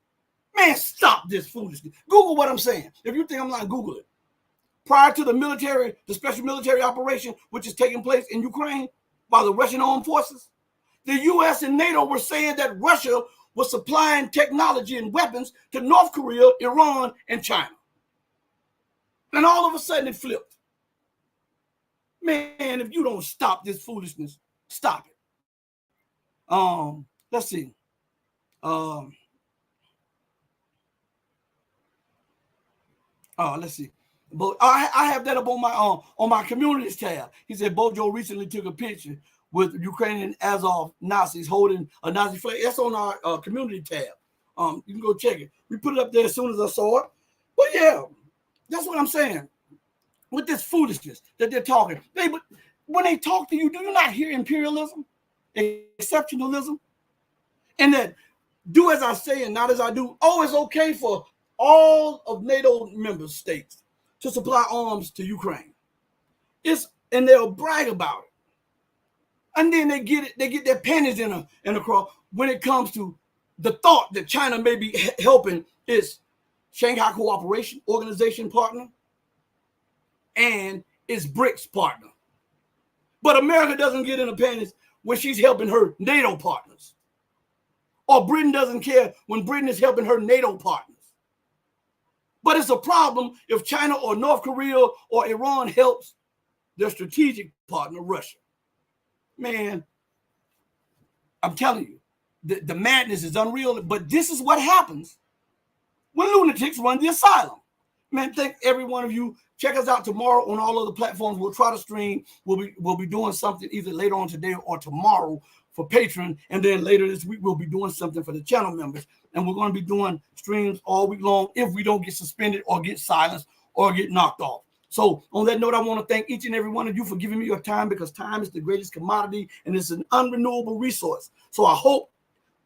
Man, stop this foolishness. Google what I'm saying. If you think I'm lying, Google it. Prior to the special military operation, which is taking place in Ukraine by the Russian armed forces, the U.S. and NATO were saying that Russia was supplying technology and weapons to North Korea, Iran, and China. And all of a sudden it flipped. Man, if you don't stop this foolishness, stop it. Let's see. Let's see. But I have that up on my communities tab. He said Bojo recently took a picture with Ukrainian Azov Nazis holding a Nazi flag. That's on our community tab. You can go check it. We put it up there as soon as I saw it. But yeah, that's what I'm saying. With this foolishness that they're talking, when they talk to you, do you not hear imperialism, exceptionalism, and that do as I say and not as I do? Oh, it's okay for all of NATO member states to supply arms to Ukraine. And they'll brag about it. And then they get their panties in a crawl when it comes to the thought that China may be helping its Shanghai Cooperation Organization partner and its BRICS partner. But America doesn't get in the panties when she's helping her NATO partners. Or Britain doesn't care when Britain is helping her NATO partners. But it's a problem if China or North Korea or Iran helps their strategic partner, Russia. Man, I'm telling you, the madness is unreal. But this is what happens when lunatics run the asylum. Man, thank every one of you. Check us out tomorrow on all other platforms. We'll try to stream. We'll be doing something either later on today or tomorrow for Patreon. And then later this week, we'll be doing something for the channel members. And we're going to be doing streams all week long if we don't get suspended or get silenced or get knocked off. So on that note, I want to thank each and every one of you for giving me your time, because time is the greatest commodity and it's an unrenewable resource. So I hope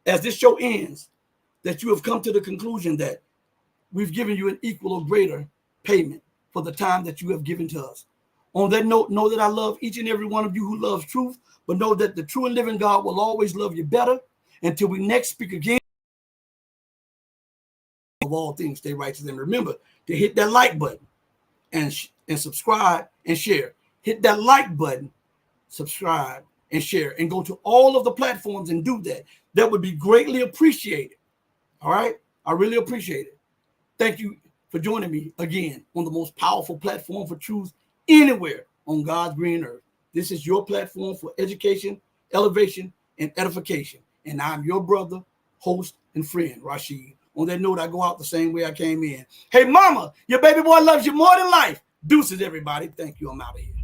as this show ends that you have come to the conclusion that we've given you an equal or greater payment for the time that you have given to us. On that note, know that I love each and every one of you who loves truth, but know that the true and living God will always love you better. Until we next speak again, of all things, stay righteous. And remember to hit that like button and subscribe and share. Hit that like button, subscribe and share, and go to all of the platforms and do that. That would be greatly appreciated. All right? I really appreciate it. Thank you for joining me again on the most powerful platform for truth anywhere on God's green earth. This is your platform for education, elevation, and edification. And I'm your brother, host, and friend, Rashid. On that note, I go out the same way I came in. Hey, mama, your baby boy loves you more than life. Deuces, everybody. Thank you. I'm out of here.